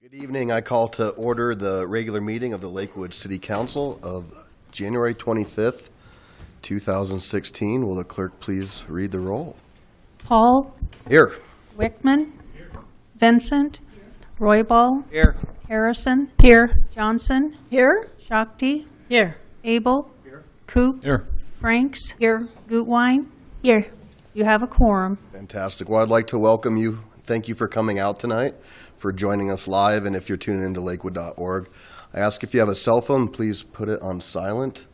Good evening. I call to order the regular meeting of the Lakewood City Council of January 25th, 2016. Will the clerk please read the roll? Paul, Here. Wickman, Vincent, Roybal, Here. Harrison, here, Johnson, Here. Shakti, Here. Abel, Coop, Here. Franks, Here. Gutwein. Here. You have a quorum. Fantastic. Well, I'd like to welcome you. Thank you for coming out tonight, for joining us live, and if you're tuning into lakewood.org. I ask if you have a cell phone, please put it on silent.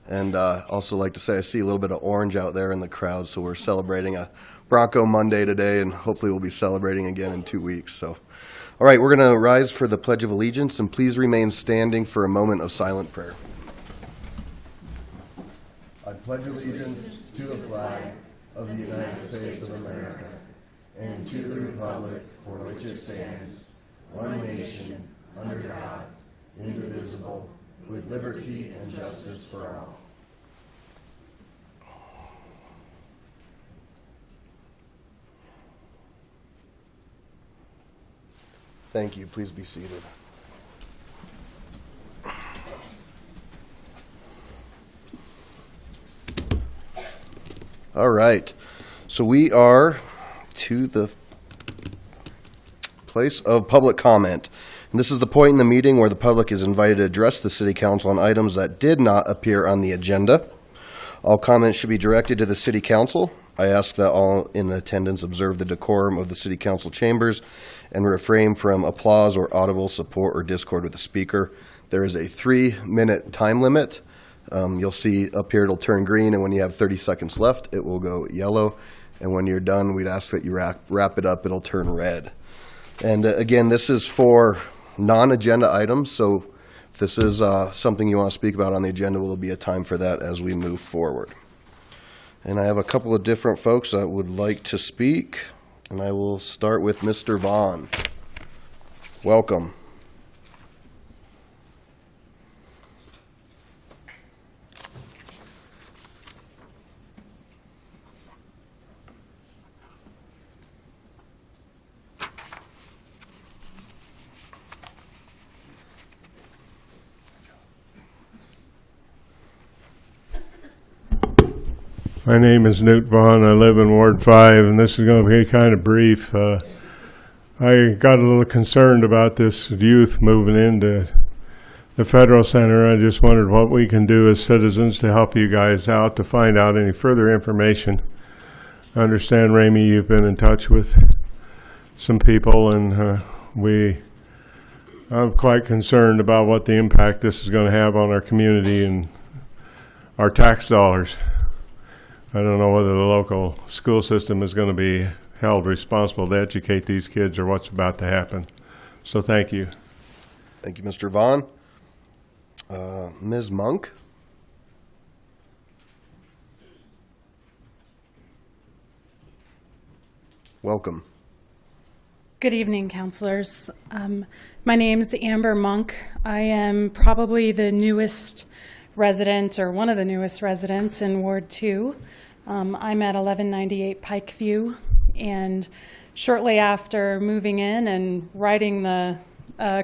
And also like to say I see a little bit of orange out there in the crowd, so we're celebrating a Bronco Monday today, and hopefully we'll be celebrating again in 2 weeks. So, all right, we're going to rise for the Pledge of Allegiance, and please remain standing for a moment of silent prayer. I pledge allegiance to the flag of the United States of America and to the republic for which it stands, one nation, under God, indivisible, with liberty and justice for all. Thank you. Please be seated. All right. So we are to the place of public comment. And this is the point in the meeting where the public is invited to address the City Council on items that did not appear on the agenda. All comments should be directed to the City Council. I ask that all in attendance observe the decorum of the City Council chambers and refrain from applause or audible support or discord with the speaker. There is a 3-minute time limit. You'll see up here it'll turn green, and when you have 30 seconds left, it will go yellow. And when you're done, we'd ask that you wrap it up. It'll turn red. And again, this is for non-agenda items, so if this is something you want to speak about on the agenda, will be a time for that as we move forward. And I have a couple of different folks that would like to speak, and I will start with Mr. Vaughn. Welcome. My name is Newt Vaughn. I live in Ward 5, and this is going to be kind of brief. I got a little concerned about this youth moving into the Federal Center. I just wondered what we can do as citizens to help you guys out, to find out any further information. I understand, Ramey, you've been in touch with some people, and I'm quite concerned about what the impact this is going to have on our community and our tax dollars. I don't know whether the local school system is going to be held responsible to educate these kids or what's about to happen. So thank you. Thank you, Mr. Vaughn. Ms. Monk? Welcome. Good evening, counselors. My name is Amber Monk. I am probably the newest resident, or one of the newest residents in Ward 2. I'm at 1198 Pikeview, and shortly after moving in and writing the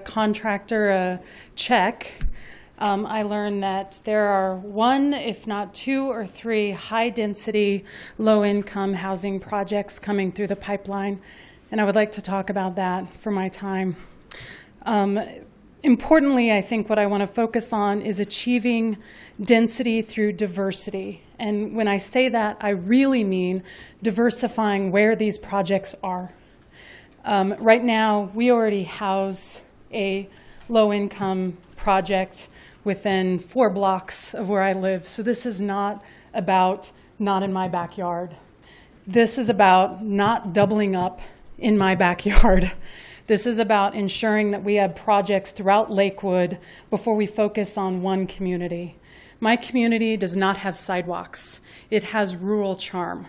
contractor a check, I learned that there are one, if not 2 or 3 high-density, low-income housing projects coming through the pipeline, and I would like to talk about that for my time. Importantly, I think what I want to focus on is achieving density through diversity. And when I say that, I really mean diversifying where these projects are. Right now, we already house a low-income project within 4 blocks of where I live. So this is not about not in my backyard. This is about not doubling up in my backyard. This is about ensuring that we have projects throughout Lakewood before we focus on one community. My community does not have sidewalks. It has rural charm.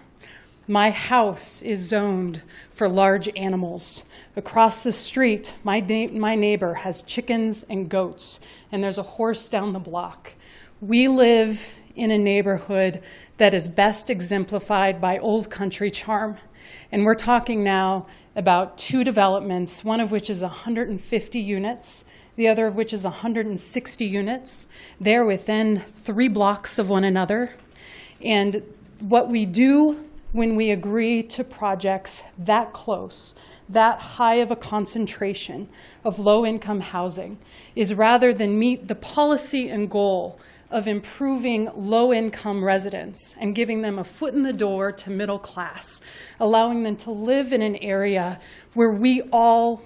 My house is zoned for large animals. Across the street, my neighbor has chickens and goats, and there's a horse down the block. We live in a neighborhood that is best exemplified by old country charm. And we're talking now about 2 developments, one of which is 150 units, the other of which is 160 units. They're within 3 blocks of one another. And what we do when we agree to projects that close, that high of a concentration of low-income housing, is rather than meet the policy and goal of improving low-income residents and giving them a foot in the door to middle class, allowing them to live in an area where we all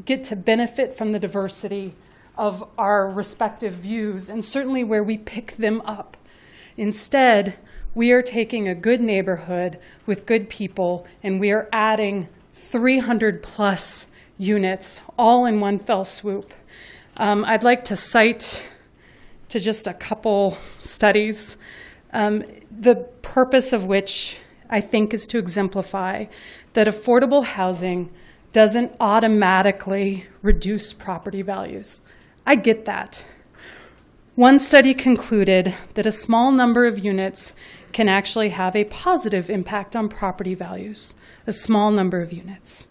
get to benefit from the diversity of our respective views, and certainly where we pick them up. Instead, we are taking a good neighborhood with good people, and we are adding 300 plus units all in one fell swoop. I'd like to cite to just a couple studies, the purpose of which I think is to exemplify that affordable housing doesn't automatically reduce property values. I get that. One study concluded that a small number of units can actually have a positive impact on property values, a small number of units.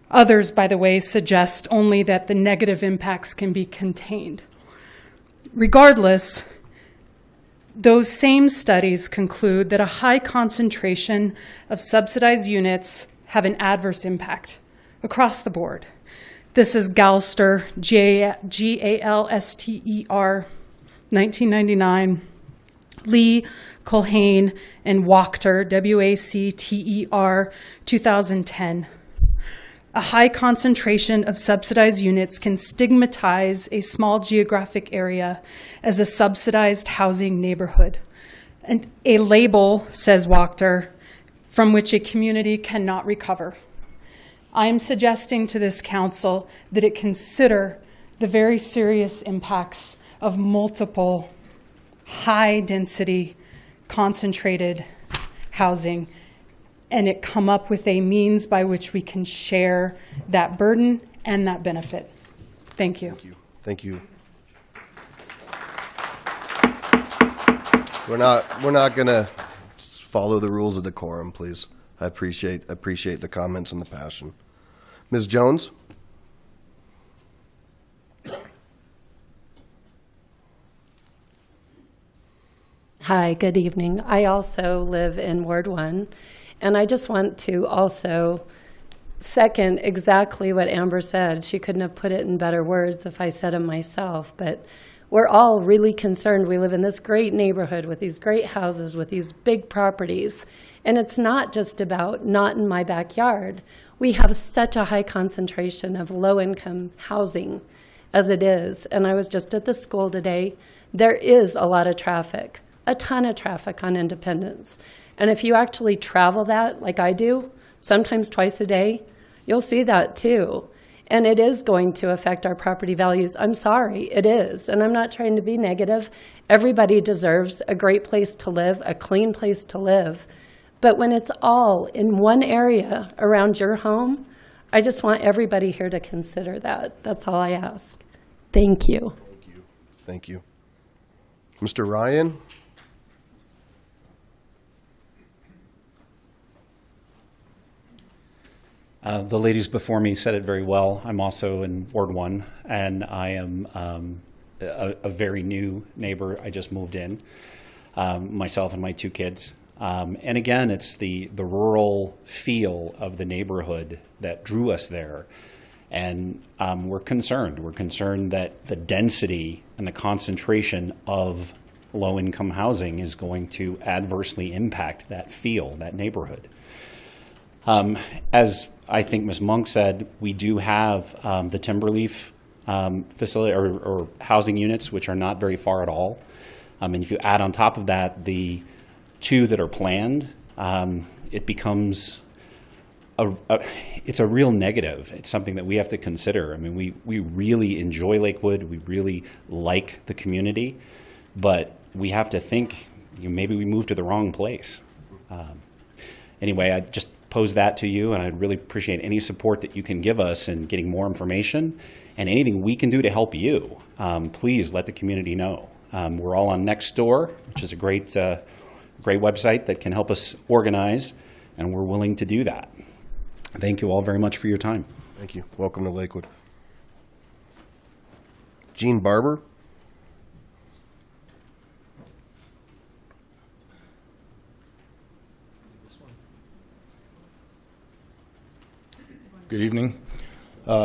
Others, by the way, suggest only that the negative impacts can be contained. Regardless, those same studies conclude that a high concentration of subsidized units have an adverse impact across the board. This is Galster, Galster, 1999, Lee, Culhane, and Wachter, Wacter, 2010. A high concentration of subsidized units can stigmatize a small geographic area as a subsidized housing neighborhood. And a label, says Wachter, from which a community cannot recover. I am suggesting to this council that it consider the very serious impacts of multiple high-density, concentrated housing, and it come up with a means by which we can share that burden and that benefit. Thank you. Thank you. We're not going to follow the rules of decorum, please. I appreciate the comments and the passion. Ms. Jones? Hi, good evening. I also live in Ward 1, and I just want to also second exactly what Amber said. She couldn't have put it in better words if I said them myself, but we're all really concerned. We live in this great neighborhood with these great houses, with these big properties, and it's not just about not in my backyard. We have such a high concentration of low-income housing as it is, and I was just at the school today. There is a lot of traffic. A ton of traffic on Independence. And if you actually travel that, like I do, sometimes twice a day, you'll see that too. And it is going to affect our property values. I'm sorry, it is. And I'm not trying to be negative. Everybody deserves a great place to live, a clean place to live. But when it's all in one area around your home, I just want everybody here to consider that. That's all I ask. Thank you. Thank you. Thank you. Mr. Ryan? The ladies before me said it very well. I'm also in Ward 1, and I am a very new neighbor. I just moved in, myself and my 2 kids. And again, it's the rural feel of the neighborhood that drew us there. And we're concerned. We're concerned that the density and the concentration of low-income housing is going to adversely impact that feel, that neighborhood. As I think Ms. Monk said, we do have the Timberleaf facility or housing units, which are not very far at all. And if you add on top of that the 2 that are planned, it becomes it's a real negative. It's something that we have to consider. I mean, we really enjoy Lakewood. We really like the community, but we have to think, maybe we moved to the wrong place. Anyway, I just pose that to you, and I'd really appreciate any support that you can give us in getting more information and anything we can do to help you. Please let the community know. We're all on Nextdoor, which is a great website that can help us organize and we're willing to do that. Thank you all very much for your time. Thank you. Welcome to Lakewood. Gene Barber? Good evening.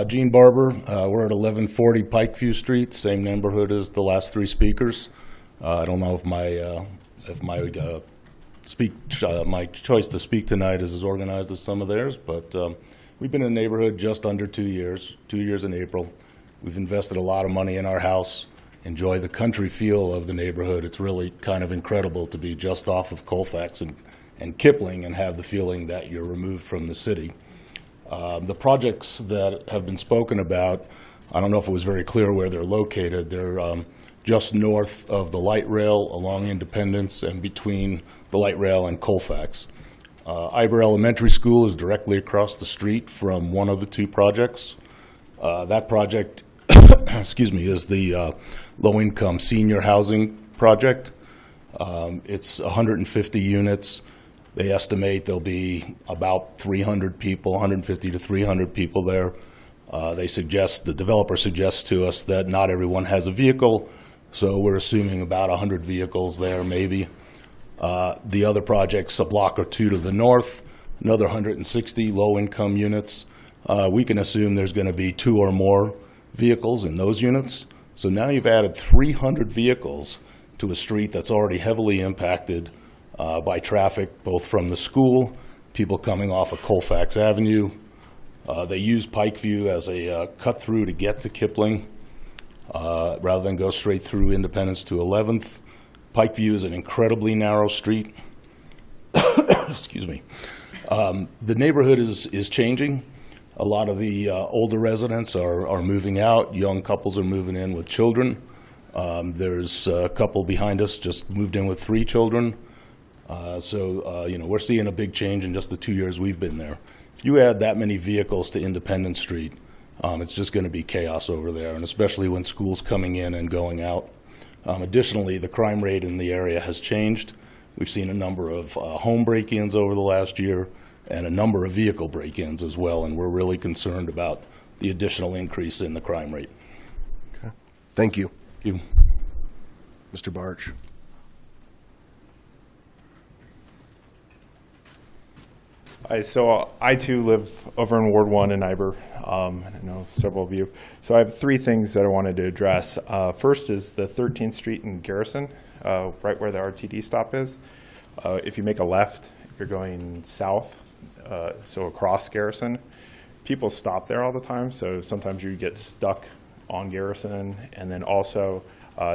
Gene Barber. We're at 1140 Pikeview Street, same neighborhood as the last three speakers. I don't know if my choice to speak tonight is as organized as some of theirs, but we've been in the neighborhood just under 2 years, 2 years in April. We've invested a lot of money in our house, enjoy the country feel of the neighborhood. It's really kind of incredible to be just off of Colfax and Kipling and have the feeling that you're removed from the city. The projects that have been spoken about, I don't know if it was very clear where they're located. They're just north of the light rail along Independence and between the light rail and Colfax. Iber Elementary School is directly across the street from one of the two projects. That project, excuse me, is the low-income senior housing project. It's 150 units. They estimate there'll be about 300 people, 150 to 300 people there. The developer suggests to us that not everyone has a vehicle, so we're assuming about 100 vehicles there maybe. The other project's a block or two to the north, another 160 low-income units. We can assume there's going to be 2 or more vehicles in those units. So now you've added 300 vehicles to a street that's already heavily impacted by traffic, both from the school, people coming off of Colfax Avenue. They use Pikeview as a cut-through to get to Kipling, rather than go straight through Independence to 11th. Pikeview is an incredibly narrow street. Excuse me. The neighborhood is changing. A lot of the older residents are moving out. Young couples are moving in with children. There's a couple behind us just moved in with 3 children. We're seeing a big change in just the 2 years we've been there. If you add that many vehicles to Independence Street, it's just going to be chaos over there, and especially when school's coming in and going out. Additionally, the crime rate in the area has changed. We've seen a number of home break-ins over the last year and a number of vehicle break-ins as well, and we're really concerned about the additional increase in the crime rate. Okay. Thank you. Thank you. Mr. Barch. So I too live over in Ward 1 in Iber, and I know several of you. So I have 3 things that I wanted to address. First is the 13th Street in Garrison, right where the RTD stop is. If you make a left, if you're going south, so across Garrison, people stop there all the time, so sometimes you get stuck on Garrison. And then also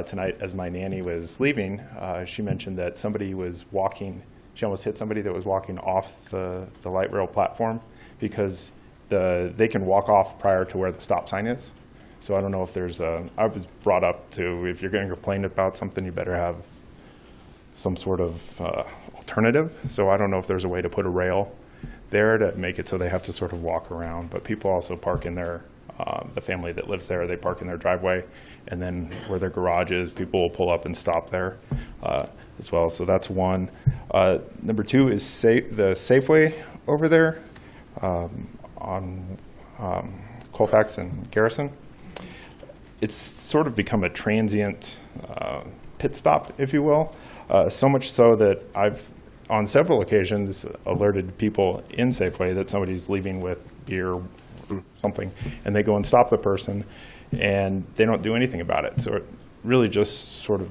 tonight, as my nanny was leaving, she mentioned that somebody was walking. She almost hit somebody that was walking off the light rail platform because they can walk off prior to where the stop sign is. So I don't know if there's I was brought up to, if you're going to complain about something, you better have some sort of alternative. So I don't know if there's a way to put a rail there to make it so they have to sort of walk around. But people also park in their, the family that lives there, they park in their driveway. And then where their garage is, people will pull up and stop there as well. So that's one. Number 2 is the Safeway over there on Colfax and Garrison. It's sort of become a transient pit stop, if you will, so much so that I've, on several occasions, alerted people in Safeway that somebody's leaving with beer or something, and they go and stop the person, and they don't do anything about it. So it really just sort of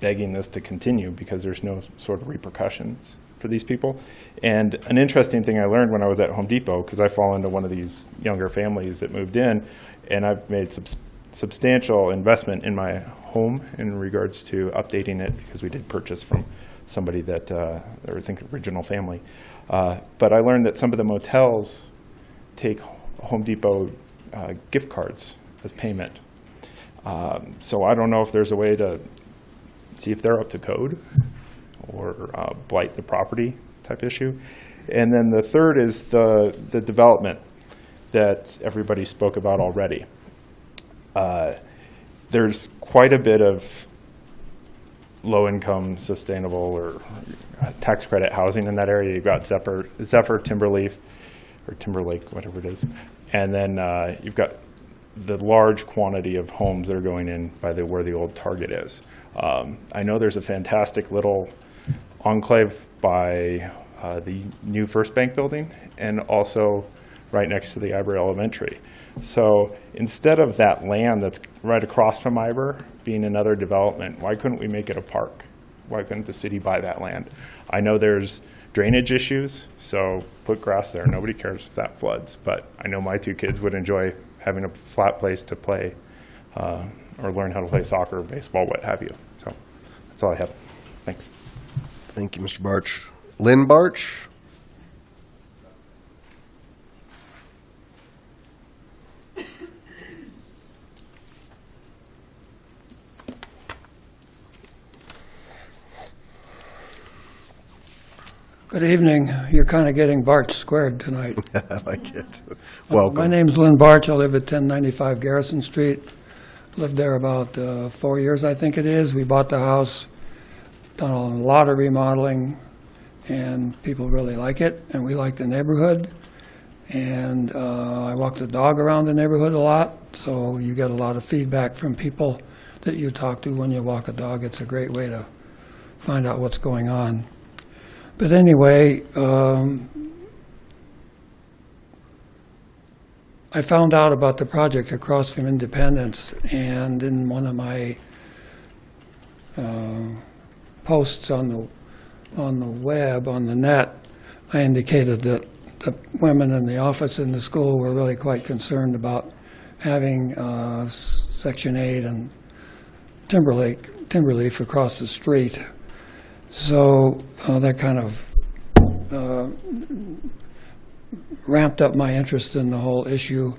begging this to continue because there's no sort of repercussions for these people. And an interesting thing I learned when I was at Home Depot, because I fall into one of these younger families that moved in, and I've made substantial investment in my home in regards to updating it because we did purchase from somebody that, or I think original family. But I learned that some of the motels take Home Depot gift cards as payment. So I don't know if there's a way to see if they're up to code or blight the property type issue. And then the third is the development that everybody spoke about already. There's quite a bit of low-income, sustainable, or tax credit housing in that area. You've got Zephyr, Timberleaf, or Timberlake, whatever it is. And then you've got the large quantity of homes that are going in by where the old Target is. I know there's a fantastic little enclave by the new First Bank building, and also right next to the Iber Elementary. So instead of that land that's right across from Iber being another development, why couldn't we make it a park? Why couldn't the city buy that land? I know there's drainage issues, so put grass there. Nobody cares if that floods, but I know my 2 kids would enjoy having a flat place to play or learn how to play soccer, baseball, what have you. So that's all I have. Thanks. Thank you, Mr. Barch. Lynn Barch? Good evening. You're kind of getting Barch squared tonight. I like it. My Welcome. name's Lynn Barch. I live at 1095 Garrison Street. Lived there about 4 years, I think it is. We bought the house, done a lot of remodeling, and people really like it, and we like the neighborhood. And I walk the dog around the neighborhood a lot, so you get a lot of feedback from people that you talk to when you walk a dog. It's a great way to find out what's going on. But anyway, I found out about the project across from Independence, and in one of my posts on the web, on the net, I indicated that the women in the office in the school were really quite concerned about having Section 8 and Timberleaf across the street. So that kind of ramped up my interest in the whole issue.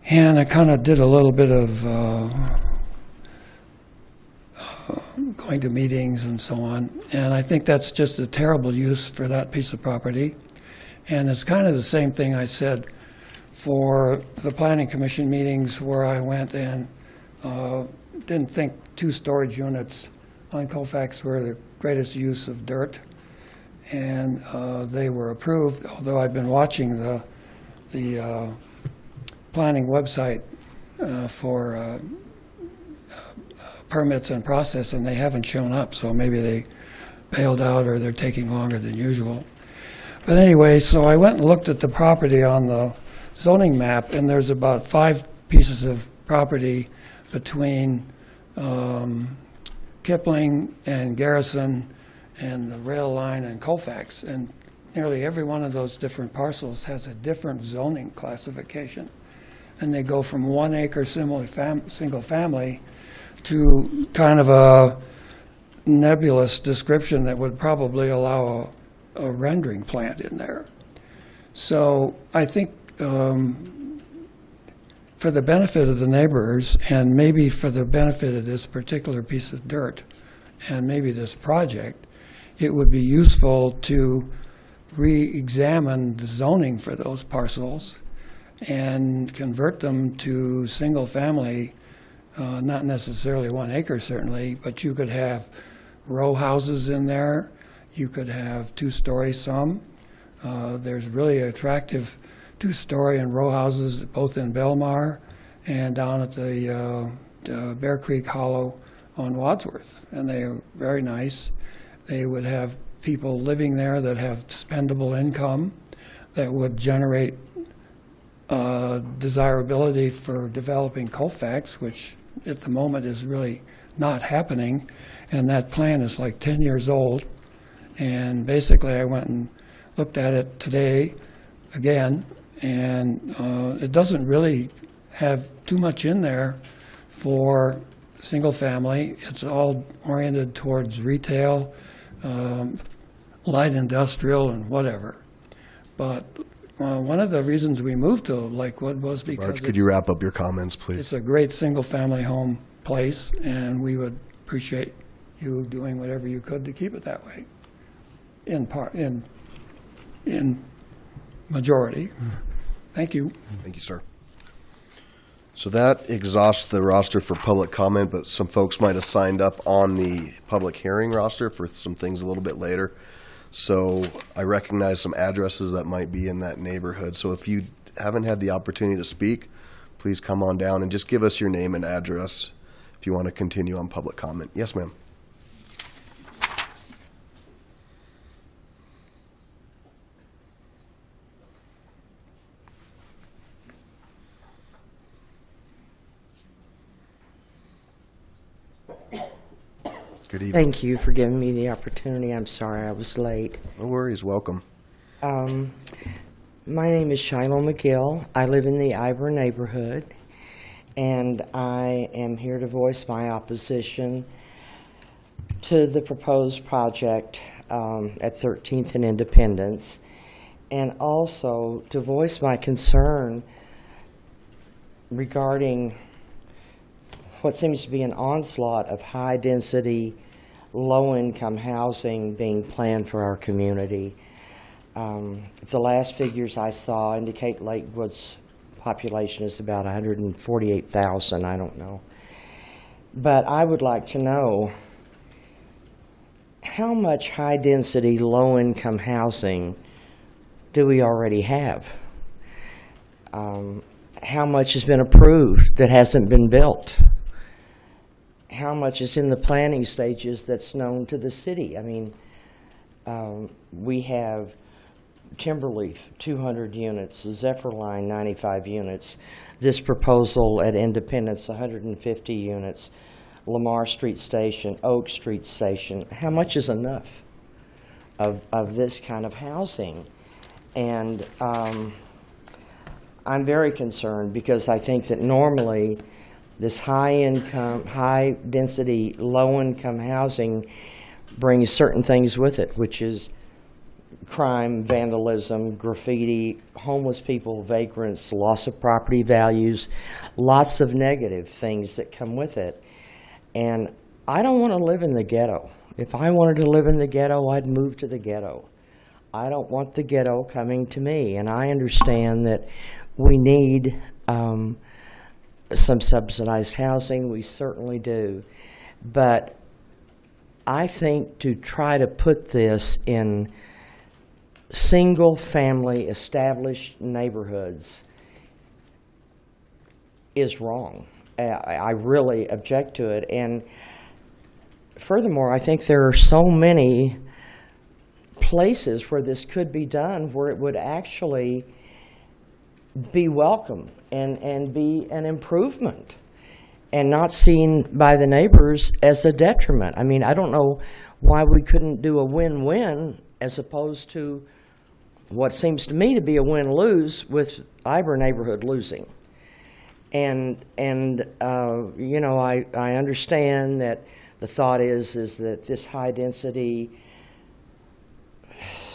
And I kind of did a little bit of going to meetings and so on. And I think that's just a terrible use for that piece of property. And it's kind of the same thing I said for the Planning Commission meetings where I went and didn't think 2 storage units on Colfax were the greatest use of dirt, and they were approved, although I've been watching the planning website for permits and process, and they haven't shown up, so maybe they bailed out or they're taking longer than usual. But anyway, so I went and looked at the property on the zoning map, and there's about 5 pieces of property between Kipling and Garrison and the rail line and Colfax, and nearly every one of those different parcels has a different zoning classification, and they go from 1 acre single family to kind of a nebulous description that would probably allow a rendering plant in there. So I think for the benefit of the neighbors, and maybe for the benefit of this particular piece of dirt, and maybe this project, it would be useful to re-examine the zoning for those parcels and convert them to single-family, not necessarily 1 acre certainly, but you could have row houses in there. You could have 2-story some. There's really attractive 2-story and row houses both in Belmar and down at the Bear Creek Hollow on Wadsworth, and they are very nice. They would have people living there that have spendable income that would generate desirability for developing Colfax, which at the moment is really not happening, and that plan is like 10 years old. And basically I went and looked at it today again, and it doesn't really have too much in there for single family. It's all oriented towards retail, light industrial, and whatever. But one of the reasons we moved to Lakewood was because Barch, could you wrap up your comments, please? it's a great single family home place, and we would appreciate you doing whatever you could to keep it that way. In majority. Thank you. Thank you, sir. So that exhausts the roster for public comment, but some folks might have signed up on the public hearing roster for some things a little bit later. So I recognize some addresses that might be in that neighborhood. So if you haven't had the opportunity to speak, please come on down and just give us your name and address if you want to continue on public comment. Yes, ma'am. Good evening. Thank you for giving me the opportunity. I'm sorry I was late. No worries. Welcome. My name is Shiloh McGill. I live in the Ivor neighborhood, and I am here to voice my opposition to the proposed project at 13th and Independence, and also to voice my concern regarding what seems to be an onslaught of high-density, low-income housing being planned for our community. The last figures I saw indicate Lakewood's population is about 148,000, I don't know. But I would like to know how much high-density, low-income housing do we already have? How much has been approved that hasn't been built? How much is in the planning stages that's known to the city? I mean, we have Timberleaf, 200 units, Zephyrline, 95 units, this proposal at Independence, 150 units, Lamar Street Station, Oak Street Station. How much is enough of this kind of housing? And I'm very concerned because I think that normally this high-income, high-density, low-income housing brings certain things with it, which is crime, vandalism, graffiti, homeless people, vagrants, loss of property values, lots of negative things that come with it. And I don't want to live in the ghetto. If I wanted to live in the ghetto, I'd move to the ghetto. I don't want the ghetto coming to me. And I understand that we need some subsidized housing, we certainly do. But I think to try to put this in single-family established neighborhoods is wrong. I really object to it. And furthermore, I think there are so many places where this could be done where it would actually be welcome and be an improvement and not seen by the neighbors as a detriment. I mean, I don't know why we couldn't do a win-win as opposed to what seems to me to be a win-lose with Ivor neighborhood losing. And you know, I understand that the thought is that this high-density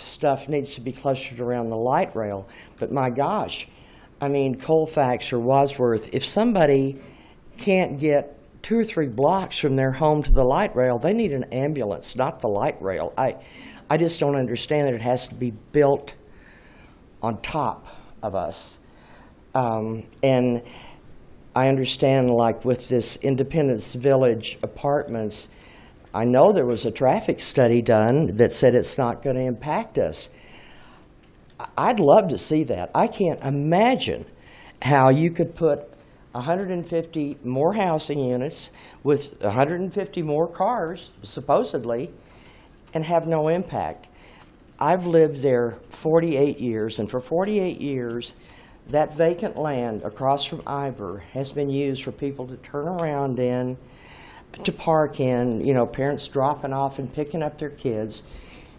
stuff needs to be clustered around the light rail, but my gosh, I mean, Colfax or Wadsworth, if somebody can't get 2 or 3 blocks from their home to the light rail, they need an ambulance, not the light rail. I just don't understand that it has to be built on top of us. And I understand, like with this Independence Village apartments, I know there was a traffic study done that said it's not going to impact us. I'd love to see that. I can't imagine how you could put 150 more housing units with 150 more cars, supposedly, and have no impact. I've lived there 48 years, and for 48 years, that vacant land across from Ivor has been used for people to turn around in, to park in, you know, parents dropping off and picking up their kids.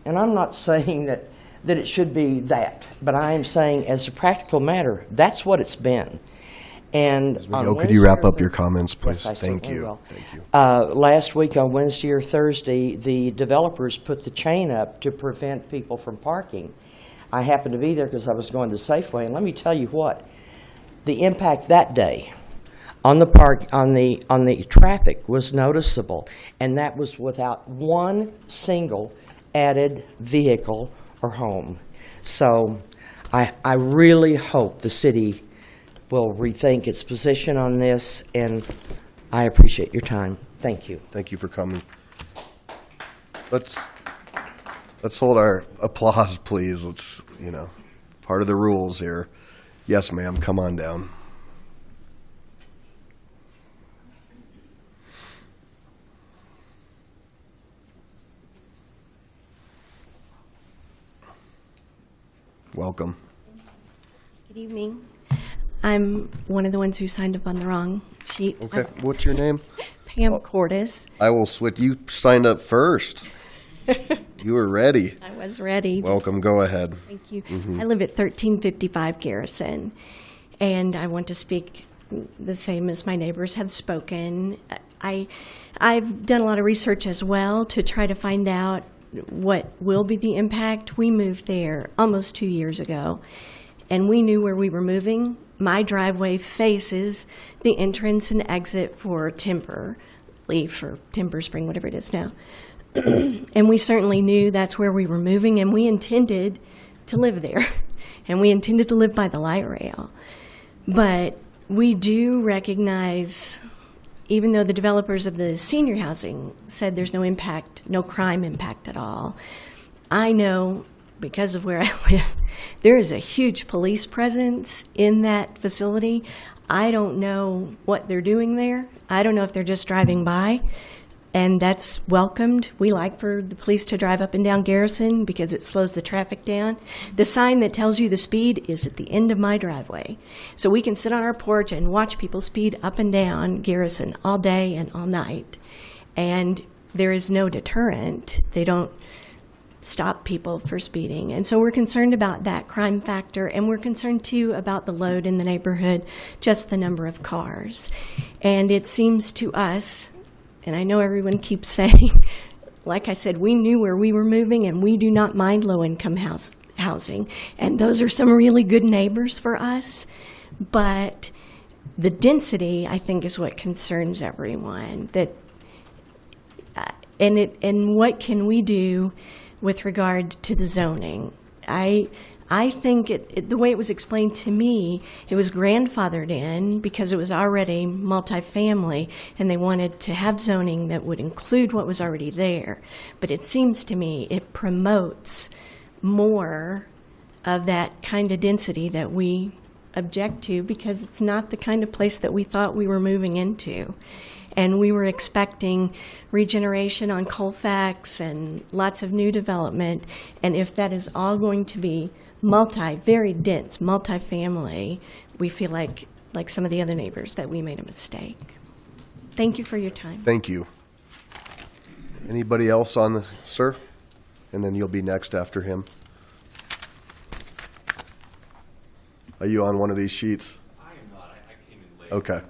And I'm not saying that it should be that, but I am saying as a practical matter, that's what it's been. And Could you wrap up your comments, please? Yes, I Thank certainly you. will. Thank you. Last week on Wednesday or Thursday, the developers put the chain up to prevent people from parking. I happened to be there because I was going to Safeway, and let me tell you what, the impact that day on the traffic was noticeable, and that was without one single added vehicle or home. So I really hope the city will rethink its position on this, and I appreciate your time. Thank you. Thank you for coming. Let's hold our applause, please. Let's, part of the rules here. Yes, ma'am, come on down. Welcome. Good evening. I'm one of the ones who signed up on the wrong sheet. Okay, what's your name? Pam Cordes. I will switch. You signed up first. You were ready. I was ready. Welcome, go ahead. Thank you. I live at 1355 Garrison, and I want to speak the same as my neighbors have spoken. I've done a lot of research as well to try to find out what will be the impact. We moved there almost 2 years ago, and we knew where we were moving. My driveway faces the entrance and exit for Timber Leaf or Timber Spring, whatever it is now. And we certainly knew that's where we were moving, and we intended to live there, and we intended to live by the light rail. But we do recognize, even though the developers of the senior housing said there's no impact, no crime impact at all, I know, because of where I live, there is a huge police presence in that facility. I don't know what they're doing there. I don't know if they're just driving by, and that's welcomed. We like for the police to drive up and down Garrison because it slows the traffic down. The sign that tells you the speed is at the end of my driveway. So we can sit on our porch and watch people speed up and down Garrison all day and all night. And there is no deterrent. They don't stop people for speeding. And so we're concerned about that crime factor, and we're concerned too about the load in the neighborhood, just the number of cars. And it seems to us, and I know everyone keeps saying, like I said, we knew where we were moving, and we do not mind low-income housing. And those are some really good neighbors for us. But the density, I think, is what concerns everyone. And what can we do with regard to the zoning? I think the way it was explained to me, it was grandfathered in because it was already multifamily, and they wanted to have zoning that would include what was already there. But it seems to me it promotes more of that kind of density that we object to, because it's not the kind of place that we thought we were moving into. And we were expecting regeneration on Colfax and lots of new development. And if that is all going to be very dense, multifamily, we feel like some of the other neighbors that we made a mistake. Thank you for your time. Thank you. Anybody else on this, sir? And then you'll be next after him. Are you on one of these sheets? I am not. I came in late. Okay. I'm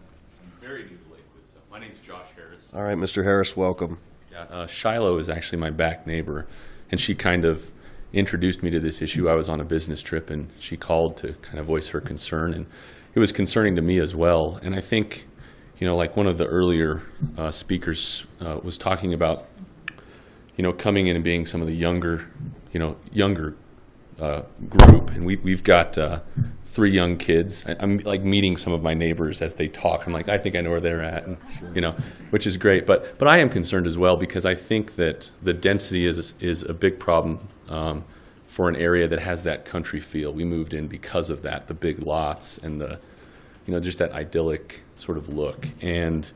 very new to Lakewood. So my name's Josh Harris. All right, Mr. Harris, welcome. Yeah, Shiloh is actually my back neighbor, and she kind of introduced me to this issue. I was on a business trip, and she called to kind of voice her concern, and it was concerning to me as well. And I think, like one of the earlier speakers was talking about, coming in and being some of the younger group, and we've got 3 young kids. I'm like meeting some of my neighbors as they talk. I'm like, I think I know where they're at, and which is great. But I am concerned as well, because I think that the density is a big problem for an area that has that country feel. We moved in because of that, the big lots and the just that idyllic sort of look. And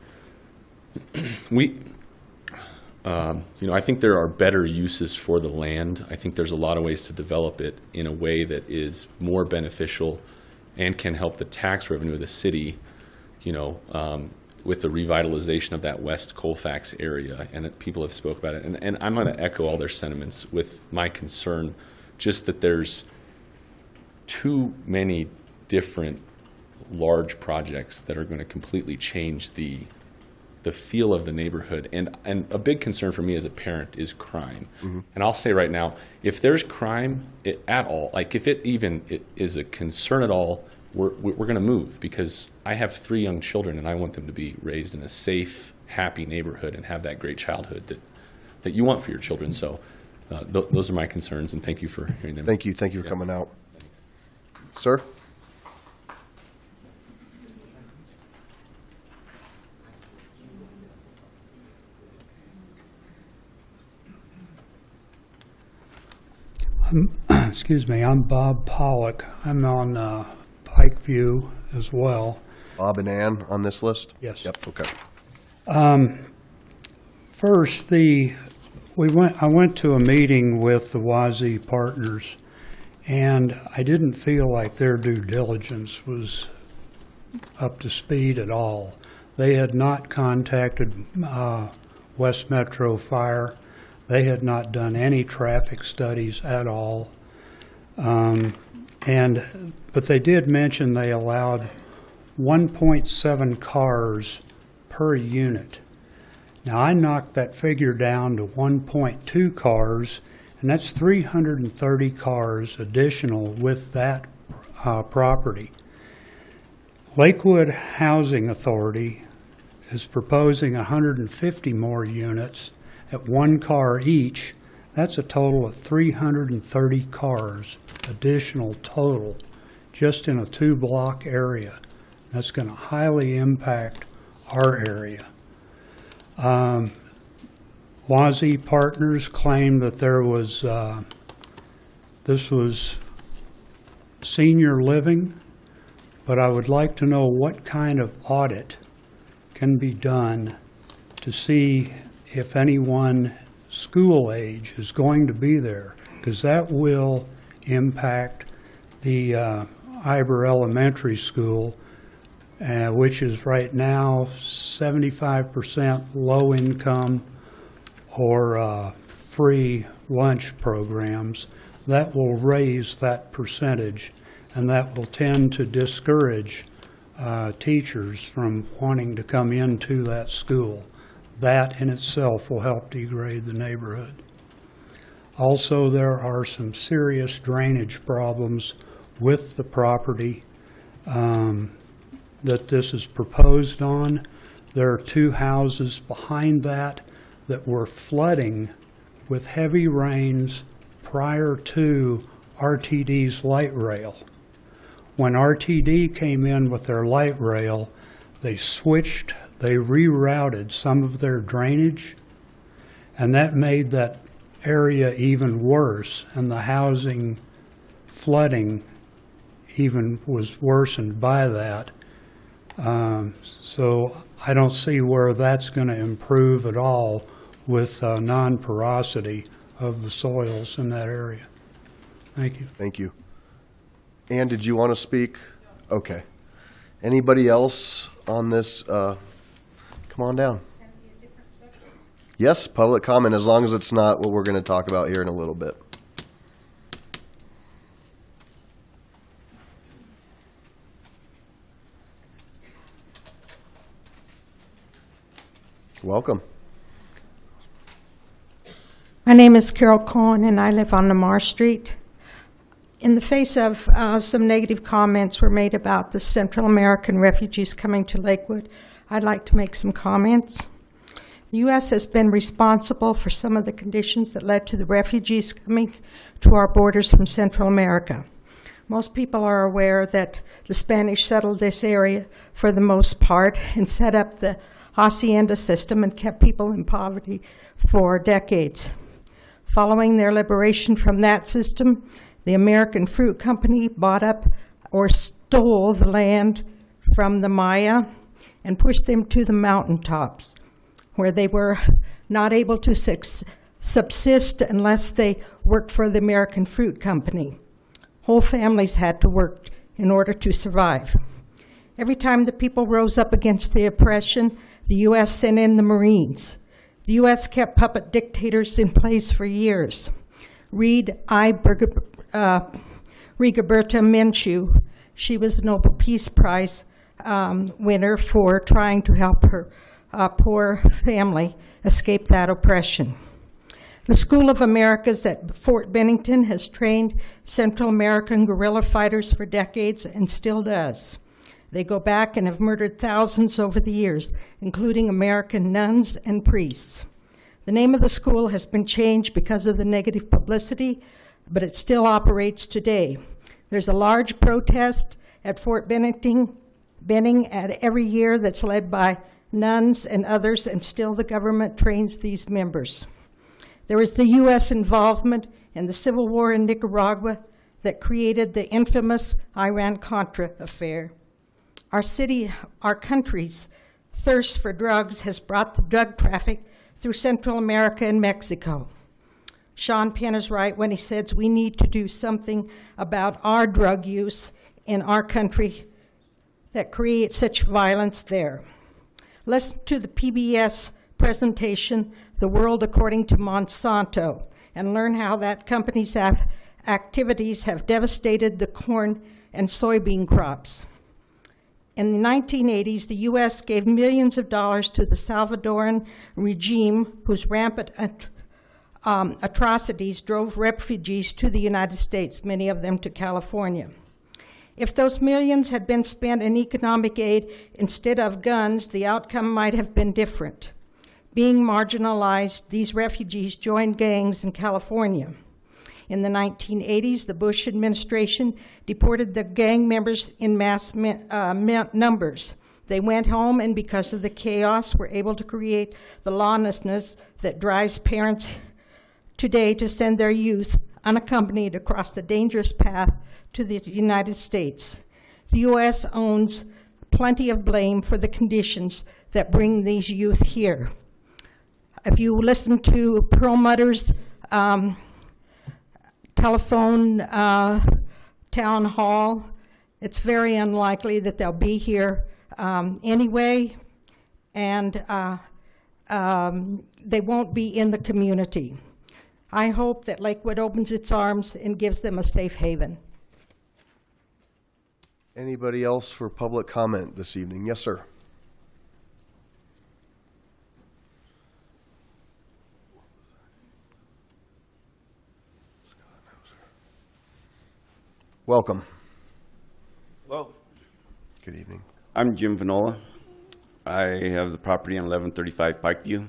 I think there are better uses for the land. I think there's a lot of ways to develop it in a way that is more beneficial and can help the tax revenue of the city, with the revitalization of that West Colfax area. And people have spoke about it. And I'm going to echo all their sentiments with my concern, just that there's too many different large projects that are going to completely change the feel of the neighborhood. And a big concern for me as a parent is crime. Mm-hmm. And I'll say right now, if there's crime at all, like if it is a concern at all, we're going to move, because I have 3 young children, and I want them to be raised in a safe, happy neighborhood and have that great childhood that you want for your children. So those are my concerns, and thank you for hearing them. Thank you. Thank you for coming out. Sir? Excuse me, I'm Bob Pollock. I'm on Pikeview as well. Bob and Ann on this list? Yes. Yep, okay. First, I went to a meeting with the Wazi partners, and I didn't feel like their due diligence was up to speed at all. They had not contacted West Metro Fire. They had not done any traffic studies at all. But they did mention they allowed 1.7 cars per unit. Now, I knocked that figure down to 1.2 cars, and that's 330 cars additional with that property. Lakewood Housing Authority is proposing 150 more units at 1 car each. That's a total of 330 cars additional total just in a 2-block area. That's going to highly impact our area. Wazi partners claim that this was senior living, but I would like to know what kind of audit can be done to see if anyone school age is going to be there, because that will impact the Iber Elementary School, which is right now 75% low income or free lunch programs. That will raise that percentage, and that will tend to discourage teachers from wanting to come into that school. That in itself will help degrade the neighborhood. Also, there are some serious drainage problems with the property that this is proposed on. There are 2 houses behind that were flooding with heavy rains prior to RTD's light rail. When RTD came in with their light rail, they rerouted some of their drainage, and that made that area even worse, and the housing flooding even was worsened by that. So I don't see where that's going to improve at all with non-porosity of the soils in that area. Thank you. Thank you. Ann, did you want to speak? Okay. Anybody else on this? Come on down. Yes, public comment, as long as it's not what we're going to talk about here in a little bit. Welcome. My name is Carol Cohen, and I live on Lamar Street. In the face of some negative comments were made about the Central American refugees coming to Lakewood, I'd like to make some comments. The U.S. has been responsible for some of the conditions that led to the refugees coming to our borders from Central America. Most people are aware that the Spanish settled this area for the most part and set up the hacienda system and kept people in poverty for decades. Following their liberation from that system, the American Fruit Company bought up or stole the land from the Maya and pushed them to the mountaintops, where they were not able to subsist unless they worked for the American Fruit Company. Whole families had to work in order to survive. Every time the people rose up against the oppression, the U.S. sent in the Marines. The U.S. kept puppet dictators in place for years. Read Rigoberta Menchú. She was a Nobel Peace Prize winner for trying to help her poor family escape that oppression. The School of Americas at Fort Bennington has trained Central American guerrilla fighters for decades and still does. They go back and have murdered thousands over the years, including American nuns and priests. The name of the school has been changed because of the negative publicity, but it still operates today. There's a large protest at Fort Benning every year that's led by nuns and others, and still the government trains these members. There was the U.S. involvement in the civil war in Nicaragua that created the infamous Iran-Contra affair. Our country's thirst for drugs has brought the drug traffic through Central America and Mexico. Sean Penn is right when he says we need to do something about our drug use in our country that creates such violence there. Listen to the PBS presentation, The World According to Monsanto, and learn how that company's activities have devastated the corn and soybean crops. In the 1980s, the U.S. gave millions of dollars to the Salvadoran regime, whose rampant atrocities drove refugees to the United States, many of them to California. If those millions had been spent in economic aid instead of guns, the outcome might have been different. Being marginalized, these refugees joined gangs in California. In the 1980s, the Bush administration deported the gang members in mass numbers. They went home, and because of the chaos, were able to create the lawlessness that drives parents today to send their youth unaccompanied across the dangerous path to the United States. The U.S. owns plenty of blame for the conditions that bring these youth here. If you listen to Perlmutter's telephone town hall, it's very unlikely that they'll be here anyway, and they won't be in the community. I hope that Lakewood opens its arms and gives them a safe haven. Anybody else for public comment this evening? Yes, sir. Welcome. Hello. Good evening. I'm Jim Vanola. I have the property on 1135 Pikeview.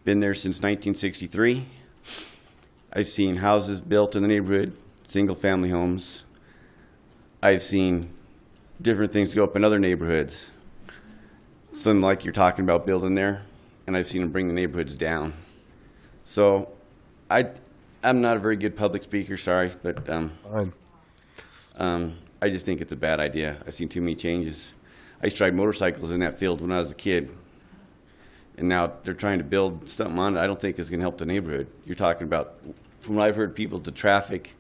Been there since 1963. I've seen houses built in the neighborhood, single-family homes. I've seen different things go up in other neighborhoods. Some like you're talking about building there, and I've seen them bring the neighborhoods down. So I'm not a very good public speaker, sorry, but Fine. I just think it's a bad idea. I've seen too many changes. I used to ride motorcycles in that field when I was a kid. And now they're trying to build something on it I don't think is going to help the neighborhood. You're talking about, from what I've heard, people to traffic.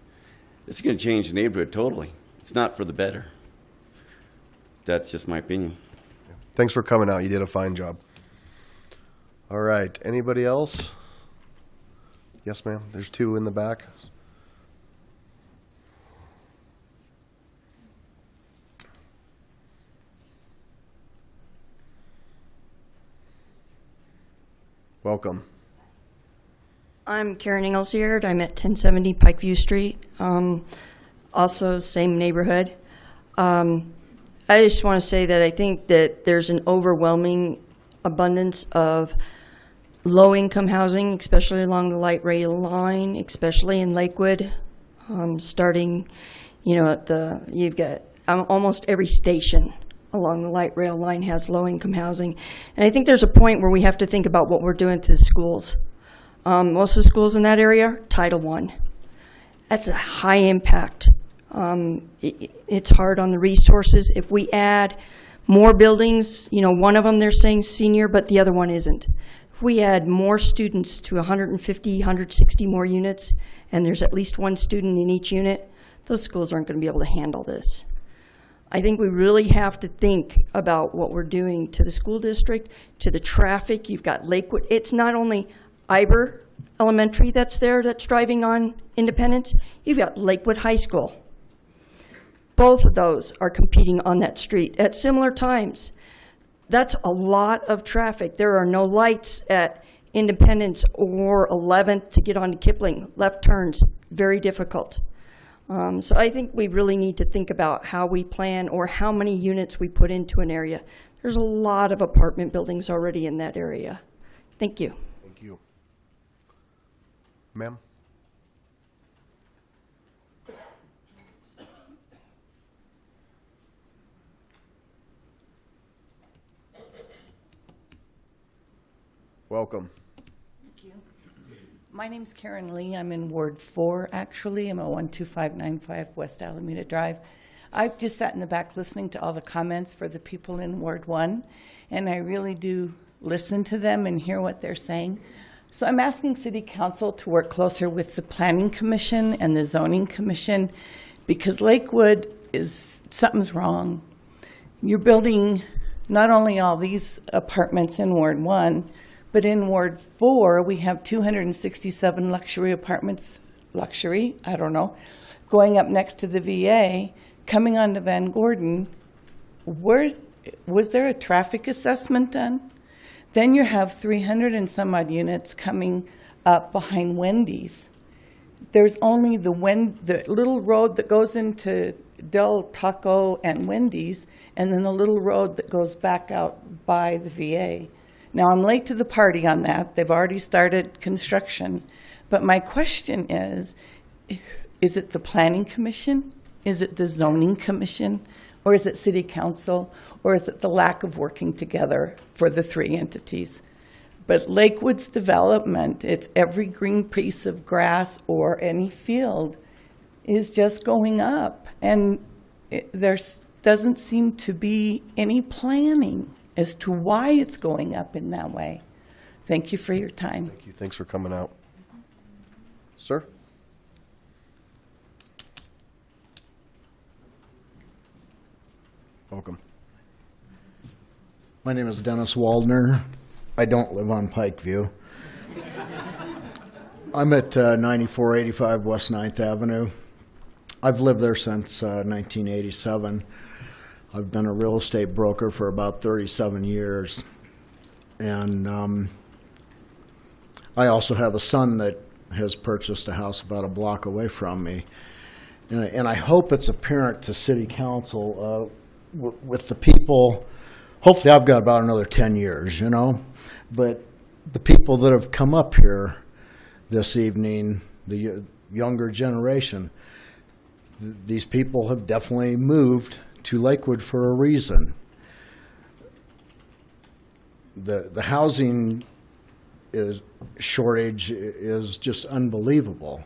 It's going to change the neighborhood totally. It's not for the better. That's just my opinion. Thanks for coming out. You did a fine job. All right. Anybody else? Yes, ma'am. There's two in the back. Welcome. I'm Karen Inglesiard. I'm at 1070 Pikeview Street. Also, same neighborhood. I just want to say that I think that there's an overwhelming abundance of low-income housing, especially along the light rail line, especially in Lakewood. Starting, at you've got almost every station along the light rail line has low-income housing. And I think there's a point where we have to think about what we're doing to the schools. Most of the schools in that area are Title I. That's a high impact. It's hard on the resources. If we add more buildings, one of them they're saying senior, but the other one isn't. If we add more students to 150, 160 more units, and there's at least one student in each unit, those schools aren't going to be able to handle this. I think we really have to think about what we're doing to the school district, to the traffic. You've got Lakewood. It's not only Iber Elementary that's there that's driving on Independence. You've got Lakewood High School. Both of those are competing on that street at similar times. That's a lot of traffic. There are no lights at Independence or 11th to get onto Kipling. Left turns, very difficult. So I think we really need to think about how we plan or how many units we put into an area. There's a lot of apartment buildings already in that area. Thank you. Thank you. Ma'am? Welcome. Thank you. My name's Karen Lee. I'm in Ward 4, actually. I'm at 12595 West Alameda Drive. I've just sat in the back listening to all the comments for the people in Ward 1, and I really do listen to them and hear what they're saying. So I'm asking City Council to work closer with the Planning Commission and the Zoning Commission, because Lakewood something's wrong. You're building not only all these apartments in Ward 1, but in Ward 4, we have 267 luxury apartments, I don't know, going up next to the VA, coming onto Van Gordon. Was there a traffic assessment done? Then you have 300 and some odd units coming up behind Wendy's. There's only the little road that goes into Del Taco and Wendy's, and then the little road that goes back out by the VA. Now, I'm late to the party on that. They've already started construction. But my question is it the Planning Commission? Is it the Zoning Commission? Or is it City Council? Or is it the lack of working together for the three entities? But Lakewood's development, it's every green piece of grass or any field is just going up. And there doesn't seem to be any planning as to why it's going up in that way. Thank you for your time. Thank you. Thanks for coming out. Sir? Welcome. My name is Dennis Waldner. I don't live on Pikeview. I'm at 9485 West 9th Avenue. I've lived there since 1987. I've been a real estate broker for about 37 years. And I also have a son that has purchased a house about a block away from me. And I hope it's apparent to City Council with the people. Hopefully I've got about another 10 years, But the people that have come up here this evening, the younger generation, these people have definitely moved to Lakewood for a reason. The housing shortage is just unbelievable.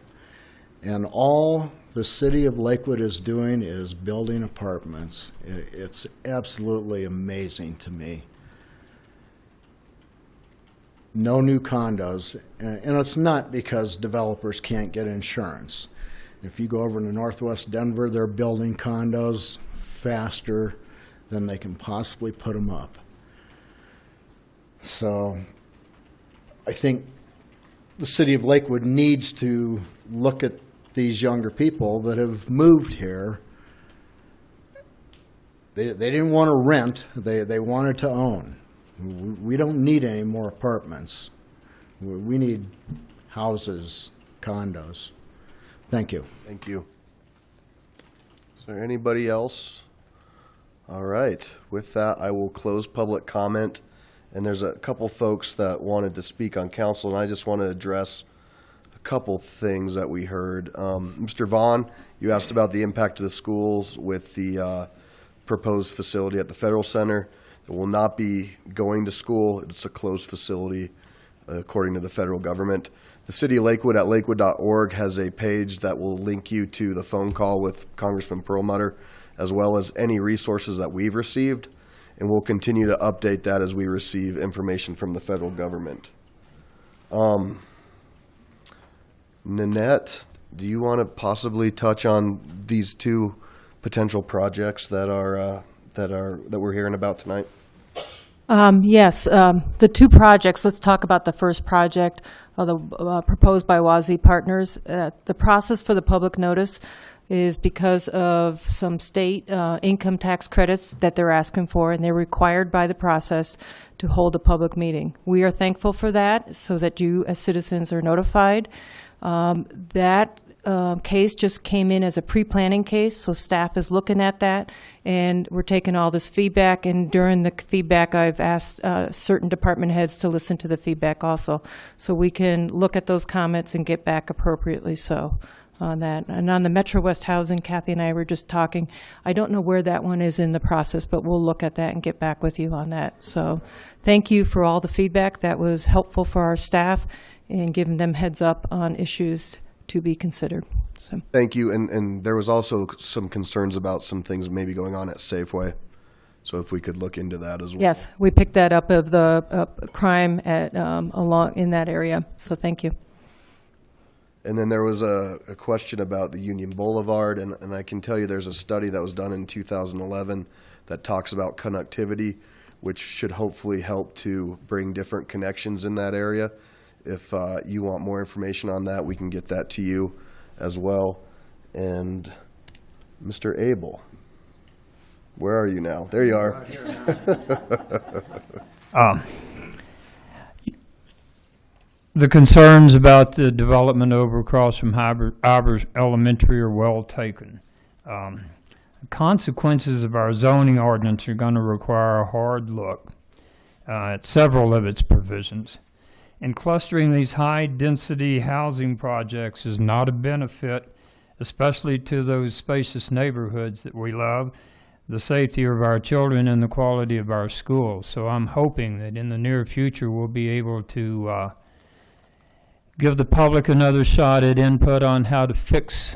And all the city of Lakewood is doing is building apartments. It's absolutely amazing to me. No new condos, and it's not because developers can't get insurance. If you go over to Northwest Denver, they're building condos faster than they can possibly put them up. So I think the city of Lakewood needs to look at these younger people that have moved here. They didn't want to rent, they wanted to own. We don't need any more apartments. We need houses, condos. Thank you. Thank you. Is there anybody else? All right. With that, I will close public comment. And there's a couple folks that wanted to speak on council, and I just want to address a couple things that we heard. Mr. Vaughn, you asked about the impact of the schools with the proposed facility at the Federal Center. It will not be going to school. It's a closed facility, according to the federal government. The city of Lakewood at lakewood.org has a page that will link you to the phone call with Congressman Perlmutter, as well as any resources that we've received. And we'll continue to update that as we receive information from the federal government. Nanette, do you want to possibly touch on these two potential projects that we're hearing about tonight? Yes, the two projects. Let's talk about the first project, proposed by WASI Partners. The process for the public notice is because of some state income tax credits that they're asking for, and they're required by the process to hold a public meeting. We are thankful for that, so that you as citizens are notified. That case just came in as a pre-planning case, so staff is looking at that, and we're taking all this feedback, and during the feedback I've asked certain department heads to listen to the feedback also, so we can look at those comments and get back appropriately so on that. And on the Metro West housing, Kathy and I were just talking. I don't know where that one is in the process, but we'll look at that and get back with you on that. So thank you for all the feedback. That was helpful for our staff. and giving them heads up on issues to be considered. So, Thank you. And there was also some concerns about some things maybe going on at Safeway. So if we could look into that as well. yes, we picked that up of the crime at along in that area. So thank you. And then there was a question about the Union Boulevard, and I can tell you there's a study that was done in 2011 that talks about connectivity, which should hopefully help to bring different connections in that area. If you want more information on that, we can get that to you as well. And Mr. Abel, where are you now? There you are. The concerns about the development over across from Albers Elementary are well taken. The consequences of our zoning ordinance are going to require a hard look at several of its provisions. And clustering these high-density housing projects is not a benefit, especially to those spacious neighborhoods that we love, the safety of our children, and the quality of our schools. So I'm hoping that in the near future we'll be able to give the public another shot at input on how to fix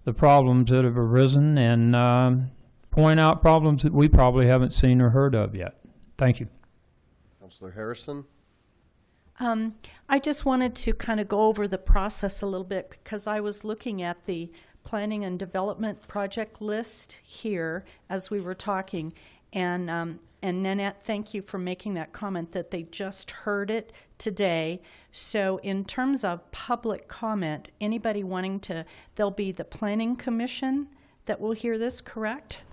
the problems that have arisen and point out problems that we probably haven't seen or heard of yet. Thank you. Councilor Harrison? I just wanted to kind of go over the process a little bit because I was looking at the planning and development project list here as we were talking. And Nanette, thank you for making that comment that they just heard it today. So in terms of public comment, anybody wanting to, there'll be the Planning Commission that will hear this, correct?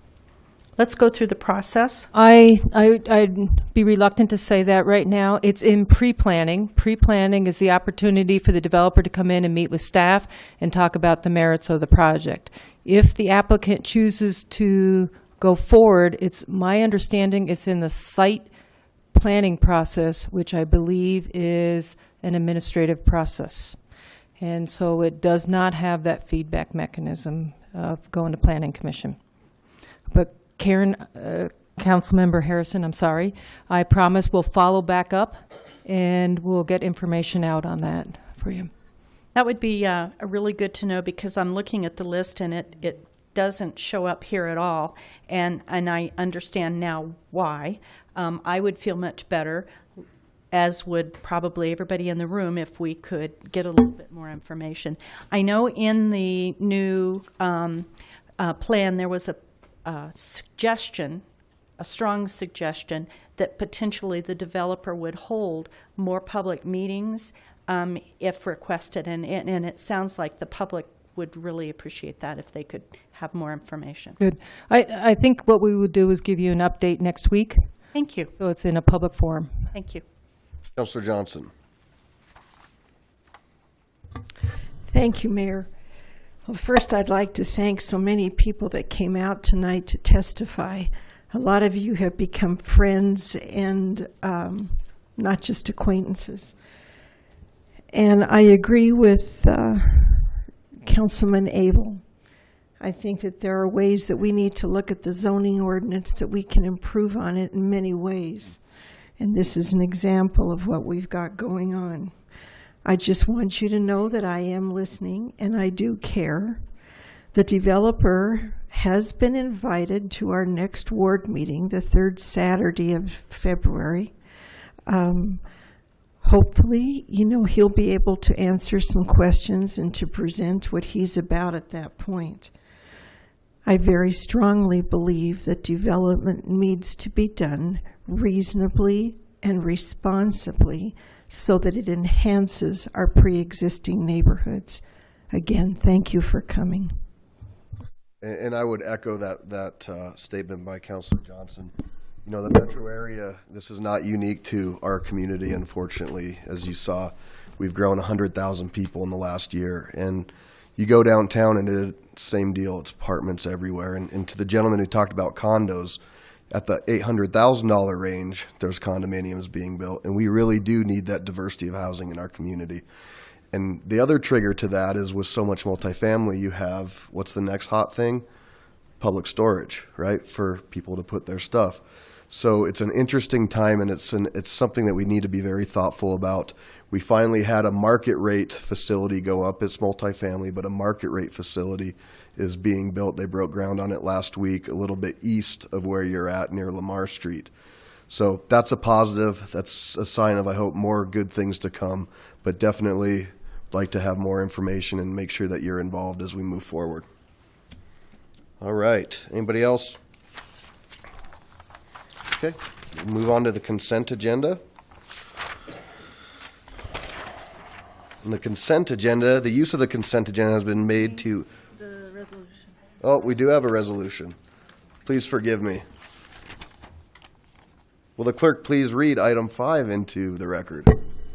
Let's go through the process. I'd be reluctant to say that right now. It's in pre-planning. Pre-planning is the opportunity for the developer to come in and meet with staff and talk about the merits of the project. If the applicant chooses to go forward, it's my understanding it's in the site planning process, which I believe is an administrative process. And so it does not have that feedback mechanism of going to Planning Commission. But Karen, Councilmember Harrison, I'm sorry, I promise we'll follow back up and we'll get information out on that for you. That would be a really good to know because I'm looking at the list and it doesn't show up here at all, and I understand now why. I would feel much better, as would probably everybody in the room, if we could get a little bit more information. I know in the new plan there was a suggestion, a strong suggestion, that potentially the developer would hold more public meetings if requested, and it sounds like the public would really appreciate that if they could have more information. Good. I think what we would do is give you an update next week. Thank you. So it's in a public forum. Thank you. Councilor Johnson? Thank you, Mayor. Well, first I'd like to thank so many people that came out tonight to testify. A lot of you have become friends and not just acquaintances. And I agree with Councilman Abel. I think that there are ways that we need to look at the zoning ordinance that we can improve on it in many ways. And this is an example of what we've got going on. I just want you to know that I am listening and I do care. The developer has been invited to our next ward meeting, the third Saturday of February. Hopefully, he'll be able to answer some questions and to present what he's about at that point. I very strongly believe that development needs to be done reasonably and responsibly so that it enhances our pre-existing neighborhoods. Again, thank you for coming. And I would echo that statement by Councilor Johnson. The metro area, this is not unique to our community, unfortunately. As you saw, we've grown 100,000 people in the last year. And you go downtown and it's the same deal. It's apartments everywhere. And to the gentleman who talked about condos, at the $800,000 range, there's condominiums being built. And we really do need that diversity of housing in our community. And the other trigger to that is with so much multifamily, you have, what's the next hot thing? Public storage, right, for people to put their stuff. So it's an interesting time, and it's something that we need to be very thoughtful about. We finally had a market rate facility go up. It's multifamily, but a market rate facility is being built. They broke ground on it last week, a little bit east of where you're at near Lamar Street. So that's a positive. That's a sign of, I hope, more good things to come, but definitely like to have more information and make sure that you're involved as we move forward. All right. Anybody else? Okay. We'll move on to the consent agenda. In the consent agenda, the use of the consent agenda has been made to... The resolution. Oh, we do have a resolution. Please forgive me. Will the clerk please read item 5 into the record?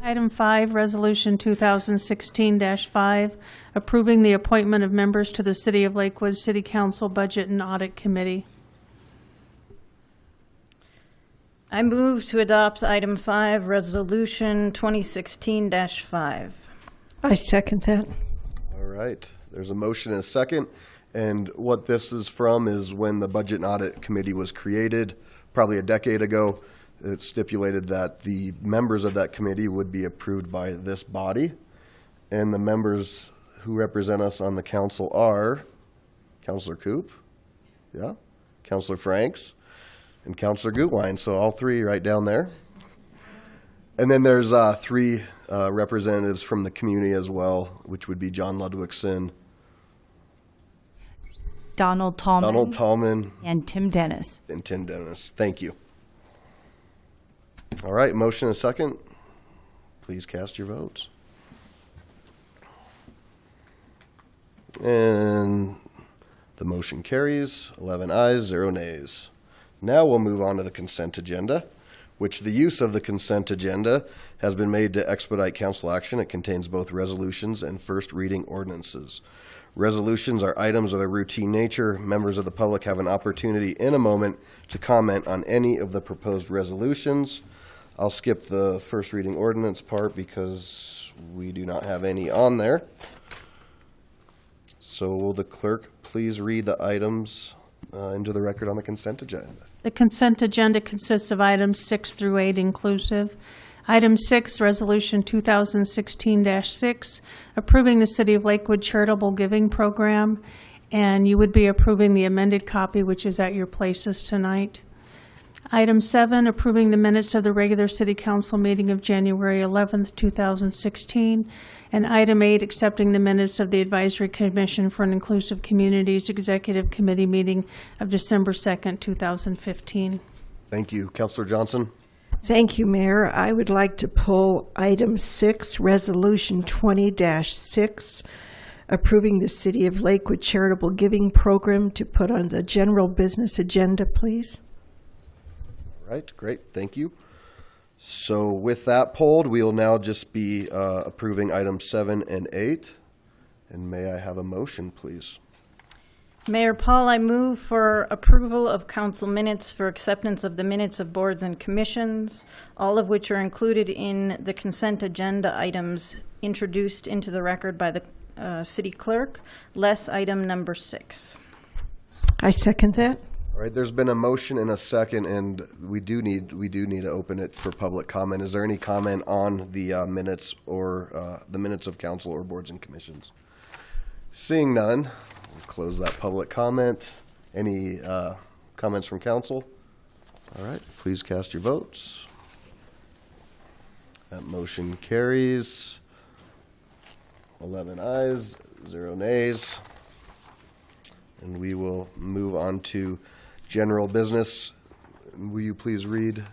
Item 5, Resolution 2016-5, approving the appointment of members to the City of Lakewood City Council Budget and Audit Committee. I move to adopt item 5, Resolution 2016-5. I second that. All right. There's a motion and a second. And what this is from is when the Budget and Audit Committee was created, probably a decade ago. It stipulated that the members of that committee would be approved by this body. And the members who represent us on the council are Councilor Coop, yeah, Councilor Franks, and Councilor Gutwein. So all three right down there. And then there's 3 representatives from the community as well, which would be John Ludwigson, Donald Tallman, and Tim Dennis. Thank you. All right, motion and a second. Please cast your votes. And the motion carries, 11 ayes, 0 nays. Now we'll move on to the consent agenda, which the use of the consent agenda has been made to expedite council action. It contains both resolutions and first reading ordinances. Resolutions are items of a routine nature. Members of the public have an opportunity in a moment to comment on any of the proposed resolutions. I'll skip the first reading ordinance part because we do not have any on there. So will the clerk please read the items into the record on the consent agenda? The consent agenda consists of items 6 through 8 inclusive. Item 6, Resolution 2016-6, approving the City of Lakewood Charitable Giving Program, and you would be approving the amended copy, which is at your places tonight. Item 7, approving the minutes of the regular City Council meeting of January 11th, 2016. And item 8, accepting the minutes of the Advisory Commission for an Inclusive Communities Executive Committee meeting of December 2nd, 2015. Thank you. Councilor Johnson? Thank you, Mayor. I would like to pull item 6, Resolution 20-6, approving the City of Lakewood Charitable Giving Program to put on the general business agenda, please. All right, great. Thank you. So with that pulled, we'll now just be approving items 7 and 8. And may I have a motion, please? Mayor Paul, I move for approval of council minutes for acceptance of the minutes of boards and commissions, all of which are included in the consent agenda items introduced into the record by the city clerk, less item number 6. I second that. All right, there's been a motion and a second, and we do need to open it for public comment. Is there any comment on the minutes or the minutes of council or boards and commissions? Seeing none, we'll close that public comment. Any comments from council? All right, please cast your votes. That motion carries. 11 ayes, 0 nays. And we will move on to general business. Will you please read,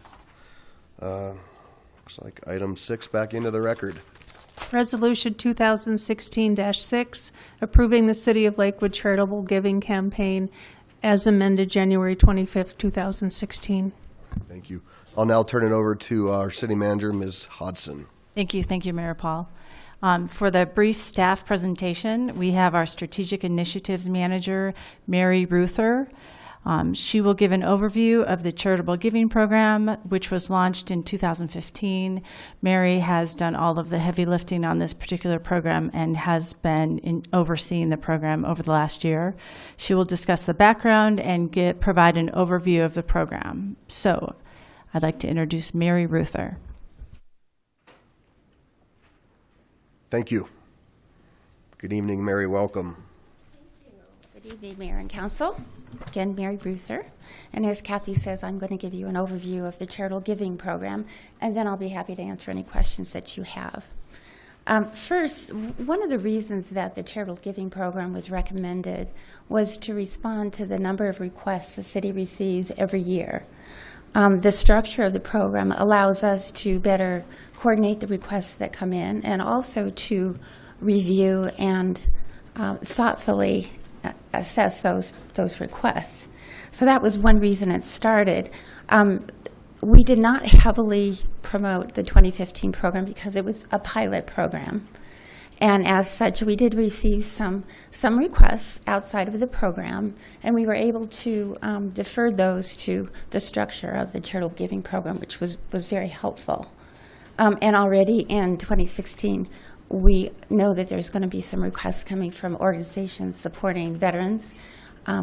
looks like item 6 back into the record. Resolution 2016-6, approving the City of Lakewood Charitable Giving Campaign as amended January 25th, 2016. Thank you. I'll now turn it over to our city manager, Ms. Hodson. Thank you, Mayor Paul. For the brief staff presentation, we have our Strategic Initiatives Manager, Mary Ruther. She will give an overview of the charitable giving program, which was launched in 2015. Mary has done all of the heavy lifting on this particular program and has been overseeing the program over the last year. She will discuss the background and provide an overview of the program. So I'd like to introduce Mary Ruther. Thank you. Good evening, Mary. Welcome. Good evening, Mayor and Council. Again, Mary Ruther. And as Kathy says, I'm going to give you an overview of the charitable giving program, and then I'll be happy to answer any questions that you have. First, one of the reasons that the charitable giving program was recommended was to respond to the number of requests the city receives every year. The structure of the program allows us to better coordinate the requests that come in and also to review and thoughtfully assess those requests. So that was one reason it started. We did not heavily promote the 2015 program because it was a pilot program. And as such, we did receive some requests outside of the program, and we were able to defer those to the structure of the charitable giving program, which was very helpful. And already in 2016, we know that there's going to be some requests coming from organizations supporting veterans,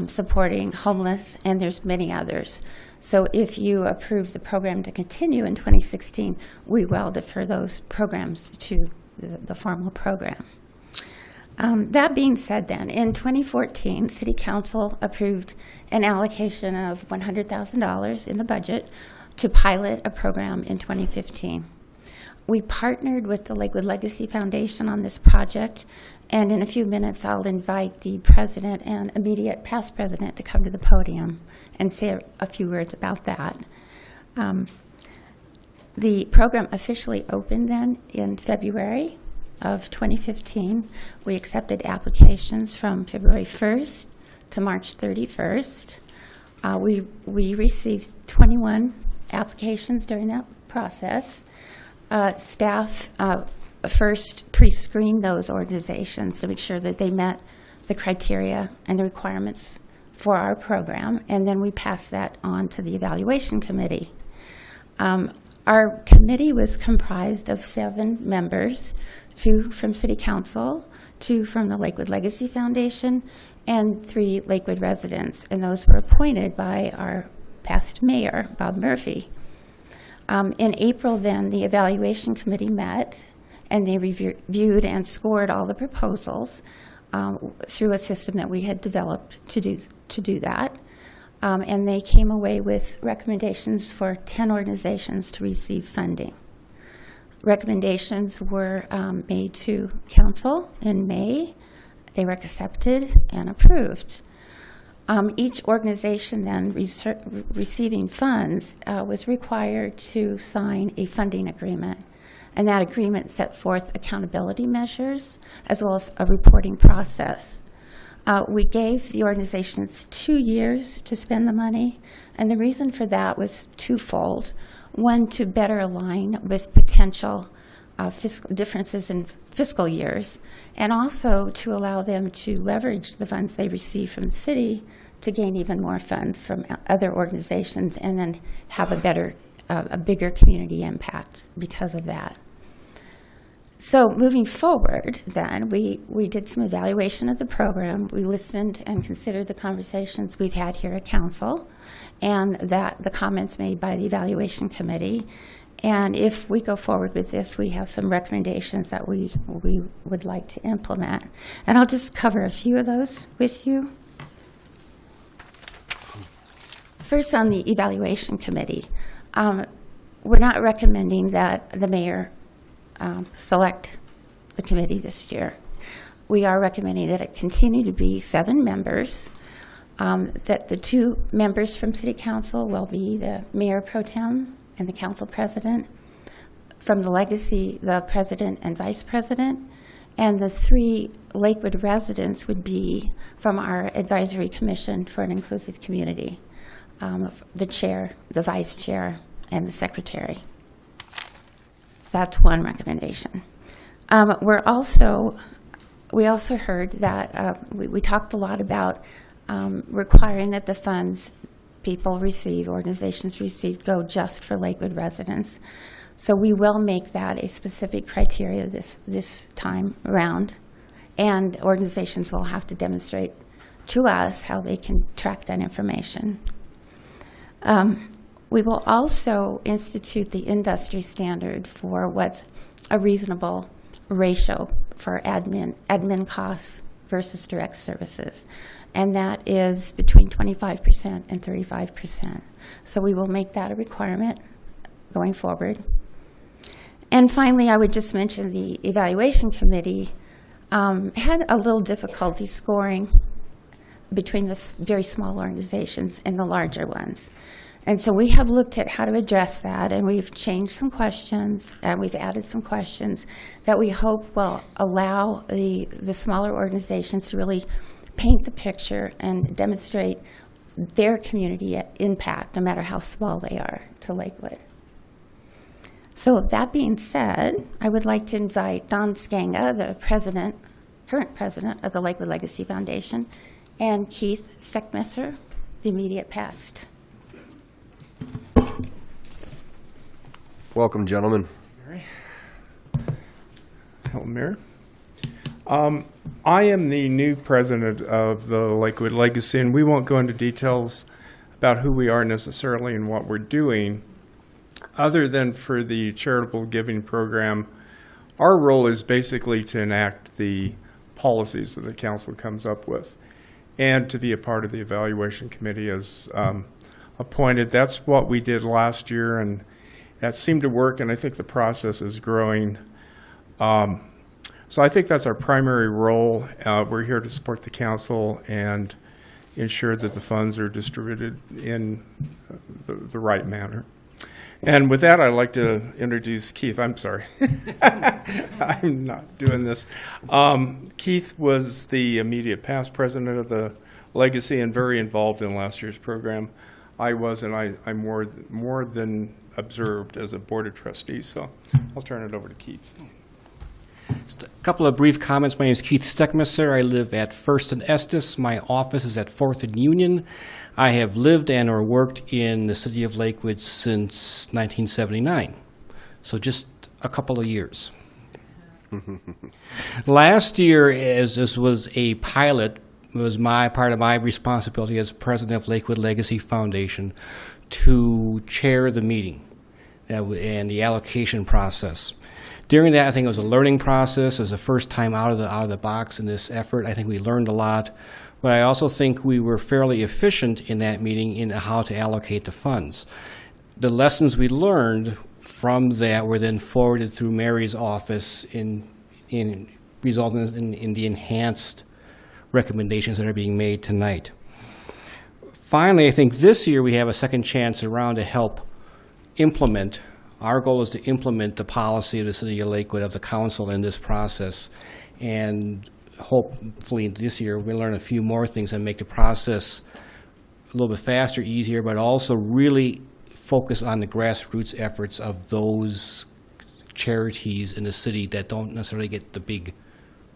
supporting homeless, and there's many others. So if you approve the program to continue in 2016, we will defer those programs to the formal program. That being said then, in 2014, City Council approved an allocation of $100,000 in the budget to pilot a program in 2015. We partnered with the Lakewood Legacy Foundation on this project, and in a few minutes I'll invite the president and immediate past president to come to the podium and say a few words about that. The program officially opened then in February of 2015. We accepted applications from February 1st to March 31st. We received 21 applications during that process. Staff first pre-screened those organizations to make sure that they met the criteria and the requirements for our program, and then we passed that on to the evaluation committee. Our committee was comprised of 7 members, 2 from City Council, 2 from the Lakewood Legacy Foundation, and 3 Lakewood residents, and those were appointed by our past mayor, Bob Murphy. In April then, the evaluation committee met, and they reviewed and scored all the proposals through a system that we had developed to do that. And they came away with recommendations for 10 organizations to receive funding. Recommendations were made to council in May. They were accepted and approved. Each organization then receiving funds was required to sign a funding agreement, and that agreement set forth accountability measures as well as a reporting process. We gave the organizations 2 years to spend the money, and the reason for that was twofold. One, to better align with potential fiscal differences in fiscal years, and also to allow them to leverage the funds they receive from the city to gain even more funds from other organizations and then have a bigger community impact because of that. So moving forward then, we did some evaluation of the program. We listened and considered the conversations we've had here at council and the comments made by the evaluation committee. And if we go forward with this, we have some recommendations that we would like to implement. And I'll just cover a few of those with you. First, on the evaluation committee, we're not recommending that the mayor select the committee this year. We are recommending that it continue to be 7 members, that the 2 members from City Council will be the mayor pro tem and the council president, from the Legacy, the president and vice president, and the 3 Lakewood residents would be from our advisory commission for an inclusive community. The chair, the vice chair, and the secretary. That's one recommendation. We also heard that we talked a lot about requiring that the funds people receive, organizations receive, go just for Lakewood residents. So we will make that a specific criteria this time around, and organizations will have to demonstrate to us how they can track that information. We will also institute the industry standard for what's a reasonable ratio for admin costs versus direct services, and that is between 25% and 35%. So we will make that a requirement going forward. And finally, I would just mention the evaluation committee had a little difficulty scoring between the very small organizations and the larger ones. And so we have looked at how to address that, and we've changed some questions, and we've added some questions that we hope will allow the smaller organizations to really paint the picture and demonstrate their community impact, no matter how small they are, to Lakewood. So that being said, I would like to invite Don Skanga, the current president of the Lakewood Legacy Foundation, and Keith Steckmesser, the immediate past. Welcome, gentlemen. Hello, Mayor. I am the new president of the Lakewood Legacy, and we won't go into details about who we are necessarily and what we're doing. Other than for the charitable giving program, our role is basically to enact the policies that the council comes up with and to be a part of the evaluation committee as appointed. That's what we did last year, and that seemed to work, and I think the process is growing. So I think that's our primary role. We're here to support the council and ensure that the funds are distributed in the right manner. And with that, I'd like to introduce Keith. I'm sorry. I'm not doing this. Keith was the immediate past president of the Legacy and very involved in last year's program. I was, and I more than observed as a board of trustees. So I'll turn it over to Keith. Just a couple of brief comments. My name is Keith Steckmesser. I live at 1st and Estes. My office is at 4th and Union. I have lived and or worked in the city of Lakewood since 1979, so just a couple of years. Last year, as this was a pilot, it was part of my responsibility as president of Lakewood Legacy Foundation to chair the meeting and the allocation process. During that, I think it was a learning process. It was the first time out of the box in this effort. I think we learned a lot. But I also think we were fairly efficient in that meeting in how to allocate the funds. The lessons we learned from that were then forwarded through Mary's office in resulting in the enhanced recommendations that are being made tonight. Finally, I think this year we have a second chance around to help implement. Our goal is to implement the policy of the City of Lakewood, of the council in this process, and hopefully this year we'll learn a few more things and make the process a little bit faster, easier, but also really focus on the grassroots efforts of those charities in the city that don't necessarily get the big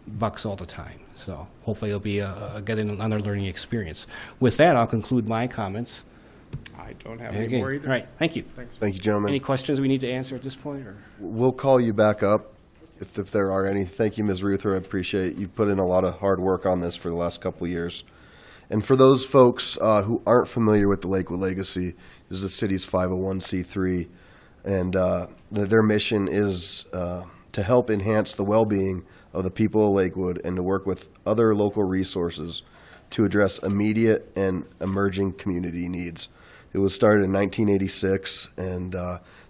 bucks all the time. So hopefully it'll be getting another learning experience. With that, I'll conclude my comments. I don't have any more either. All right, thank you. Thanks. Thank you, gentlemen. Any questions we need to answer at this point? Or? We'll call you back up if there are any. Thank you, Ms. Ruther. I appreciate you've put in a lot of hard work on this for the last couple of years. And for those folks who aren't familiar with the Lakewood Legacy, this is the city's 501c3, and their mission is to help enhance the well-being of the people of Lakewood and to work with other local resources to address immediate and emerging community needs. It was started in 1986, and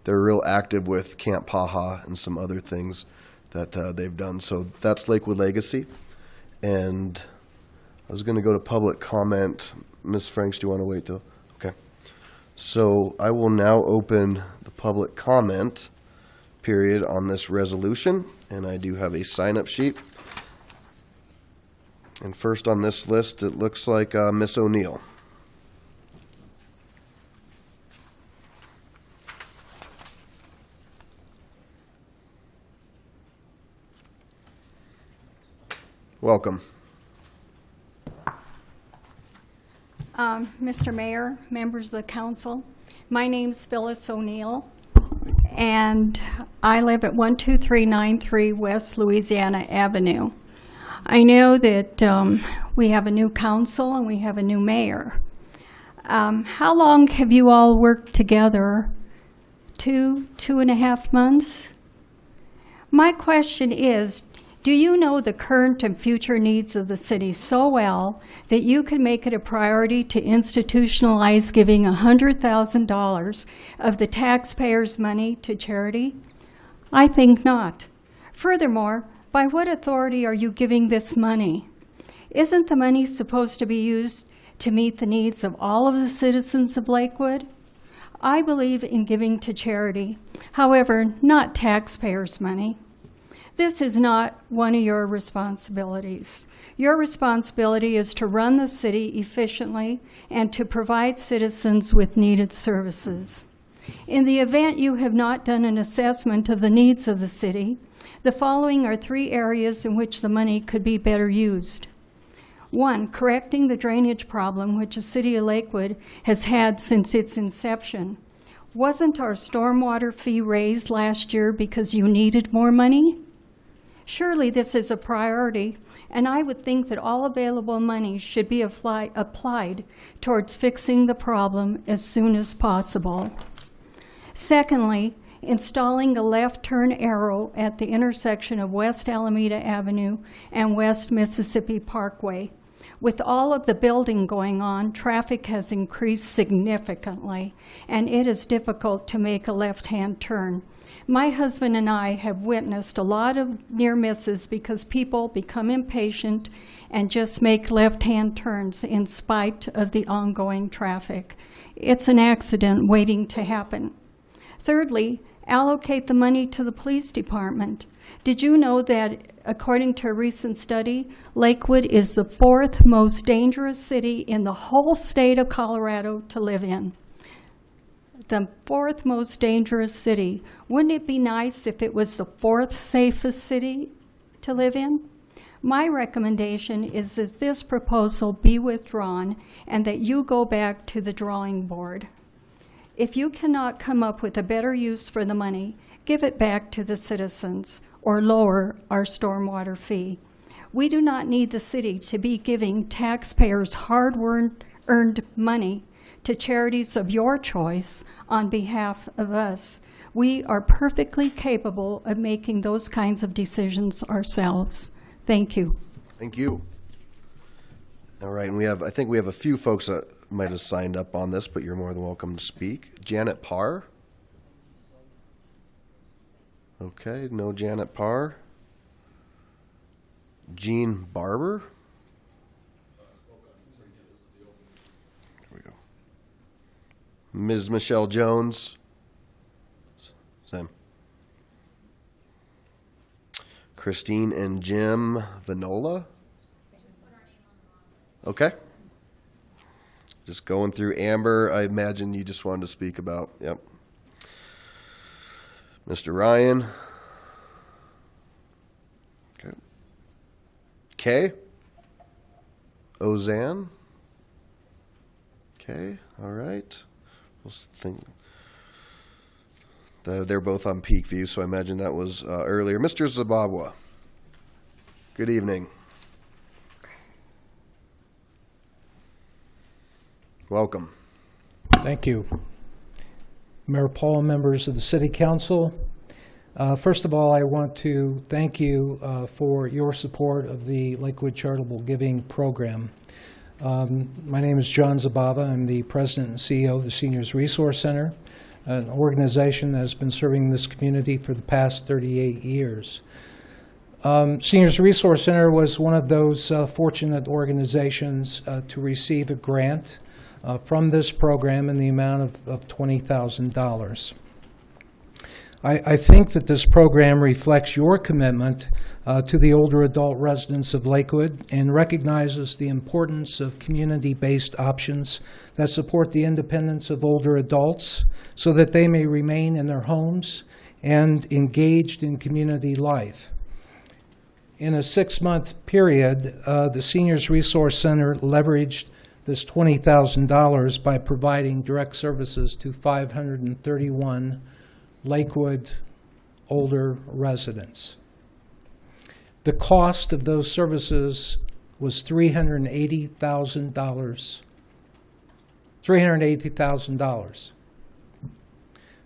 they're real active with Camp Paha and some other things that they've done. So that's Lakewood Legacy. And I was going to go to public comment. Ms. Franks, do you want to wait till? Okay. So I will now open the public comment period on this resolution, and I do have a sign-up sheet. And first on this list, it looks like Ms. O'Neill. Welcome. Mr. Mayor, members of the council, my name's Phyllis O'Neill, and I live at 12393 West Louisiana Avenue. I know that we have a new council and we have a new mayor. How long have you all worked together? 2.5 months? My question is, do you know the current and future needs of the city so well that you can make it a priority to institutionalize giving $100,000 of the taxpayers' money to charity? I think not. Furthermore, by what authority are you giving this money? Isn't the money supposed to be used to meet the needs of all of the citizens of Lakewood? I believe in giving to charity, however, not taxpayers' money. This is not one of your responsibilities. Your responsibility is to run the city efficiently and to provide citizens with needed services. In the event you have not done an assessment of the needs of the city, the following are 3 areas in which the money could be better used. 1, correcting the drainage problem which the city of Lakewood has had since its inception. Wasn't our stormwater fee raised last year because you needed more money? Surely this is a priority, and I would think that all available money should be applied towards fixing the problem as soon as possible. Secondly, installing a left turn arrow at the intersection of West Alameda Avenue and West Mississippi Parkway. With all of the building going on, traffic has increased significantly, and it is difficult to make a left-hand turn. My husband and I have witnessed a lot of near misses because people become impatient and just make left-hand turns in spite of the ongoing traffic. It's an accident waiting to happen. Thirdly, allocate the money to the police department. Did you know that, according to a recent study, Lakewood is the 4th most dangerous city in the whole state of Colorado to live in? The 4th most dangerous city. Wouldn't it be nice if it was the 4th safest city to live in? My recommendation is that this proposal be withdrawn and that you go back to the drawing board. If you cannot come up with a better use for the money, give it back to the citizens or lower our stormwater fee. We do not need the city to be giving taxpayers hard-earned money to charities of your choice on behalf of us. We are perfectly capable of making those kinds of decisions ourselves. Thank you. Thank you. All right, and I think we have a few folks that might have signed up on this, but you're more than welcome to speak. Janet Parr? Okay, no Janet Parr. Jean Barber? There we go. Ms. Michelle Jones? Same. Christine and Jim Vanola? Okay. Just going through Amber, I imagine you just wanted to speak about, yep. Mr. Ryan. Okay. Kay. Ozanne. Okay, all right. They're both on Peak View, so I imagine that was earlier. Mr. Zababwa. Good evening. Welcome. Thank you. Mayor Paul, members of the City Council. First of all, I want to thank you for your support of the Lakewood Charitable Giving Program. My name is John Zabava. I'm the President and CEO of the Seniors Resource Center, an organization that has been serving this community for the past 38 years. Seniors Resource Center was one of those fortunate organizations to receive a grant from this program in the amount of $20,000. I think that this program reflects your commitment to the older adult residents of Lakewood and recognizes the importance of community-based options that support the independence of older adults so that they may remain in their homes and engaged in community life. In a 6-month period, the Seniors Resource Center leveraged this $20,000 by providing direct services to 531 Lakewood older residents. The cost of those services was $380,000. $380,000.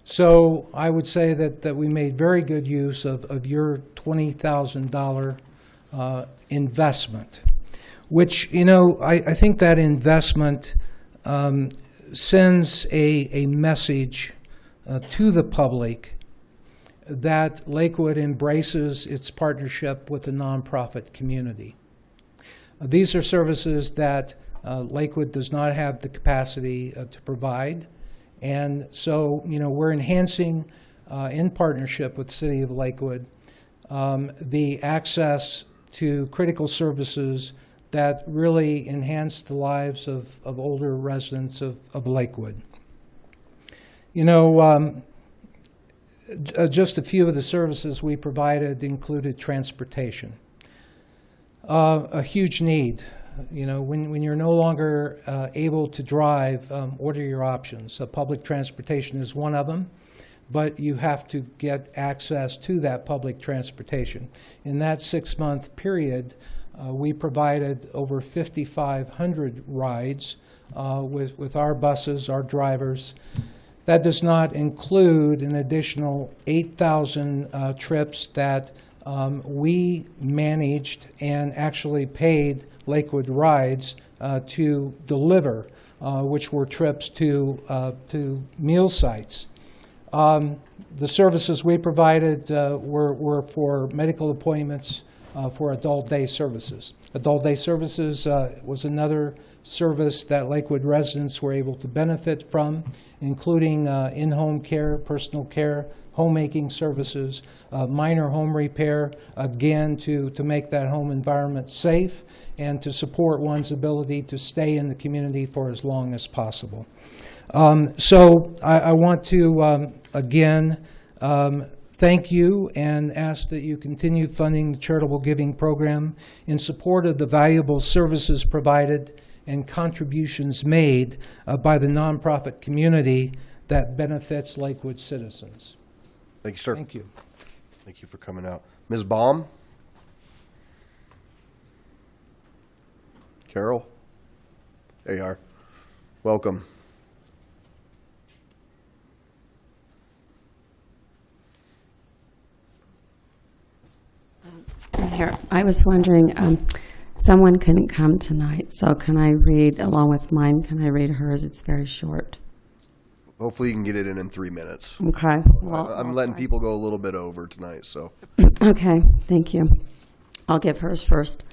So I would say that we made very good use of your $20,000 investment, which, you know, I think that investment sends a message to the public that Lakewood embraces its partnership with the nonprofit community. These are services that Lakewood does not have the capacity to provide. And so, you know, we're enhancing, in partnership with the City of Lakewood, the access to critical services that really enhance the lives of older residents of Lakewood. You know, just a few of the services we provided included transportation. A huge need. You know, when you're no longer able to drive, what are your options? Public transportation is one of them, but you have to get access to that public transportation. In that 6-month period, we provided over 5,500 rides with our buses, our drivers. That does not include an additional 8,000 trips that we managed and actually paid Lakewood Rides to deliver, which were trips to meal sites. The services we provided were for medical appointments, for adult day services. Adult day services was another service that Lakewood residents were able to benefit from, including in-home care, personal care, homemaking services, minor home repair, again, to make that home environment safe and to support one's ability to stay in the community for as long as possible. So I want to, again, thank you and ask that you continue funding the charitable giving program in support of the valuable services provided and contributions made by the nonprofit community that benefits Lakewood citizens. Thank you, sir. Thank you. Thank you for coming out. Ms. Baum? Carol? There you are. Welcome. Here, I was wondering, someone couldn't come tonight, so can I read, along with mine, can I read hers? It's very short. Hopefully you can get it in 3 minutes. Okay. Well, I'm letting people go a little bit over tonight, so. Okay, thank you. I'll give hers first.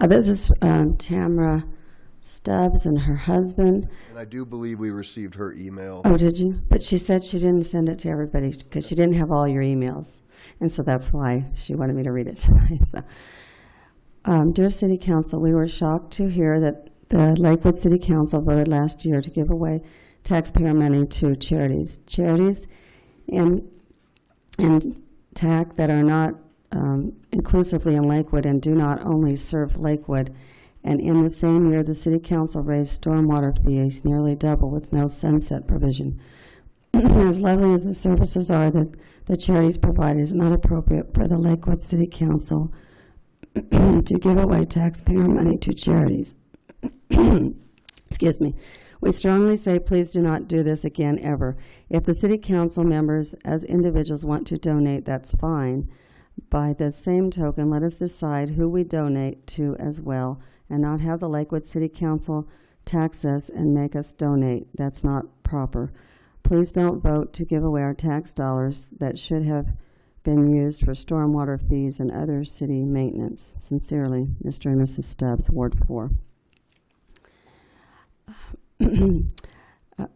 This is Tamara Stubbs and her husband. And I do believe we received her email. Oh, did you? But she said she didn't send it to everybody because she didn't have all your emails. And so that's why she wanted me to read it tonight. So, dear City Council, we were shocked to hear that the Lakewood City Council voted last year to give away taxpayer money to charities. Charities and TAC that are not inclusively in Lakewood and do not only serve Lakewood. And in the same year, the City Council raised stormwater fees nearly double with no sunset provision. As lovely as the services are that the charities provide, it is not appropriate for the Lakewood City Council to give away taxpayer money to charities. Excuse me. We strongly say please do not do this again ever. If the City Council members as individuals want to donate, that's fine. By the same token, let us decide who we donate to as well and not have the Lakewood City Council tax us and make us donate. That's not proper. Please don't vote to give away our tax dollars that should have been used for stormwater fees and other city maintenance. Sincerely, Mr. and Mrs. Stubbs, Ward 4.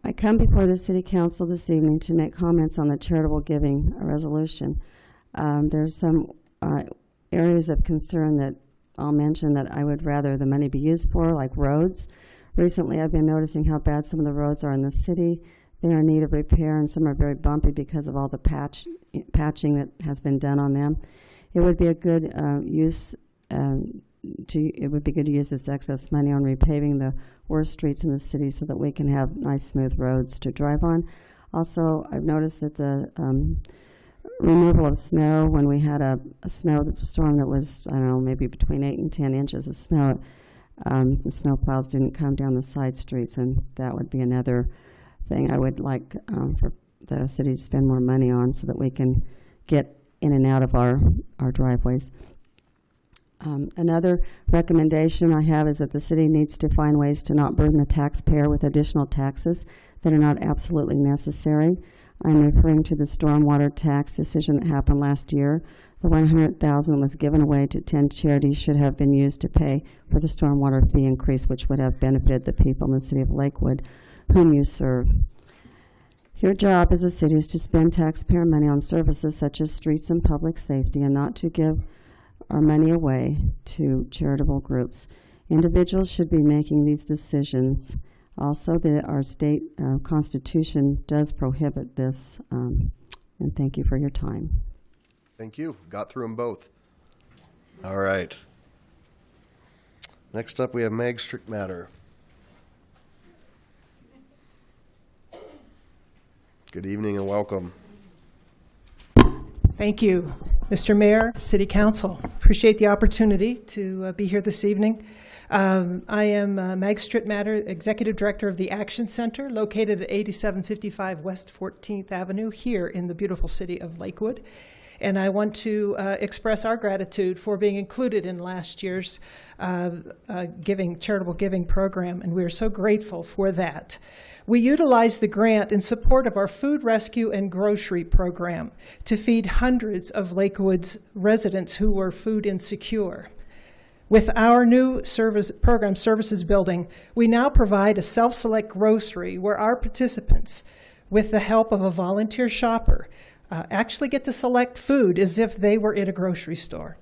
I come before the City Council this evening to make comments on the charitable giving resolution. There's some areas of concern that I'll mention that I would rather the money be used for, like roads. Recently, I've been noticing how bad some of the roads are in the city. They are in need of repair, and some are very bumpy because of all the patching that has been done on them. It would be a good use it would be good to use this excess money on repaving the worst streets in the city so that we can have nice, smooth roads to drive on. Also, I've noticed that the removal of snow, when we had a snowstorm that was, I don't know, maybe between 8 and 10 inches of snow, the snow plows didn't come down the side streets, and that would be another thing I would like for the city to spend more money on so that we can get in and out of our driveways. Another recommendation I have is that the city needs to find ways to not burden the taxpayer with additional taxes that are not absolutely necessary. I'm referring to the stormwater tax decision that happened last year. The $100,000 was given away to 10 charities should have been used to pay for the stormwater fee increase, which would have benefited the people in the city of Lakewood whom you serve. Your job as a city is to spend taxpayer money on services such as streets and public safety, and not to give our money away to charitable groups. Individuals should be making these decisions. Also, our state constitution does prohibit this, and thank you for your time. Thank you. Got through them both. All right. Next up, we have Meg Strickmatter. Good evening and welcome. Thank you, Mr. Mayor, City Council. Appreciate the opportunity to be here this evening. I am Meg Strickmatter, Executive Director of the Action Center, located at 8755 West 14th Avenue here in the beautiful city of Lakewood. And I want to express our gratitude for being included in last year's charitable giving program, and we are so grateful for that. We utilized the grant in support of our food rescue and grocery program to feed hundreds of Lakewood's residents who were food insecure. With our new program services building, we now provide a self-select grocery where our participants, with the help of a volunteer shopper, actually get to select food as if they were in a grocery store.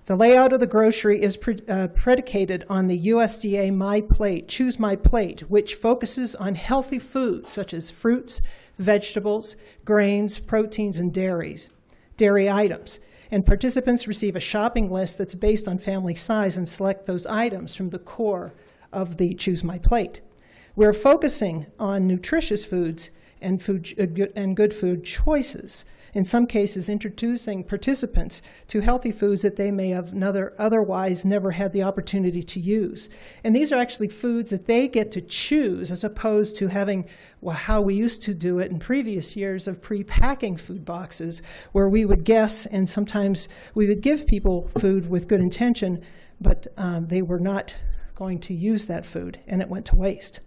The layout of the grocery is predicated on the USDA My Plate, Choose My Plate, which focuses on healthy foods such as fruits, vegetables, grains, proteins, and dairy items. And participants receive a shopping list that's based on family size and select those items from the core of the Choose My Plate. We're focusing on nutritious foods and good food choices. In some cases, introducing participants to healthy foods that they may have otherwise never had the opportunity to use. And these are actually foods that they get to choose, as opposed to having how we used to do it in previous years of pre-packing food boxes, where we would guess, and sometimes we would give people food with good intention, but they were not going to use that food, and it went to waste.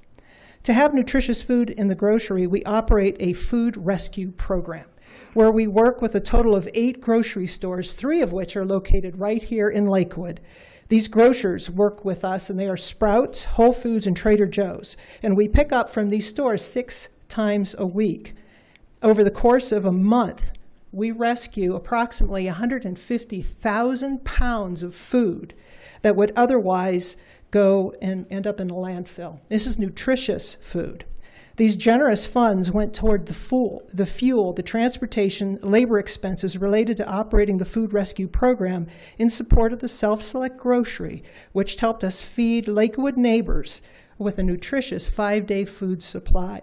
To have nutritious food in the grocery, we operate a food rescue program where we work with a total of 8 grocery stores, 3 of which are located right here in Lakewood. These grocers work with us, and they are Sprouts, Whole Foods, and Trader Joe's. And we pick up from these stores 6 times a week. Over the course of a month, we rescue approximately 150,000 pounds of food that would otherwise go and end up in a landfill. This is nutritious food. These generous funds went toward the fuel, the transportation, labor expenses related to operating the food rescue program in support of the self-select grocery, which helped us feed Lakewood neighbors with a nutritious 5-day food supply.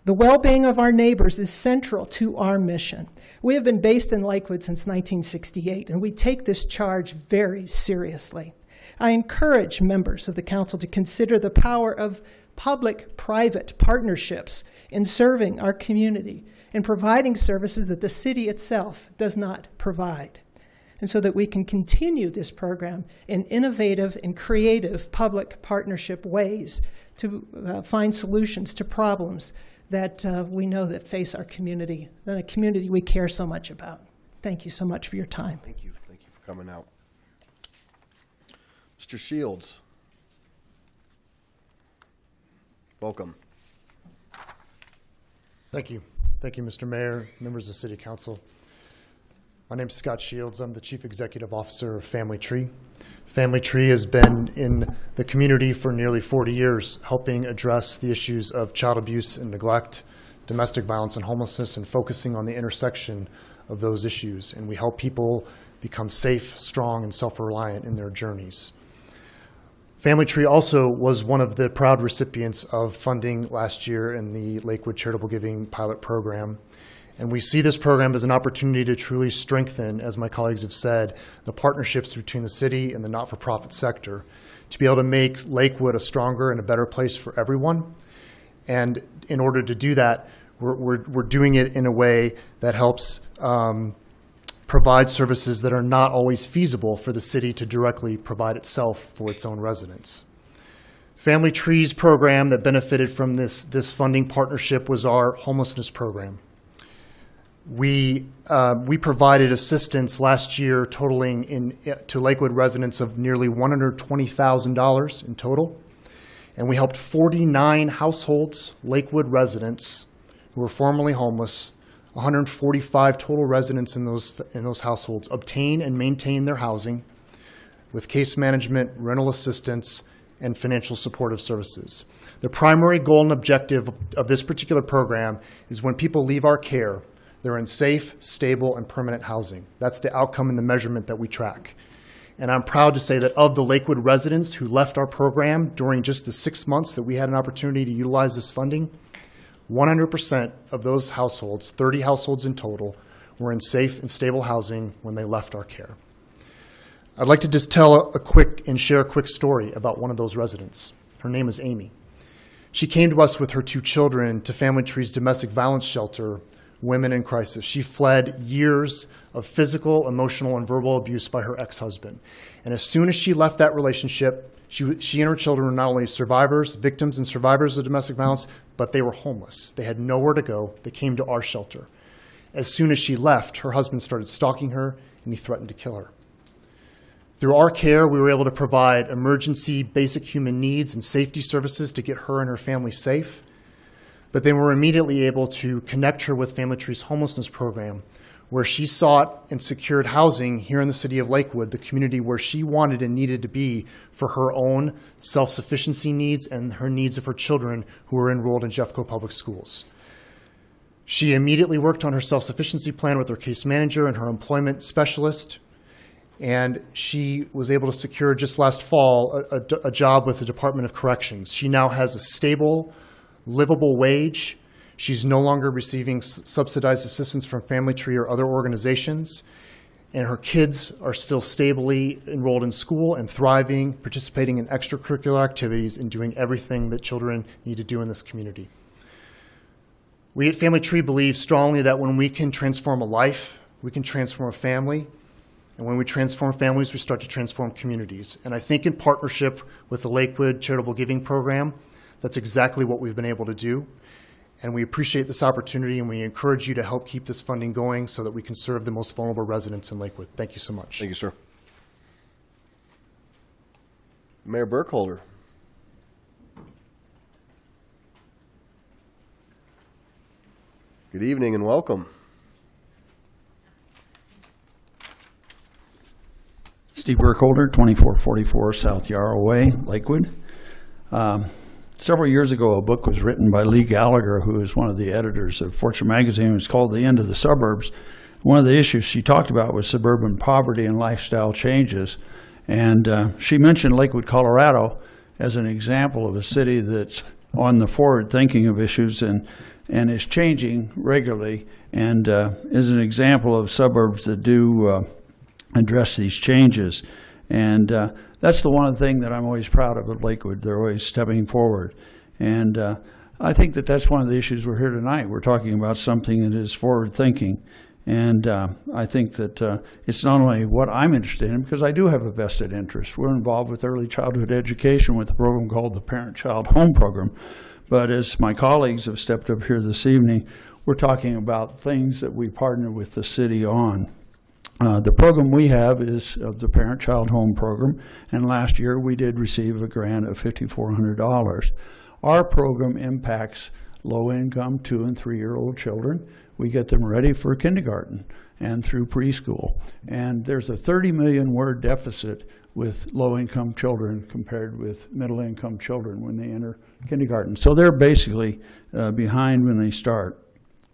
The well-being of our neighbors is central to our mission. We have been based in Lakewood since 1968, and we take this charge very seriously. I encourage members of the council to consider the power of public-private partnerships in serving our community and providing services that the city itself does not provide. And so that we can continue this program in innovative and creative public partnership ways to find solutions to problems that we know that face our community, a community we care so much about. Thank you so much for your time. Thank you. Thank you for coming out. Mr. Shields. Welcome. Thank you. Thank you, Mr. Mayor, members of City Council. My name is Scott Shields. I'm the Chief Executive Officer of Family Tree. Family Tree has been in the community for nearly 40 years, helping address the issues of child abuse and neglect, domestic violence and homelessness, and focusing on the intersection of those issues. And we help people become safe, strong, and self-reliant in their journeys. Family Tree also was one of the proud recipients of funding last year in the Lakewood Charitable Giving Pilot Program. And we see this program as an opportunity to truly strengthen, as my colleagues have said, the partnerships between the city and the not-for-profit sector to be able to make Lakewood a stronger and a better place for everyone. And in order to do that, we're doing it in a way that helps provide services that are not always feasible for the city to directly provide itself for its own residents. Family Tree's program that benefited from this funding partnership was our homelessness program. We provided assistance last year totaling to Lakewood residents of nearly $120,000 in total. And we helped 49 households, Lakewood residents, who were formerly homeless, 145 total residents in those households obtain and maintain their housing with case management, rental assistance, and financial supportive services. The primary goal and objective of this particular program is when people leave our care, they're in safe, stable, and permanent housing. That's the outcome and the measurement that we track. And I'm proud to say that of the Lakewood residents who left our program during just the 6 months that we had an opportunity to utilize this funding, 100% of those households, 30 households in total, were in safe and stable housing when they left our care. I'd like to just tell share a quick story about one of those residents. Her name is Amy. She came to us with her 2 children to Family Tree's domestic violence shelter, Women in Crisis. She fled years of physical, emotional, and verbal abuse by her ex-husband. And as soon as she left that relationship, she and her children were not only survivors, victims and survivors of domestic violence, but they were homeless. They had nowhere to go. They came to our shelter. As soon as she left, her husband started stalking her, and he threatened to kill her. Through our care, we were able to provide emergency basic human needs and safety services to get her and her family safe. But then we were immediately able to connect her with Family Tree's homelessness program, where she sought and secured housing here in the city of Lakewood, the community where she wanted and needed to be for her own self-sufficiency needs and her needs of her children who were enrolled in Jeffco Public Schools. She immediately worked on her self-sufficiency plan with her case manager and her employment specialist, and she was able to secure just last fall a job with the Department of Corrections. She now has a stable, livable wage. She's no longer receiving subsidized assistance from Family Tree or other organizations, and her kids are still stably enrolled in school and thriving, participating in extracurricular activities and doing everything that children need to do in this community. We at Family Tree believe strongly that when we can transform a life, we can transform a family, and when we transform families, we start to transform communities. And I think in partnership with the Lakewood Charitable Giving Program, that's exactly what we've been able to do. And we appreciate this opportunity, and we encourage you to help keep this funding going so that we can serve the most vulnerable residents in Lakewood. Thank you so much. Thank you, sir. Mayor Burkholder. Good evening and welcome. Steve Burkholder, 2444 South Yarrow Way, Lakewood. Several years ago, a book was written by Lee Gallagher, who is one of the editors of Fortune magazine. It was called The End of the Suburbs. One of the issues she talked about was suburban poverty and lifestyle changes. And she mentioned Lakewood, Colorado as an example of a city that's on the forward thinking of issues and is changing regularly, and is an example of suburbs that do address these changes. And that's the one thing that I'm always proud of at Lakewood. They're always stepping forward. And I think that that's one of the issues we're here tonight. We're talking about something that is forward thinking. And I think that it's not only what I'm interested in, because I do have a vested interest. We're involved with early childhood education with a program called the Parent-Child Home Program. But as my colleagues have stepped up here this evening, we're talking about things that we partner with the city on. The program we have is of the Parent-Child Home Program, and last year we did receive a grant of $5,400. Our program impacts low-income 2- and 3-year-old children. We get them ready for kindergarten and through preschool. And there's a 30 million word deficit with low-income children compared with middle-income children when they enter kindergarten. So they're basically behind when they start.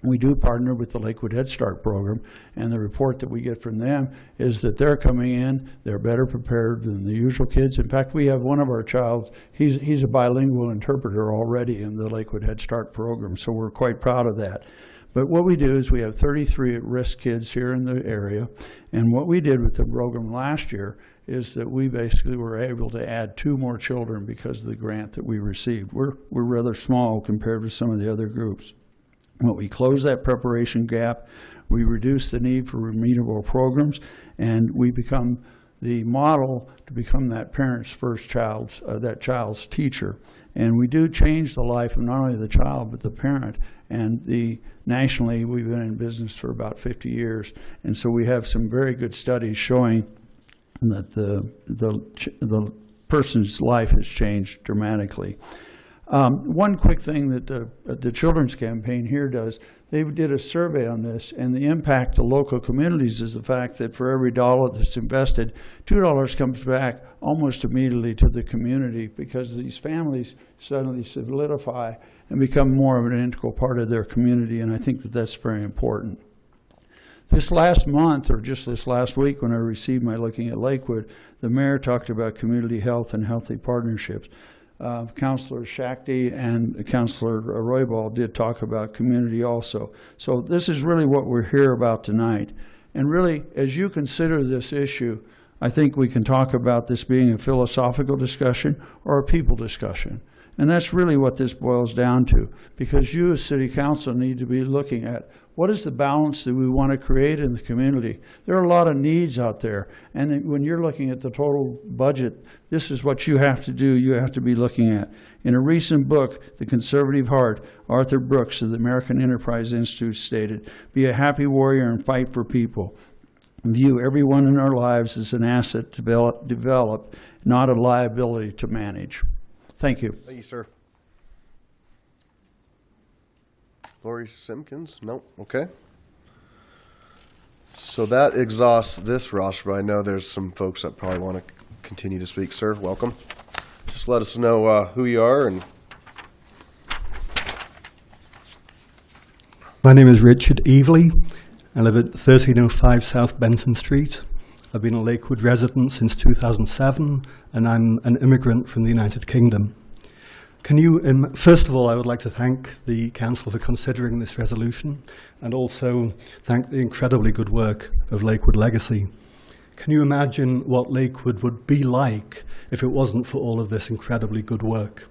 We do partner with the Lakewood Head Start program, and the report that we get from them is that they're coming in, they're better prepared than the usual kids. In fact, we have one of our child, he's a bilingual interpreter already in the Lakewood Head Start program, so we're quite proud of that. But what we do is we have 33 at-risk kids here in the area, and what we did with the program last year is that we basically were able to add 2 more children because of the grant that we received. We're rather small compared to some of the other groups. Well, we close that preparation gap, we reduce the need for remedial programs, and we become the model to become that parent's first child's, that child's teacher. And we do change the life of not only the child, but the parent. And nationally, we've been in business for about 50 years. And so we have some very good studies showing that the person's life has changed dramatically. One quick thing that the Children's Campaign here does, they did a survey on this, and the impact to local communities is the fact that for every $1 that's invested, $2 comes back almost immediately to the community, because these families suddenly solidify and become more of an integral part of their community, and I think that that's very important. This last month, or just this last week when I received my Looking at Lakewood, the mayor talked about community health and healthy partnerships. Councilor Shakti and Councilor Roybal did talk about community also. So this is really what we're here about tonight. And really, as you consider this issue, I think we can talk about this being a philosophical discussion or a people discussion. And that's really what this boils down to, because you as City Council need to be looking at what is the balance that we want to create in the community. There are a lot of needs out there, and when you're looking at the total budget, this is what you have to do, you have to be looking at. In a recent book, The Conservative Heart, Arthur Brooks of the American Enterprise Institute stated, "Be a happy warrior and fight for people. View everyone in our lives as an asset to develop, not a liability to manage." Thank you. Thank you, sir. Lori Simpkins? No? Okay. So that exhausts this roster, but I know there's some folks that probably want to continue to speak. Sir, welcome. Just let us know who you are. And my name is Richard Evely. I live at 1305 South Benson Street. I've been a Lakewood resident since 2007, and I'm an immigrant from the United Kingdom. First of all, I would like to thank the Council for considering this resolution, and also thank the incredibly good work of Lakewood Legacy. Can you imagine what Lakewood would be like if it wasn't for all of this incredibly good work?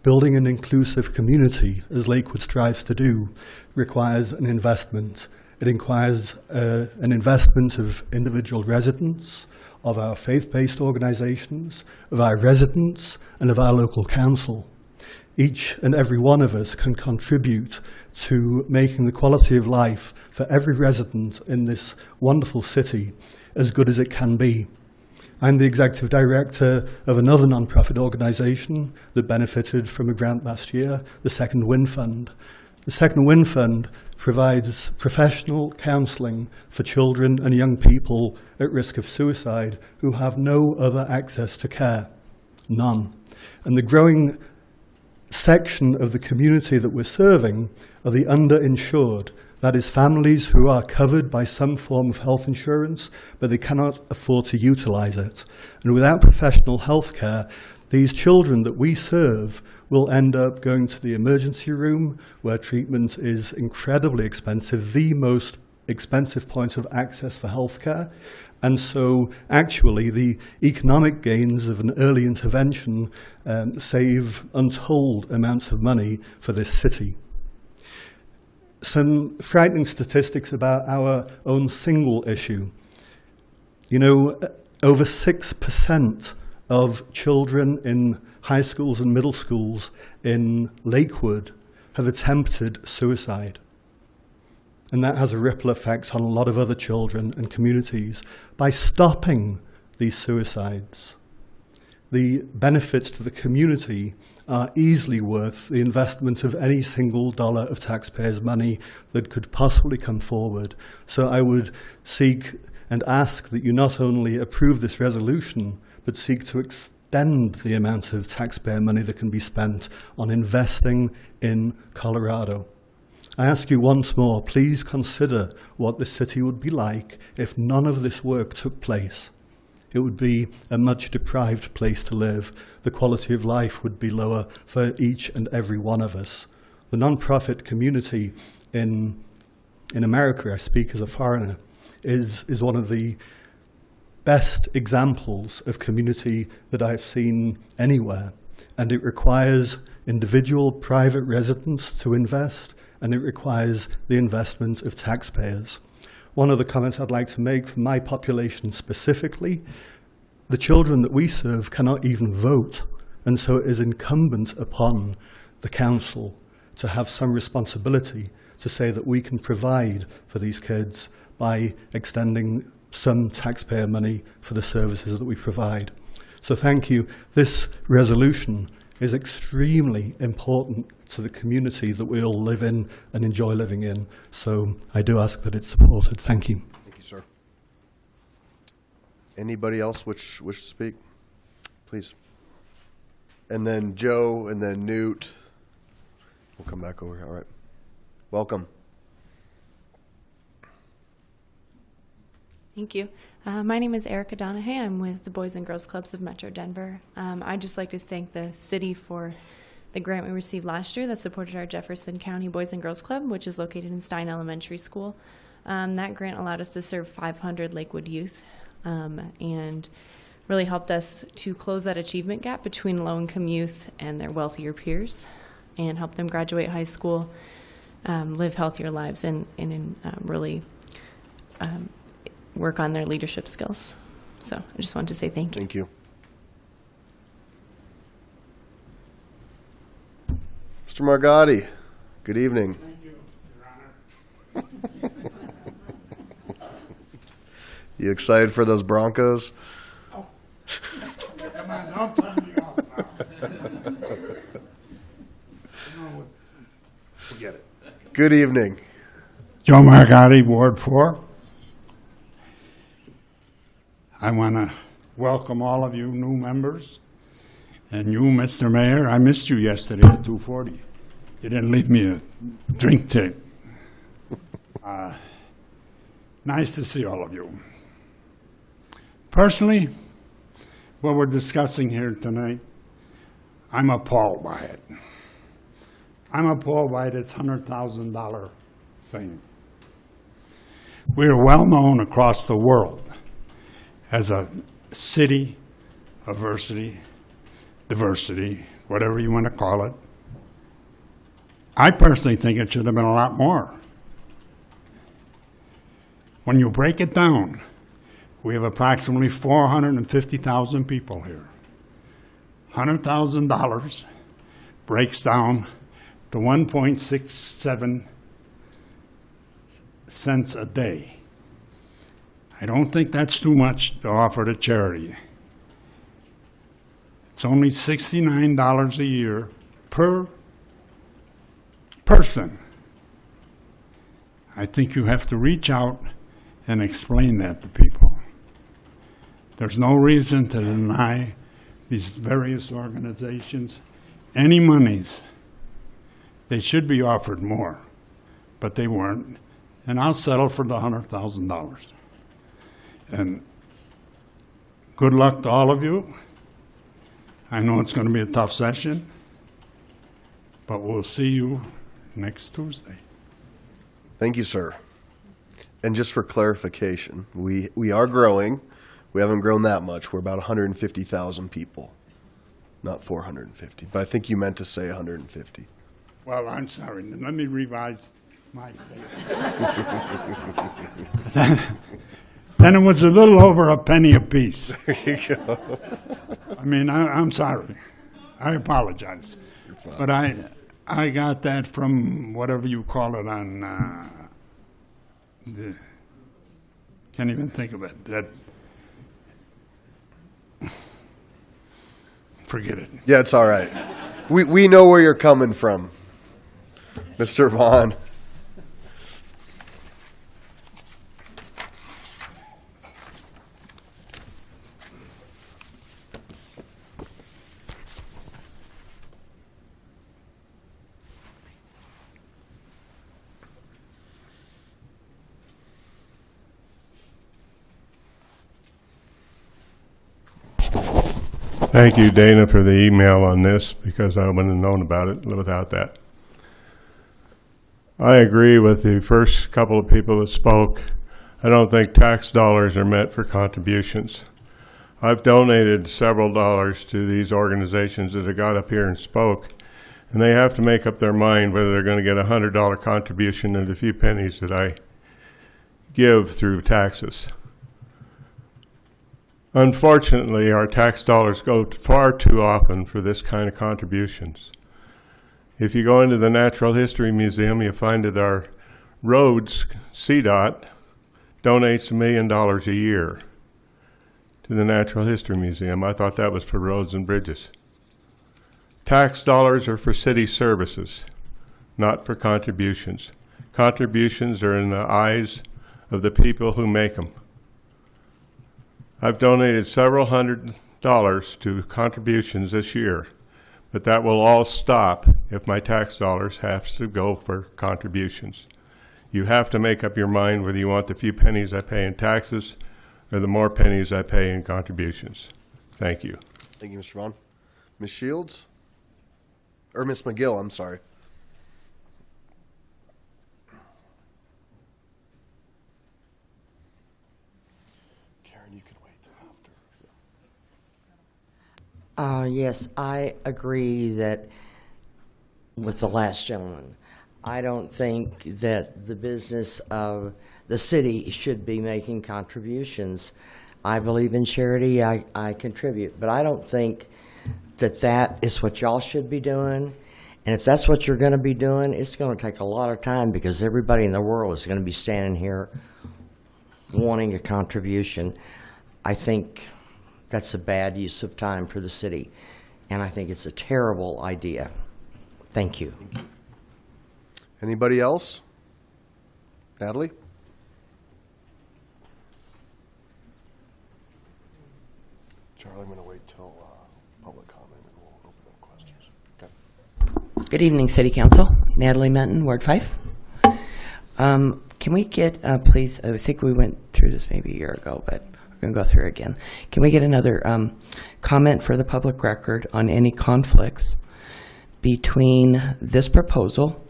Building an inclusive community, as Lakewood strives to do, requires an investment. It requires an investment of individual residents, of our faith-based organizations, of our residents, and of our local council. Each and every one of us can contribute to making the quality of life for every resident in this wonderful city as good as it can be. I'm the executive director of another non-profit organization that benefited from a grant last year, the Second Wind Fund. The Second Wind Fund provides professional counselling for children and young people at risk of suicide who have no other access to care. None. And the growing section of the community that we're serving are the underinsured. That is, families who are covered by some form of health insurance, but they cannot afford to utilize it. And without professional health care, these children that we serve will end up going to the emergency room, where treatment is incredibly expensive, the most expensive point of access for healthcare. And so actually the economic gains of an early intervention save untold amounts of money for this city. Some frightening statistics about our own single issue. You know, over 6% of children in high schools and middle schools in Lakewood have attempted suicide. And that has a ripple effect on a lot of other children and communities. By stopping these suicides, the benefits to the community are easily worth the investment of any single dollar of taxpayers' money that could possibly come forward. So I would seek and ask that you not only approve this resolution, but seek to extend the amount of taxpayer money that can be spent on investing in Colorado. I ask you once more, please consider what this city would be like if none of this work took place. It would be a much deprived place to live. The quality of life would be lower for each and every one of us. The non-profit community in America, I speak as a foreigner, is one of the best examples of community that I've seen anywhere. And it requires individual private residents to invest, and it requires the investment of taxpayers. One of the comments I'd like to make for my population specifically, the children that we serve cannot even vote, and so it is incumbent upon the council to have some responsibility to say that we can provide for these kids by extending some taxpayer money for the services that we provide. So thank you. This resolution is extremely important to the community that we all live in and enjoy living in. So I do ask that it's supported. Thank you. Thank you, sir. Anybody else wish to speak? Please. And then Joe, and then Newt. We'll come back over here. All right. Welcome. Thank you. My name is Erica Donahue. I'm with the Boys and Girls Clubs of Metro Denver. I'd just like to thank the city for the grant we received last year that supported our Jefferson County Boys and Girls Club, which is located in Stein Elementary School. That grant allowed us to serve 500 Lakewood youth and really helped us to close that achievement gap between low-income youth and their wealthier peers and help them graduate high school, live healthier lives, and really work on their leadership skills. So I just wanted to say thank you. Thank you. Mr. Margotti, good evening. Thank you, Your Honor. You excited for those Broncos? Oh. Come on, don't turn me off now. No, forget it. Good evening. Joe Margotti, Ward 4. I want to welcome all of you new members. And you, Mr. Mayor, I missed you yesterday at 2:40. You didn't leave me a drink tip. Nice to see all of you. Personally, what we're discussing here tonight, I'm appalled by it. I'm appalled by this $100,000 thing. We're well known across the world as a city of diversity, whatever you want to call it. I personally think it should have been a lot more. When you break it down, we have approximately 450,000 people here. $100,000 breaks down to 1.67 cents a day. I don't think that's too much to offer to charity. It's only $69 a year per person. I think you have to reach out and explain that to people. There's no reason to deny these various organizations any monies. They should be offered more, but they weren't. And I'll settle for the $100,000. And good luck to all of you. I know it's going to be a tough session, but we'll see you next Tuesday. Thank you, sir. And just for clarification, we are growing. We haven't grown that much. We're about 150,000 people, not 450. But I think you meant to say 150. Well, I'm sorry. Let me revise my statement. Then it was a little over a penny apiece. There you go. I mean, I'm sorry. I apologize. But I got that from whatever you call it on can't even think of it. That forget it. Yeah, it's all right. We know where you're coming from, Mr. Vaughn. Thank you, Dana, for the email on this, because I wouldn't have known about it without that. I agree with the first couple of people that spoke. I don't think tax dollars are meant for contributions. I've donated several dollars to these organizations that have got up here and spoke, and they have to make up their mind whether they're going to get a $100 contribution and the few pennies that I give through taxes. Unfortunately, our tax dollars go far too often for this kind of contributions. If you go into the Natural History Museum, you find that our roads, CDOT, donates $1 million a year to the Natural History Museum. I thought that was for roads and bridges. Tax dollars are for city services, not for contributions. Contributions are in the eyes of the people who make them. I've donated several $100s to contributions this year, but that will all stop if my tax dollars have to go for contributions. You have to make up your mind whether you want the few pennies I pay in taxes or the more pennies I pay in contributions. Thank you. Thank you, Mr. Vaughn. Ms. Shields? Or Ms. McGill, I'm sorry. Karen, you can wait till after. Yes, I agree that with the last gentleman. I don't think that the business of the city should be making contributions. I believe in charity, I contribute, but I don't think that that is what y'all should be doing. And if that's what you're going to be doing, it's going to take a lot of time, because everybody in the world is going to be standing here wanting a contribution. I think that's a bad use of time for the city, and I think it's a terrible idea. Thank you. Anybody else? Natalie? Charlie, I'm going to wait till public comment and we'll open up questions. Okay. Good evening, City Council. Natalie Menton, Ward 5. Can we get, please, I think we went through this maybe a year ago, but we're going to go through it again. Can we get another comment for the public record on any conflicts between this proposal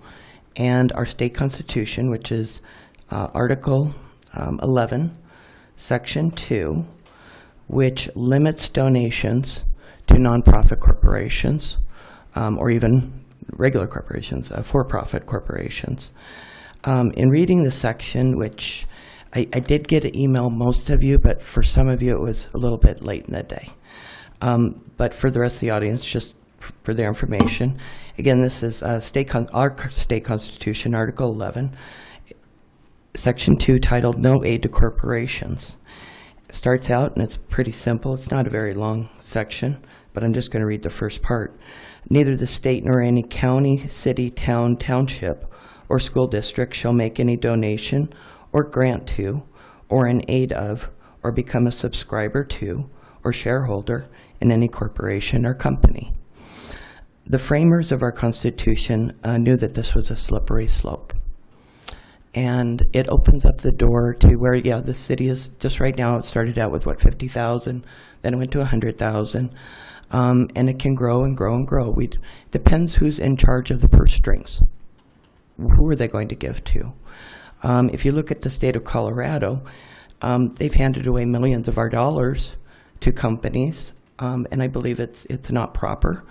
and our state constitution, which is Article 11, Section 2, which limits donations to nonprofit corporations or even regular corporations, for-profit corporations. In reading the section, which I did get an email, most of you, but for some of you it was a little bit late in the day. But for the rest of the audience, just for their information, again, this is our state constitution, Article 11, Section 2, titled No Aid to Corporations. It starts out, and it's pretty simple. It's not a very long section, but I'm just going to read the first part. Neither the state nor any county, city, town, township, or school district shall make any donation or grant to, or in aid of, or become a subscriber to, or shareholder in any corporation or company. The framers of our Constitution knew that this was a slippery slope. And it opens up the door to where, yeah, the city is, just right now, it started out with, 50,000, then it went to 100,000, and it can grow and grow and grow. Depends who's in charge of the purse strings. Who are they going to give to? If you look at the state of Colorado, they've handed away millions of our dollars to companies, and I believe it's not proper.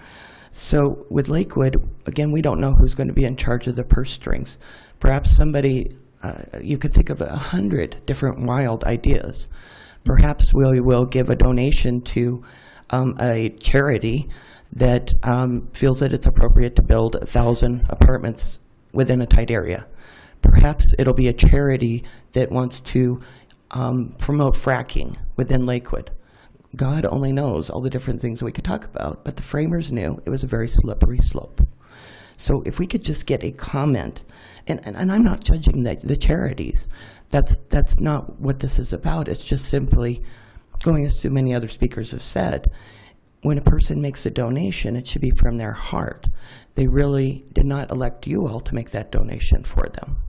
So with Lakewood, again, we don't know who's going to be in charge of the purse strings. Perhaps somebody, you could think of 100 different wild ideas. Perhaps we will give a donation to a charity that feels that it's appropriate to build 1,000 apartments within a tight area. Perhaps it'll be a charity that wants to promote fracking within Lakewood. God only knows all the different things we could talk about, but the framers knew it was a very slippery slope. So if we could just get a comment, and I'm not judging the charities, that's not what this is about. It's just simply, going as so many other speakers have said, when a person makes a donation, it should be from their heart. They really did not elect you all to make that donation for them.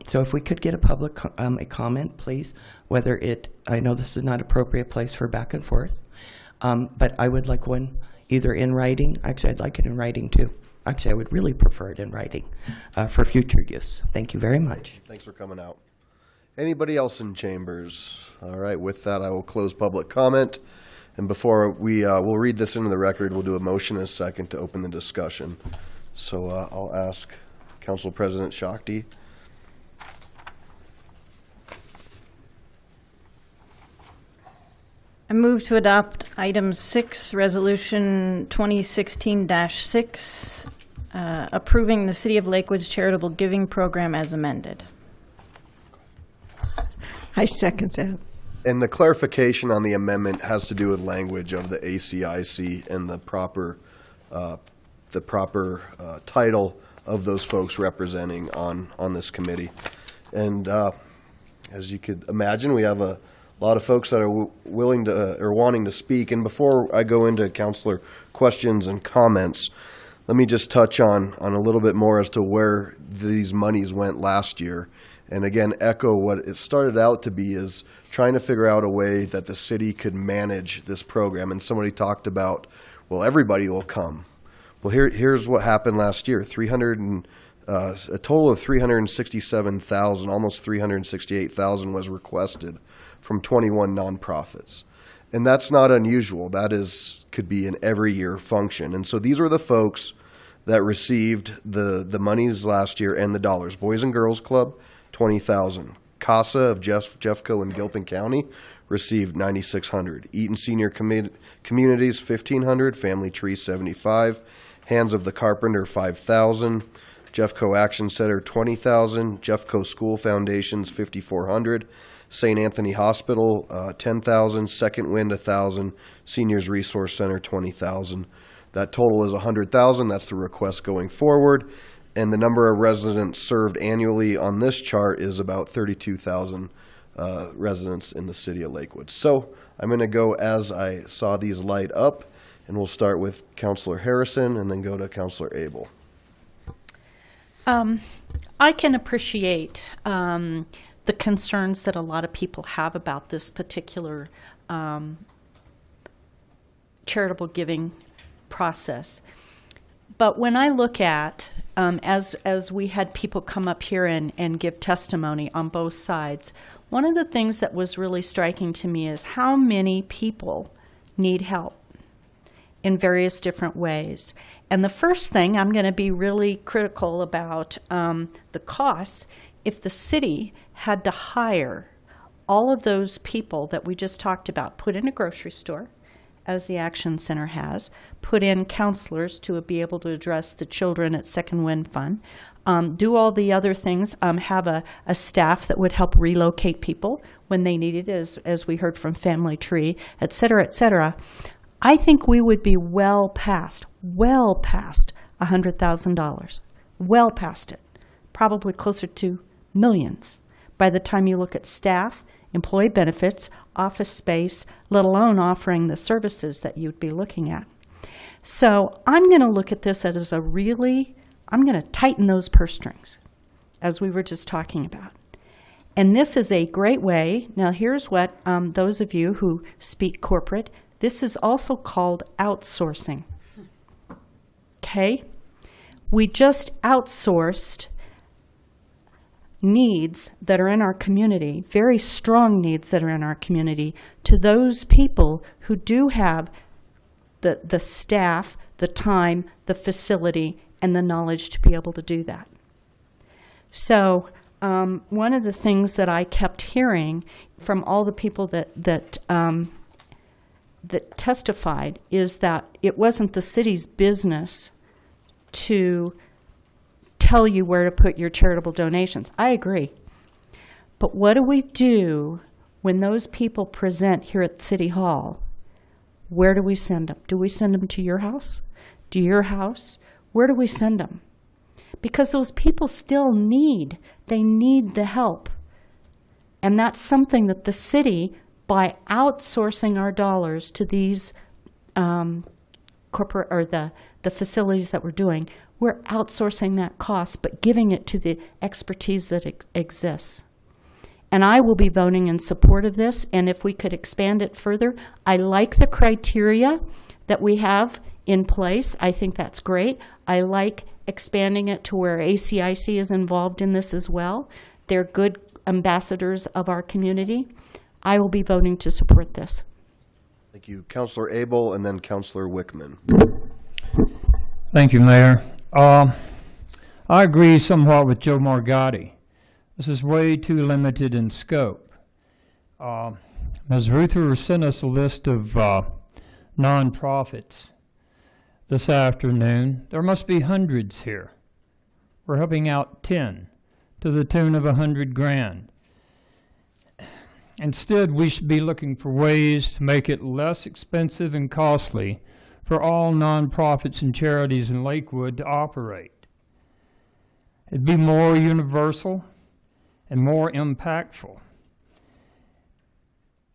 So if we could get a public a comment, please, whether I know this is not appropriate place for back and forth, but I would like one either in writing. Actually, I'd like it in writing too. Actually, I would really prefer it in writing for future use. Thank you very much. Thanks for coming out. Anybody else in chambers? All right, with that, I will close public comment. And before we'll read this into the record, we'll do a motion and a second to open the discussion. So I'll ask Council President Shakti. I move to adopt item 6, resolution 2016-6, approving the City of Lakewood's charitable giving program as amended. I second that. And the clarification on the amendment has to do with language of the ACIC and the proper title of those folks representing on this committee. And as you could imagine, we have a lot of folks that are willing to or wanting to speak. And before I go into councilor questions and comments, let me just touch on a little bit more as to where these monies went last year. And again, echo what it started out to be is trying to figure out a way that the city could manage this program. And somebody talked about, well, everybody will come. Well, here's what happened last year. A total of 367,000, almost 368,000 was requested from 21 nonprofits. And that's not unusual. That could be an every year function. And so these were the folks that received the monies last year and the dollars. Boys and Girls Club, 20,000. CASA of Jeffco and Gilpin County received 9,600. Eaton Senior Communities, 1,500. Family Tree, 75. Hands of the Carpenter, 5,000. Jeffco Action Center, 20,000. Jeffco School Foundations, 5,400. St. Anthony Hospital, 10,000. Second Wind, 1,000. Seniors Resource Center, 20,000. That total is 100,000. That's the request going forward. And the number of residents served annually on this chart is about 32,000 residents in the city of Lakewood. So I'm going to go as I saw these light up, and we'll start with Councilor Harrison and then go to Councilor Abel. I can appreciate the concerns that a lot of people have about this particular charitable giving process. But when I look at, as we had people come up here and give testimony on both sides, one of the things that was really striking to me is how many people need help in various different ways. And the first thing, I'm going to be really critical about the costs. If the city had to hire all of those people that we just talked about, put in a grocery store, as the Action Center has, put in counselors to be able to address the children at Second Wind Fund, do all the other things, have a staff that would help relocate people when they needed it, as we heard from Family Tree, et cetera, et cetera. I think we would be well past $100,000, well past it, probably closer to millions by the time you look at staff, employee benefits, office space, let alone offering the services that you'd be looking at. So I'm going to look at this as I'm going to tighten those purse strings, as we were just talking about. And this is a great way. Now here's what those of you who speak corporate, this is also called outsourcing. Okay? We just outsourced needs that are in our community, very strong needs that are in our community, to those people who do have the staff, the time, the facility, and the knowledge to be able to do that. So one of the things that I kept hearing from all the people that testified is that it wasn't the city's business to tell you where to put your charitable donations. I agree. But what do we do when those people present here at City Hall? Where do we send them? Do we send them to your house? To your house? Where do we send them? Because those people still need the help. And that's something that the city, by outsourcing our dollars to these corporate or the facilities that we're doing, we're outsourcing that cost, but giving it to the expertise that exists. And I will be voting in support of this, and if we could expand it further, I like the criteria that we have in place. I think that's great. I like expanding it to where ACIC is involved in this as well. They're good ambassadors of our community. I will be voting to support this. Thank you. Councilor Abel and then Councilor Wickman. Thank you, Mayor. I agree somewhat with Joe Morgatti. This is way too limited in scope. Ms. Ruther sent us a list of nonprofits this afternoon. There must be hundreds here. We're helping out 10 to the tune of $100,000. Instead, we should be looking for ways to make it less expensive and costly for all nonprofits and charities in Lakewood to operate. It'd be more universal and more impactful.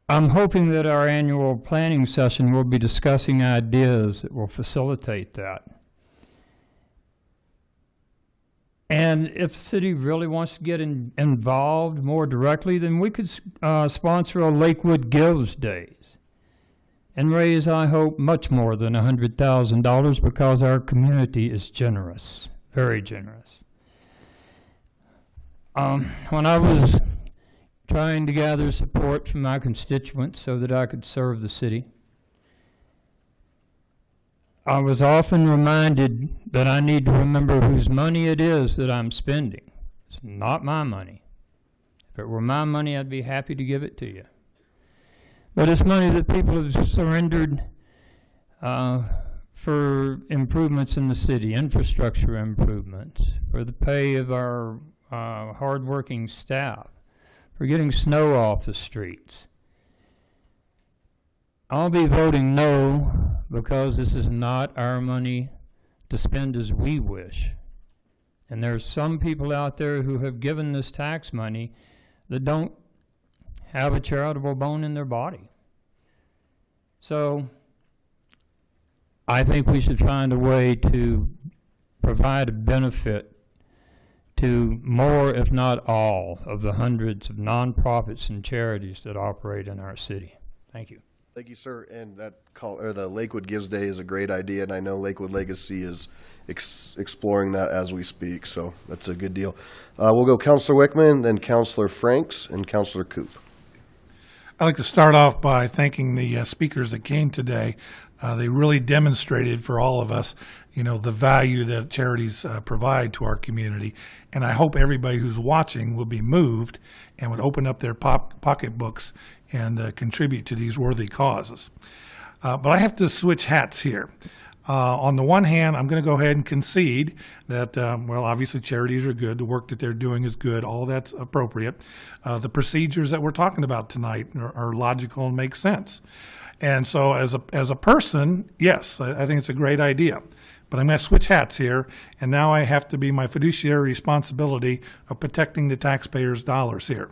I'm hoping that our annual planning session will be discussing ideas that will facilitate that. And if the city really wants to get involved more directly, then we could sponsor a Lakewood Gives Days and raise, I hope, much more than $100,000 because our community is generous, very generous. When I was trying to gather support from my constituents so that I could serve the city, I was often reminded that I need to remember whose money it is that I'm spending. It's not my money. If it were my money, I'd be happy to give it to you. But it's money that people have surrendered for improvements in the city, infrastructure improvements, for the pay of our hardworking staff, for getting snow off the streets. I'll be voting no because this is not our money to spend as we wish. And there's some people out there who have given this tax money that don't have a charitable bone in their body. So I think we should find a way to provide a benefit to more, if not all, of the hundreds of nonprofits and charities that operate in our city. Thank you. Thank you, sir. And that the Lakewood Gives Day is a great idea, and I know Lakewood Legacy is exploring that as we speak, so that's a good deal. We'll go Councilor Wickman, then Councilor Franks, and Councilor Koop. I'd like to start off by thanking the speakers that came today. They really demonstrated for all of us, the value that charities provide to our community. And I hope everybody who's watching will be moved and would open up their pocketbooks and contribute to these worthy causes. But I have to switch hats here. On the one hand, I'm going to go ahead and concede that, obviously charities are good. The work that they're doing is good. All that's appropriate. The procedures that we're talking about tonight are logical and make sense. And so as a person, yes, I think it's a great idea. But I'm going to switch hats here, and now I have to be my fiduciary responsibility of protecting the taxpayers' dollars here.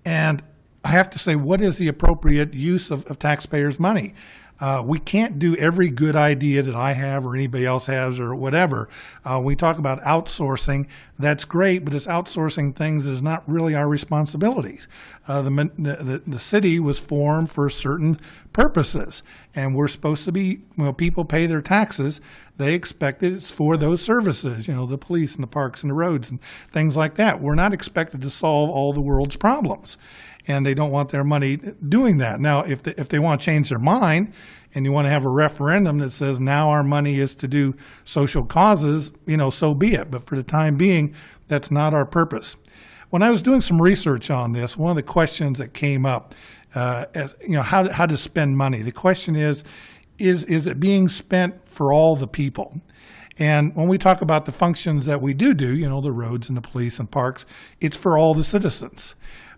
And I have to say, what is the appropriate use of taxpayers' money? We can't do every good idea that I have or anybody else has or whatever. We talk about outsourcing. That's great, but it's outsourcing things that is not really our responsibilities. The city was formed for certain purposes, and we're supposed to be, people pay their taxes. They expect it's for those services, the police and the parks and the roads and things like that. We're not expected to solve all the world's problems, and they don't want their money doing that. Now, if they want to change their mind and you want to have a referendum that says now our money is to do social causes, so be it. But for the time being, that's not our purpose. When I was doing some research on this, one of the questions that came up, how to spend money. The question is it being spent for all the people? And when we talk about the functions that we do, the roads and the police and parks, it's for all the citizens.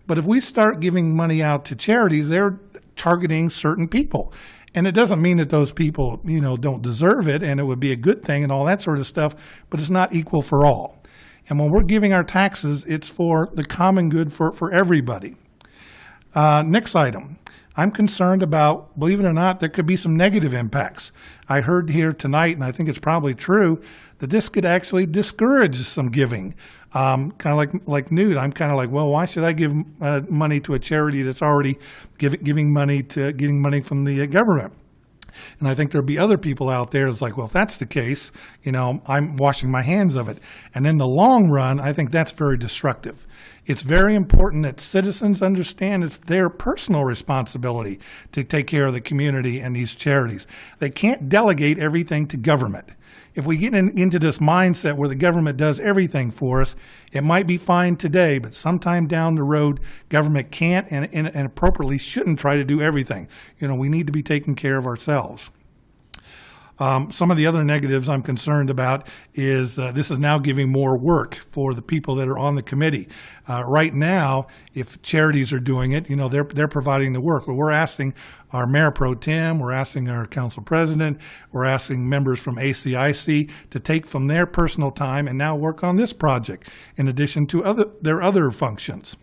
But if we start giving money out to charities, they're targeting certain people. And it doesn't mean that those people, don't deserve it and it would be a good thing and all that sort of stuff, but it's not equal for all. And when we're giving our taxes, it's for the common good for everybody. Next item. I'm concerned about, believe it or not, there could be some negative impacts. I heard here tonight, and I think it's probably true, that this could actually discourage some giving. Kind of like Newt, I'm kind of like, well, why should I give money to a charity that's already getting money from the government? And I think there'll be other people out there that's like, well, if that's the case, I'm washing my hands of it. And in the long run, I think that's very destructive. It's very important that citizens understand it's their personal responsibility to take care of the community and these charities. They can't delegate everything to government. If we get into this mindset where the government does everything for us, it might be fine today, but sometime down the road, government can't and appropriately shouldn't try to do everything. We need to be taking care of ourselves. Some of the other negatives I'm concerned about is this is now giving more work for the people that are on the committee. Right now, if charities are doing it, they're providing the work. But we're asking our mayor pro tem, we're asking our council president, we're asking members from ACIC to take from their personal time and now work on this project in addition to their other functions.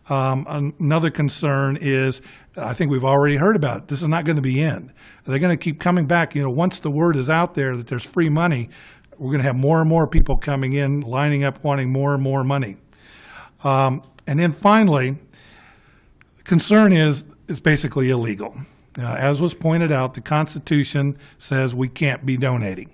Another concern is, I think we've already heard about it, this is not going to be in. They're going to keep coming back. Once the word is out there that there's free money, we're going to have more and more people coming in, lining up, wanting more and more money. And then finally, the concern is it's basically illegal. As was pointed out, the Constitution says we can't be donating.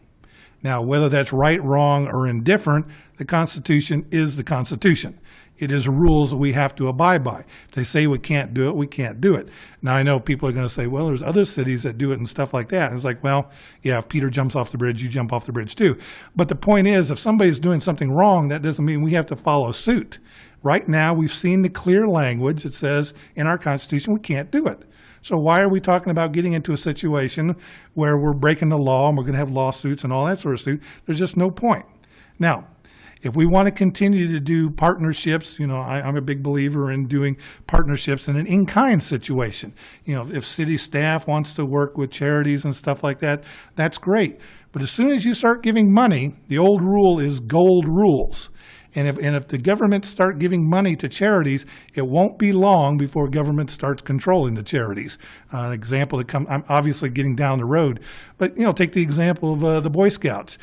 Now, whether that's right, wrong, or indifferent, the Constitution is the Constitution. It is rules that we have to abide by. If they say we can't do it, we can't do it. Now, I know people are going to say, well, there's other cities that do it and stuff like that. And it's like, well, yeah, if Peter jumps off the bridge, you jump off the bridge too. But the point is, if somebody's doing something wrong, that doesn't mean we have to follow suit. Right now, we've seen the clear language that says in our Constitution we can't do it. So why are we talking about getting into a situation where we're breaking the law and we're going to have lawsuits and all that sort of stuff? There's just no point. Now, if we want to continue to do partnerships, I'm a big believer in doing partnerships in an in-kind situation. If city staff wants to work with charities and stuff like that, that's great. But as soon as you start giving money, the old rule is gold rules. And if the government start giving money to charities, it won't be long before government starts controlling the charities. An example that I'm obviously getting down the road, but take the example of the Boy Scouts.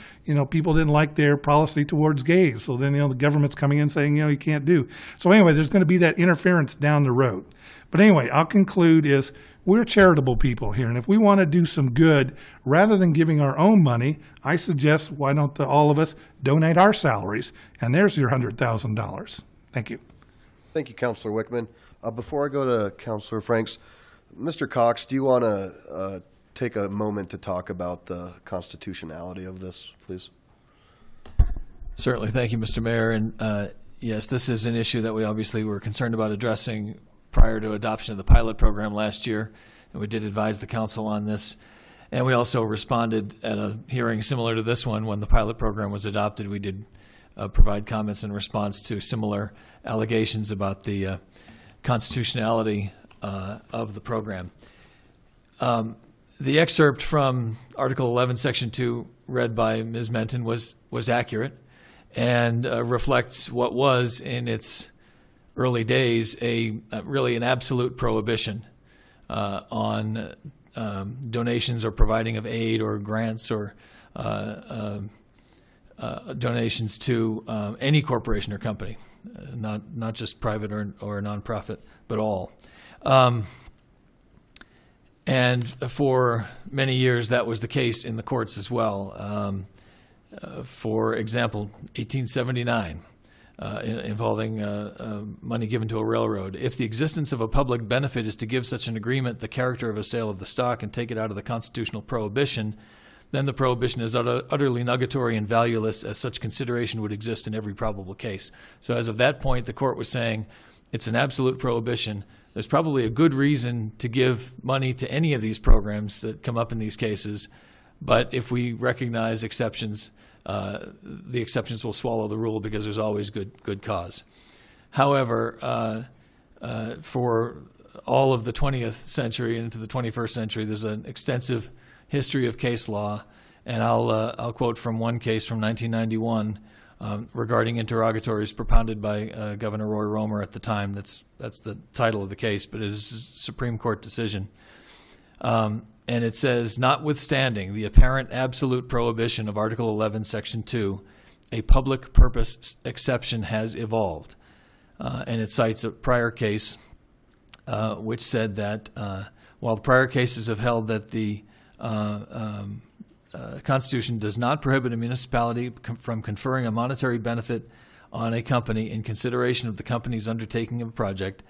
People didn't like their policy towards gays, so then the government's coming in saying you can't do. So anyway, there's going to be that interference down the road. But anyway, I'll conclude is we're charitable people here, and if we want to do some good, rather than giving our own money, I suggest why don't all of us donate our salaries, and there's your $100,000. Thank you. Thank you, Councilor Wickman. Before I go to Councilor Franks, Mr. Cox, do you want to take a moment to talk about the constitutionality of this, please? Certainly. Thank you, Mr. Mayor. And yes, this is an issue that we obviously were concerned about addressing prior to adoption of the pilot program last year, and we did advise the council on this. And we also responded at a hearing similar to this one when the pilot program was adopted. We did provide comments in response to similar allegations about the constitutionality of the program. The excerpt from Article 11, Section 2, read by Ms. Menton, was accurate and reflects what was in its early days really an absolute prohibition on donations or providing of aid or grants or donations to any corporation or company, not just private or nonprofit, but all. And for many years, that was the case in the courts as well. For example, 1879. Involving money given to a railroad. If the existence of a public benefit is to give such an agreement the character of a sale of the stock and take it out of the constitutional prohibition, then the prohibition is utterly nugatory and valueless, as such consideration would exist in every probable case. So as of that point, the court was saying it's an absolute prohibition. There's probably a good reason to give money to any of these programs that come up in these cases, but if we recognize exceptions, the exceptions will swallow the rule because there's always good cause. However, for all of the 20th century and into the 21st century, there's an extensive history of case law, and I'll quote from one case from 1991 regarding interrogatories propounded by Governor Roy Romer at the time. That's the title of the case, but it is a Supreme Court decision. And it says, notwithstanding the apparent absolute prohibition of Article 11, Section 2, a public purpose exception has evolved. And it cites a prior case which said that while the prior cases have held that the Constitution does not prohibit a municipality from conferring a monetary benefit on a company in consideration of the company's undertaking of a project,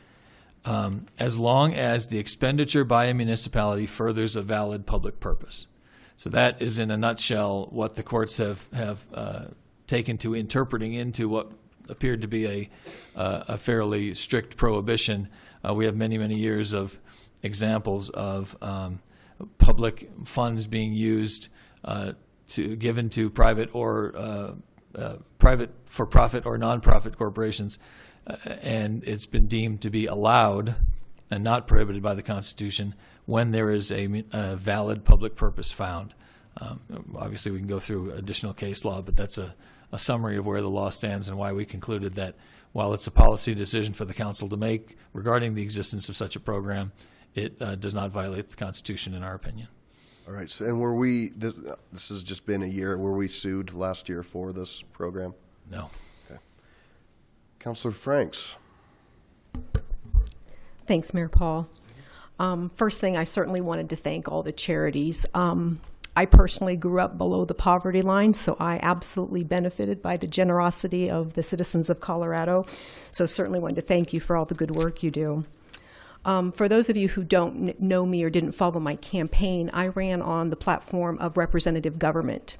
as long as the expenditure by a municipality furthers a valid public purpose. So that is, in a nutshell, what the courts have taken to interpreting into what appeared to be a fairly strict prohibition. We have many, many years of examples of public funds being used given to private or private for-profit or non-profit corporations, and it's been deemed to be allowed and not prohibited by the Constitution when there is a valid public purpose found. Obviously, we can go through additional case law, but that's a summary of where the law stands and why we concluded that while it's a policy decision for the council to make regarding the existence of such a program, it does not violate the Constitution in our opinion. All right. So, and were this has just been a year, were we sued last year for this program? No. Okay. Councilor Franks. Thanks, Mayor Paul. First thing, I certainly wanted to thank all the charities. I personally grew up below the poverty line, so I absolutely benefited by the generosity of the citizens of Colorado. So certainly wanted to thank you for all the good work you do. For those of you who don't know me or didn't follow my campaign, I ran on the platform of representative government.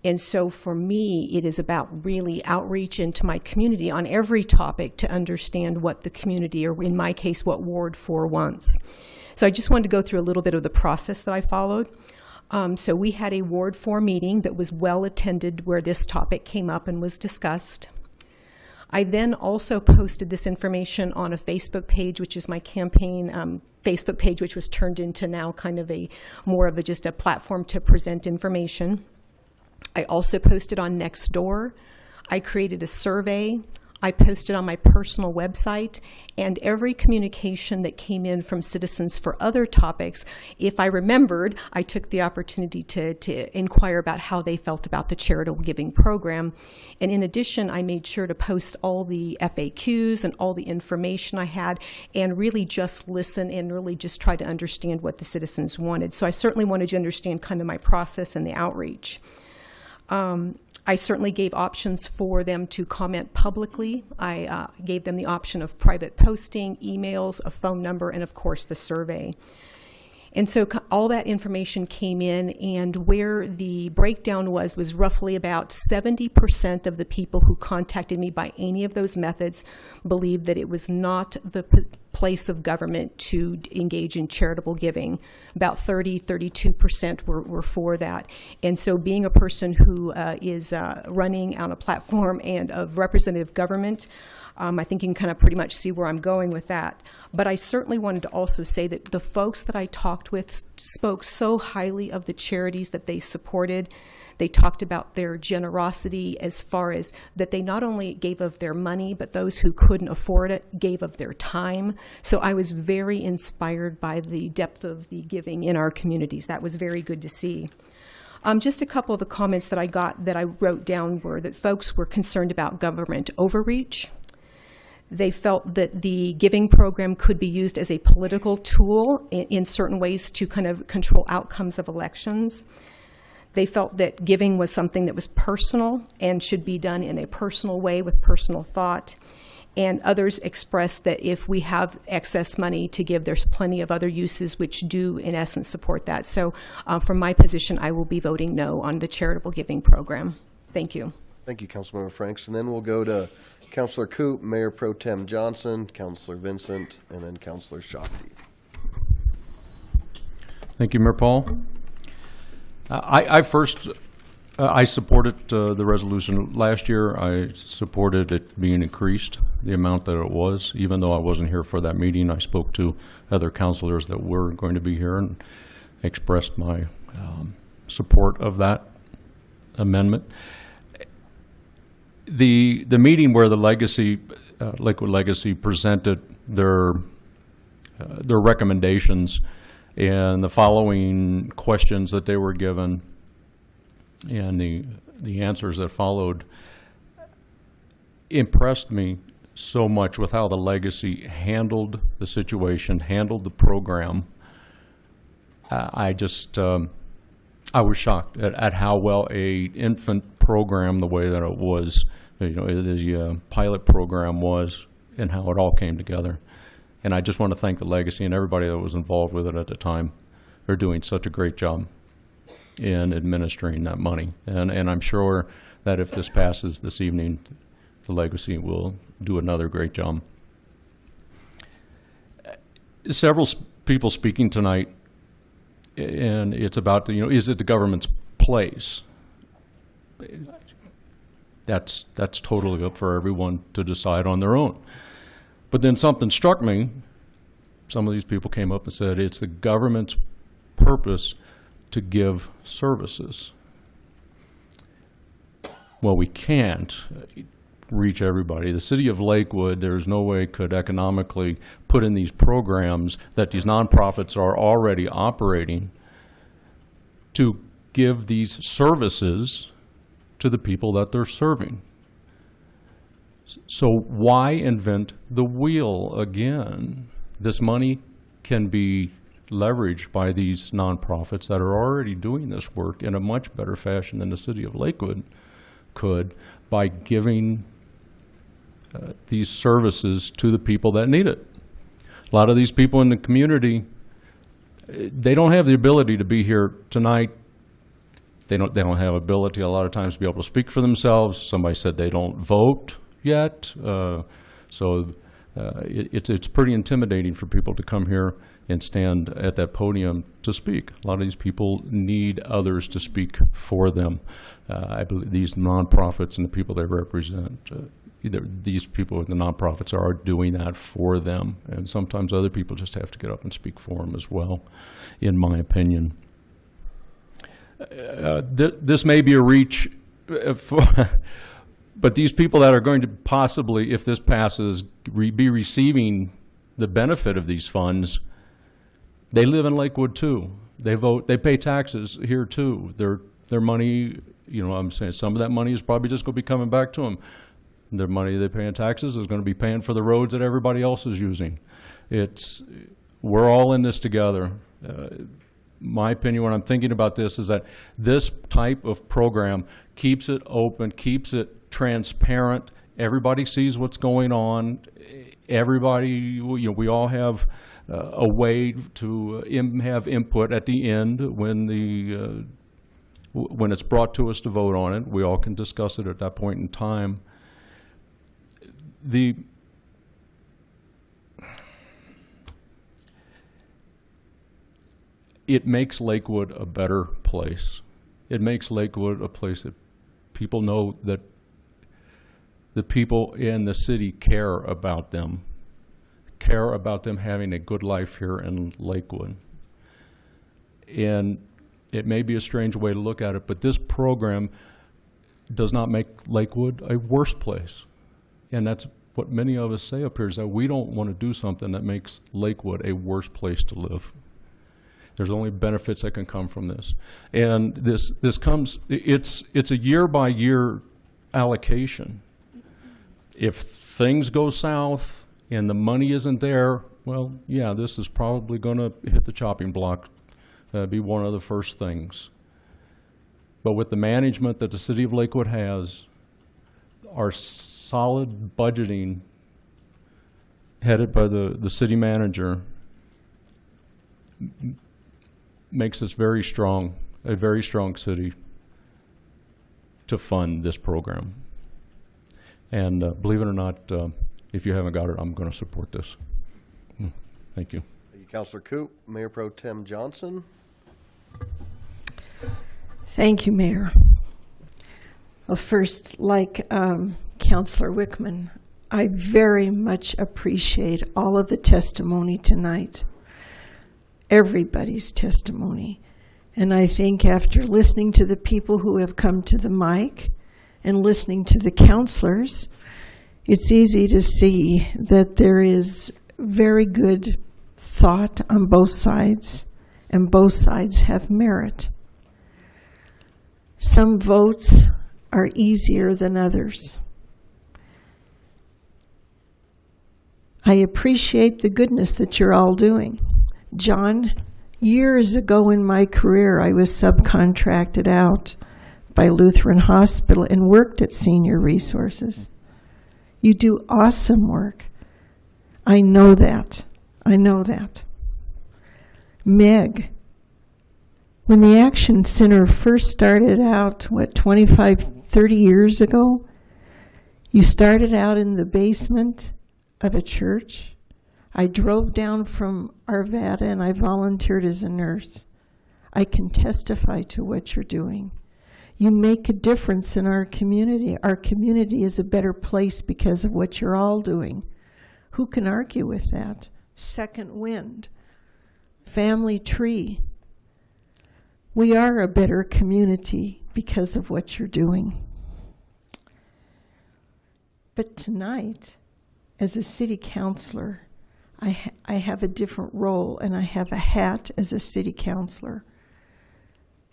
And so for me, it is about really outreach into my community on every topic to understand what the community, or in my case, what Ward 4 wants. So I just wanted to go through a little bit of the process that I followed. So we had a Ward 4 meeting that was well attended where this topic came up and was discussed. I then also posted this information on a Facebook page, which is my campaign Facebook page, which was turned into now kind of just a platform to present information. I also posted on Nextdoor. I created a survey. I posted on my personal website, and every communication that came in from citizens for other topics, if I remembered, I took the opportunity to inquire about how they felt about the charitable giving program. And in addition, I made sure to post all the FAQs and all the information I had, and really just listen and really just try to understand what the citizens wanted. So I certainly wanted you to understand kind of my process and the outreach. I certainly gave options for them to comment publicly. I gave them the option of private posting, emails, a phone number, and of course the survey. And so all that information came in, and where the breakdown was roughly about 70% of the people who contacted me by any of those methods believed that it was not the place of government to engage in charitable giving. About 32% were for that. And so being a person who is running on a platform and of representative government, I think you can kind of pretty much see where I'm going with that. But I certainly wanted to also say that the folks that I talked with spoke so highly of the charities that they supported. They talked about their generosity as far as that they not only gave of their money, but those who couldn't afford it gave of their time. So I was very inspired by the depth of the giving in our communities. That was very good to see. Just a couple of the comments that I got that I wrote down were that folks were concerned about government overreach. They felt that the giving program could be used as a political tool in certain ways to kind of control outcomes of elections. They felt that giving was something that was personal and should be done in a personal way with personal thought. And others expressed that if we have excess money to give, there's plenty of other uses which do, in essence, support that. So from my position, I will be voting no on the charitable giving program. Thank you. Thank you, Councilmember Franks. And then we'll go to Councilor Koop, Mayor Pro Tem Johnson, Councilor Vincent, and then Councilor Shakti. Thank you, Mayor Paul. I supported the resolution last year. I supported it being increased, the amount that it was. Even though I wasn't here for that meeting, I spoke to other councilors that were going to be here and expressed my support of that amendment. the meeting where the Lakewood Legacy presented their recommendations and the following questions that they were given and the answers that followed impressed me so much with how the Legacy handled the situation, handled the program. I was shocked at how well a infant program, the way that it was, the pilot program was, and how it all came together. And I just want to thank the Legacy and everybody that was involved with it at the time. They're doing such a great job in administering that money. And I'm sure that if this passes this evening, the Legacy will do another great job. Several people speaking tonight, and it's about, is it the government's place? That's totally up for everyone to decide on their own. But then something struck me. Some of these people came up and said it's the government's purpose to give services. Well, we can't reach everybody. The city of Lakewood, there's no way could economically put in these programs that these nonprofits are already operating to give these services to the people that they're serving. So why invent the wheel again? This money can be leveraged by these nonprofits that are already doing this work in a much better fashion than the city of Lakewood could by giving these services to the people that need it. A lot of these people in the community, they don't have the ability to be here tonight. They don't have ability a lot of times to be able to speak for themselves. Somebody said they don't vote yet. It's pretty intimidating for people to come here and stand at that podium to speak. A lot of these people need others to speak for them. I believe these nonprofits and the people they represent, these people in the nonprofits are doing that for them. And sometimes other people just have to get up and speak for them as well, in my opinion. This may be a reach, but these people that are going to possibly, if this passes, be receiving the benefit of these funds, they live in Lakewood too. They vote, they pay taxes here too. Their money, I'm saying some of that money is probably just going to be coming back to them. Their money they pay in taxes is going to be paying for the roads that everybody else is using. We're all in this together. My opinion when I'm thinking about this is that this type of program keeps it open, keeps it transparent. Everybody sees what's going on. Everybody, we all have a way to have input at the end when it's brought to us to vote on it. We all can discuss it at that point in time. It makes Lakewood a better place. It makes Lakewood a place that people know that the people in the city care about them having a good life here in Lakewood. And it may be a strange way to look at it, but this program does not make Lakewood a worse place. And that's what many of us say up here, is that we don't want to do something that makes Lakewood a worse place to live. There's only benefits that can come from this. And this comes, it's a year-by-year allocation. If things go south and the money isn't there, well, yeah, this is probably going to hit the chopping block, be one of the first things. But with the management that the city of Lakewood has, our solid budgeting headed by the city manager makes us very strong, a very strong city to fund this program. And believe it or not, if you haven't got it, I'm going to support this. Thank you. Thank you, Councilor Coop. Mayor Pro Tem Johnson. Thank you, Mayor. Well, first, like Councilor Wickman, I very much appreciate all of the testimony tonight. Everybody's testimony. And I think after listening to the people who have come to the mic and listening to the counselors, it's easy to see that there is very good thought on both sides, and both sides have merit. Some votes are easier than others. I appreciate the goodness that you're all doing. John, years ago in my career, I was subcontracted out by Lutheran Hospital and worked at Senior Resources. You do awesome work. I know that. I know that. Meg, when the Action Center first started out, 25, 30 years ago, you started out in the basement of a church. I drove down from Arvada and I volunteered as a nurse. I can testify to what you're doing. You make a difference in our community. Our community is a better place because of what you're all doing. Who can argue with that? Second Wind, Family Tree. We are a better community because of what you're doing. But tonight, as a city councilor, I have a different role, and I have a hat as a city councilor.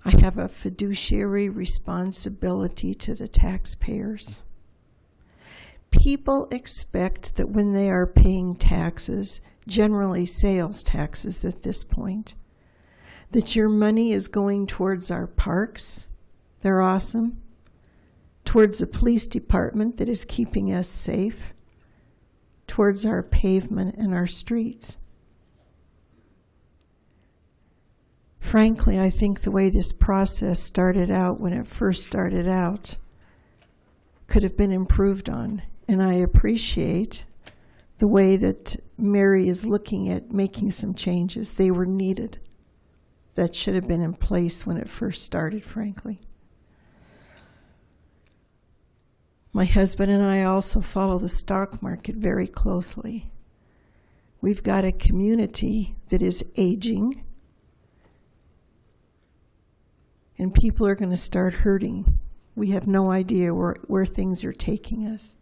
I have a fiduciary responsibility to the taxpayers. People expect that when they are paying taxes, generally sales taxes at this point, that your money is going towards our parks. They're awesome. Towards the police department that is keeping us safe. Towards our pavement and our streets. Frankly, I think the way this process started out, when it first started out, could have been improved on. And I appreciate the way that Mary is looking at making some changes. They were needed. That should have been in place when it first started, frankly. My husband and I also follow the stock market very closely. We've got a community that is aging, and people are going to start hurting. We have no idea where things are taking us.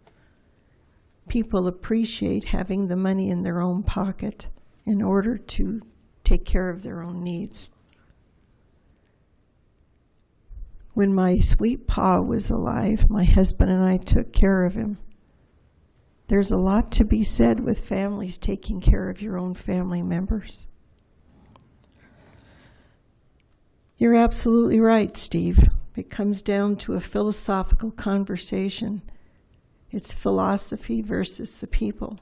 People appreciate having the money in their own pocket in order to take care of their own needs. When my sweet pa was alive, my husband and I took care of him. There's a lot to be said with families taking care of your own family members. You're absolutely right, Steve. It comes down to a philosophical conversation. It's philosophy versus the people.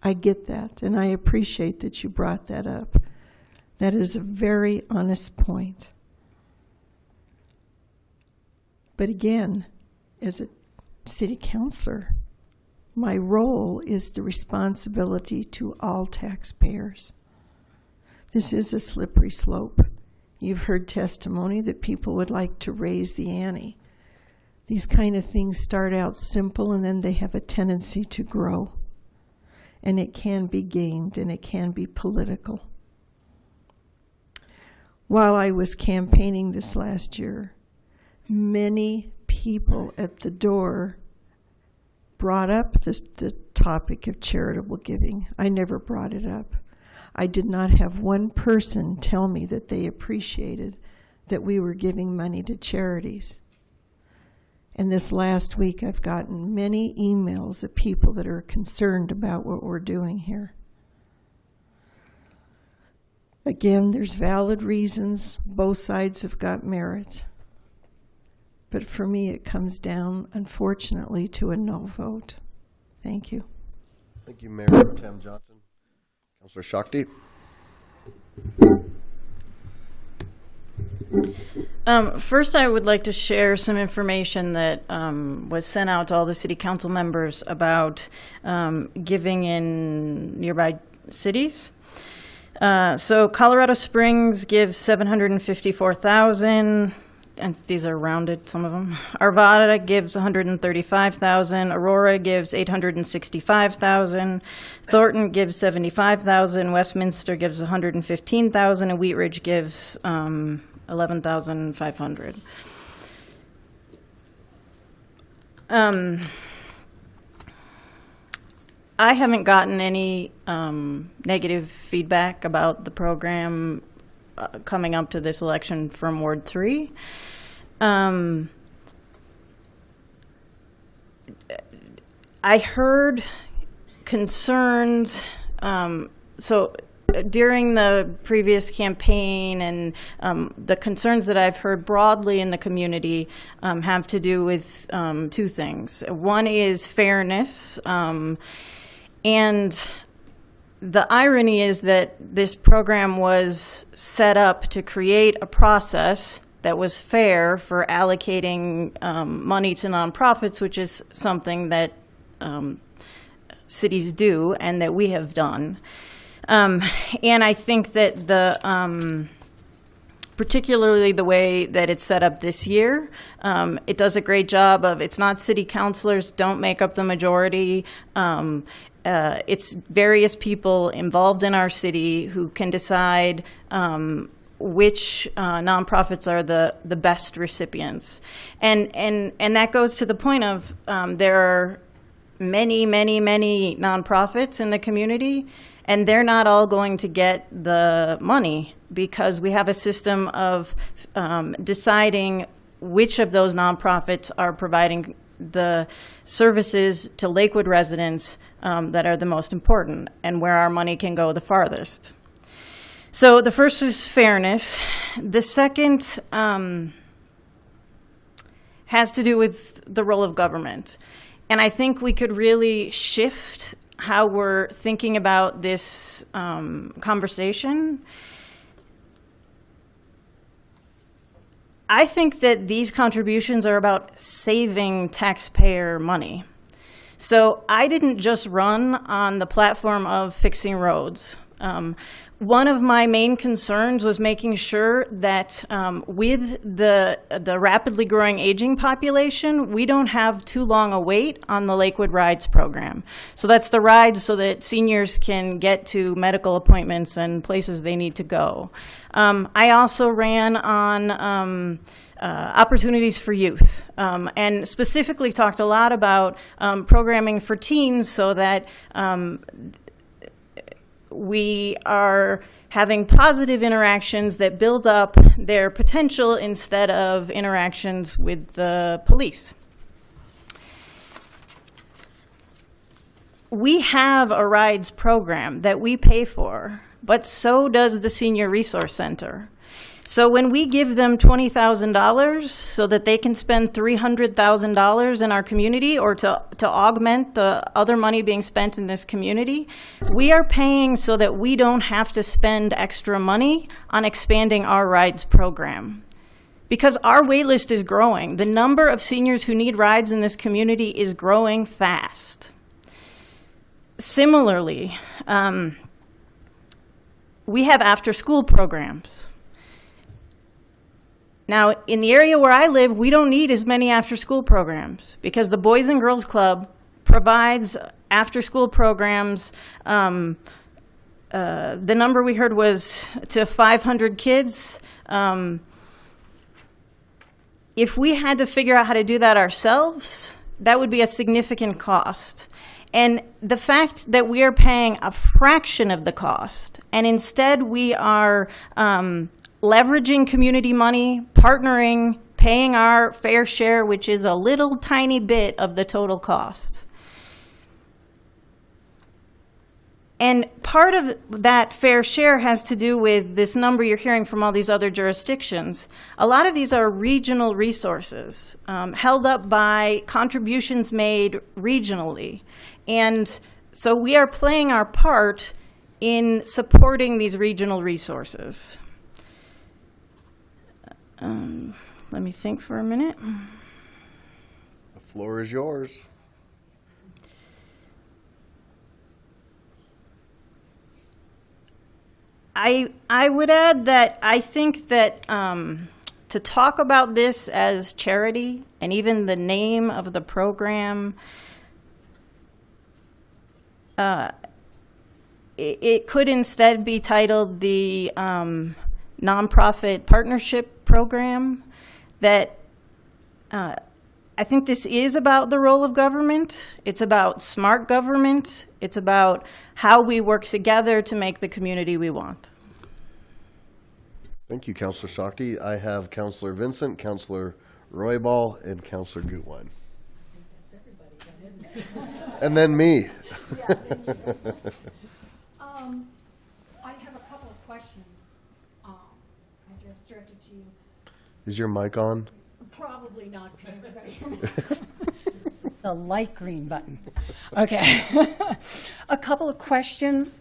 I get that, and I appreciate that you brought that up. That is a very honest point. But again, as a city councilor, my role is the responsibility to all taxpayers. This is a slippery slope. You've heard testimony that people would like to raise the ante. These kind of things start out simple and then they have a tendency to grow. And it can be gamed and it can be political. While I was campaigning this last year, many people at the door brought up the topic of charitable giving. I never brought it up. I did not have one person tell me that they appreciated that we were giving money to charities. And this last week, I've gotten many emails of people that are concerned about what we're doing here. Again, there's valid reasons. Both sides have got merit. But for me, it comes down, unfortunately, to a no vote. Thank you. Thank you, Mayor Pro Tem Johnson. Councilor Shakti. First, I would like to share some information that was sent out to all the city council members about giving in nearby cities. So Colorado Springs gives $754,000, and these are rounded, some of them. Arvada gives $135,000. Aurora gives $865,000. Thornton gives $75,000. Westminster gives $115,000, and Wheat Ridge gives $11,500. I haven't gotten any negative feedback about the program coming up to this election from Ward 3. I heard concerns, during the previous campaign, and the concerns that I've heard broadly in the community have to do with two things. One is fairness, and the irony is that this program was set up to create a process that was fair for allocating money to nonprofits, which is something that cities do and that we have done. And I think that particularly the way that it's set up this year, it does a great job of, it's not city councilors don't make up the majority. It's various people involved in our city who can decide which nonprofits are the best recipients. And that goes to the point of there are many nonprofits in the community, and they're not all going to get the money because we have a system of deciding which of those nonprofits are providing the services to Lakewood residents that are the most important and where our money can go the farthest. So the first is fairness. The second has to do with the role of government. And I think we could really shift how we're thinking about this conversation. I think that these contributions are about saving taxpayer money. So I didn't just run on the platform of fixing roads. One of my main concerns was making sure that with the rapidly growing aging population, we don't have too long a wait on the Lakewood Rides program. So that's the rides so that seniors can get to medical appointments and places they need to go. I also ran on opportunities for youth, and specifically talked a lot about programming for teens so that we are having positive interactions that build up their potential instead of interactions with the police. We have a rides program that we pay for, but so does the Senior Resource Center. So when we give them $20,000 so that they can spend $300,000 in our community or to augment the other money being spent in this community, we are paying so that we don't have to spend extra money on expanding our rides program. Because our wait list is growing. The number of seniors who need rides in this community is growing fast. Similarly, we have after-school programs. Now, in the area where I live, we don't need as many after-school programs because the Boys and Girls Club provides after-school programs. The number we heard was to 500 kids. If we had to figure out how to do that ourselves, that would be a significant cost. And the fact that we are paying a fraction of the cost, and instead we are leveraging community money, partnering, paying our fair share, which is a little tiny bit of the total cost. And part of that fair share has to do with this number you're hearing from all these other jurisdictions. A lot of these are regional resources held up by contributions made regionally. And so we are playing our part in supporting these regional resources. Let me think for a minute. The floor is yours. I would add that I think that to talk about this as charity and even the name of the program, it could instead be titled the Nonprofit Partnership Program, that I think this is about the role of government. It's about smart government. It's about how we work together to make the community we want. Thank you, Councilor Shakti. I have Councilor Vincent, Councilor Roybal, and Councilor Gutwein. And then me. I have a couple of questions. I just directed to you. Is your mic on? Probably not. Can everybody hear me? The light green button. Okay. A couple of questions.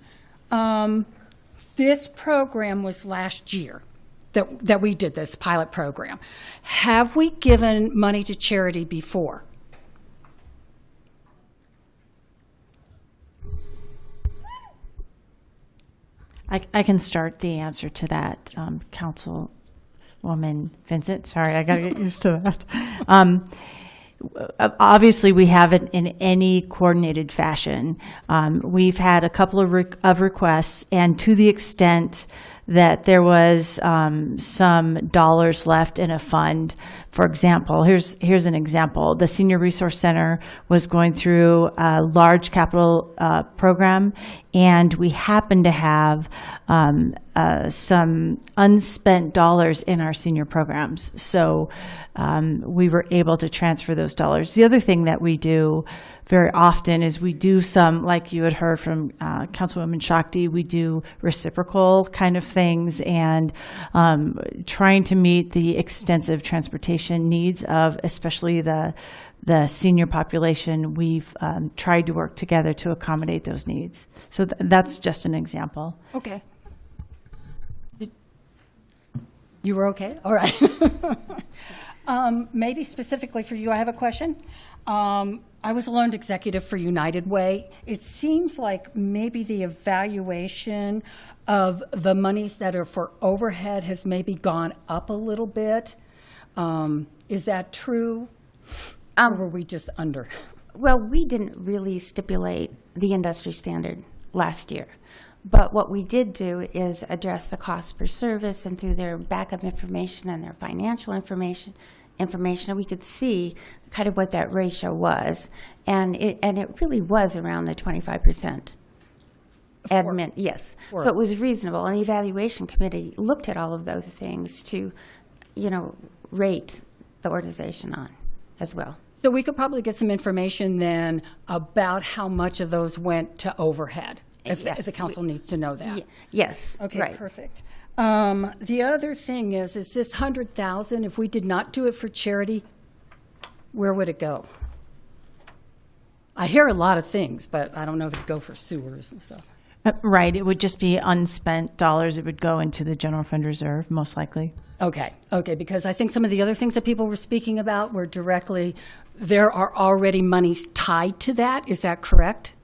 This program was last year that we did this pilot program. Have we given money to charity before? I can start the answer to that, Councilwoman Vincent. Sorry, I got to get used to that. Obviously, we haven't in any coordinated fashion. We've had a couple of requests, and to the extent that there was some dollars left in a fund. For example, here's an example. The Senior Resource Center was going through a large capital program, and we happened to have some unspent dollars in our senior programs. So we were able to transfer those dollars. The other thing that we do very often is we do some, like you had heard from Councilwoman Shakti, we do reciprocal kind of things, and trying to meet the extensive transportation needs of especially the senior population. We've tried to work together to accommodate those needs. So that's just an example. Okay. You were okay? All right. Maybe specifically for you, I have a question. I was a learned executive for United Way. It seems like maybe the evaluation of the monies that are for overhead has maybe gone up a little bit. Is that true? Or were we just under? Well, we didn't really stipulate the industry standard last year. But what we did do is address the cost per service, and through their backup information and their financial information, we could see kind of what that ratio was, and it really was around the 25% admin. Yes, so it was reasonable, and the evaluation committee looked at all of those things to, rate the organization on as well. So we could probably get some information then about how much of those went to overhead, if the council needs to know that. Yes. Okay, right. Perfect. The other thing is this 100,000, if we did not do it for charity, where would it go? I hear a lot of things, but I don't know if it'd go for sewers and stuff. Right, it would just be unspent dollars. It would go into the general fund reserve, most likely. Okay, because I think some of the other things that people were speaking about were directly, there are already monies tied to that. Is that correct?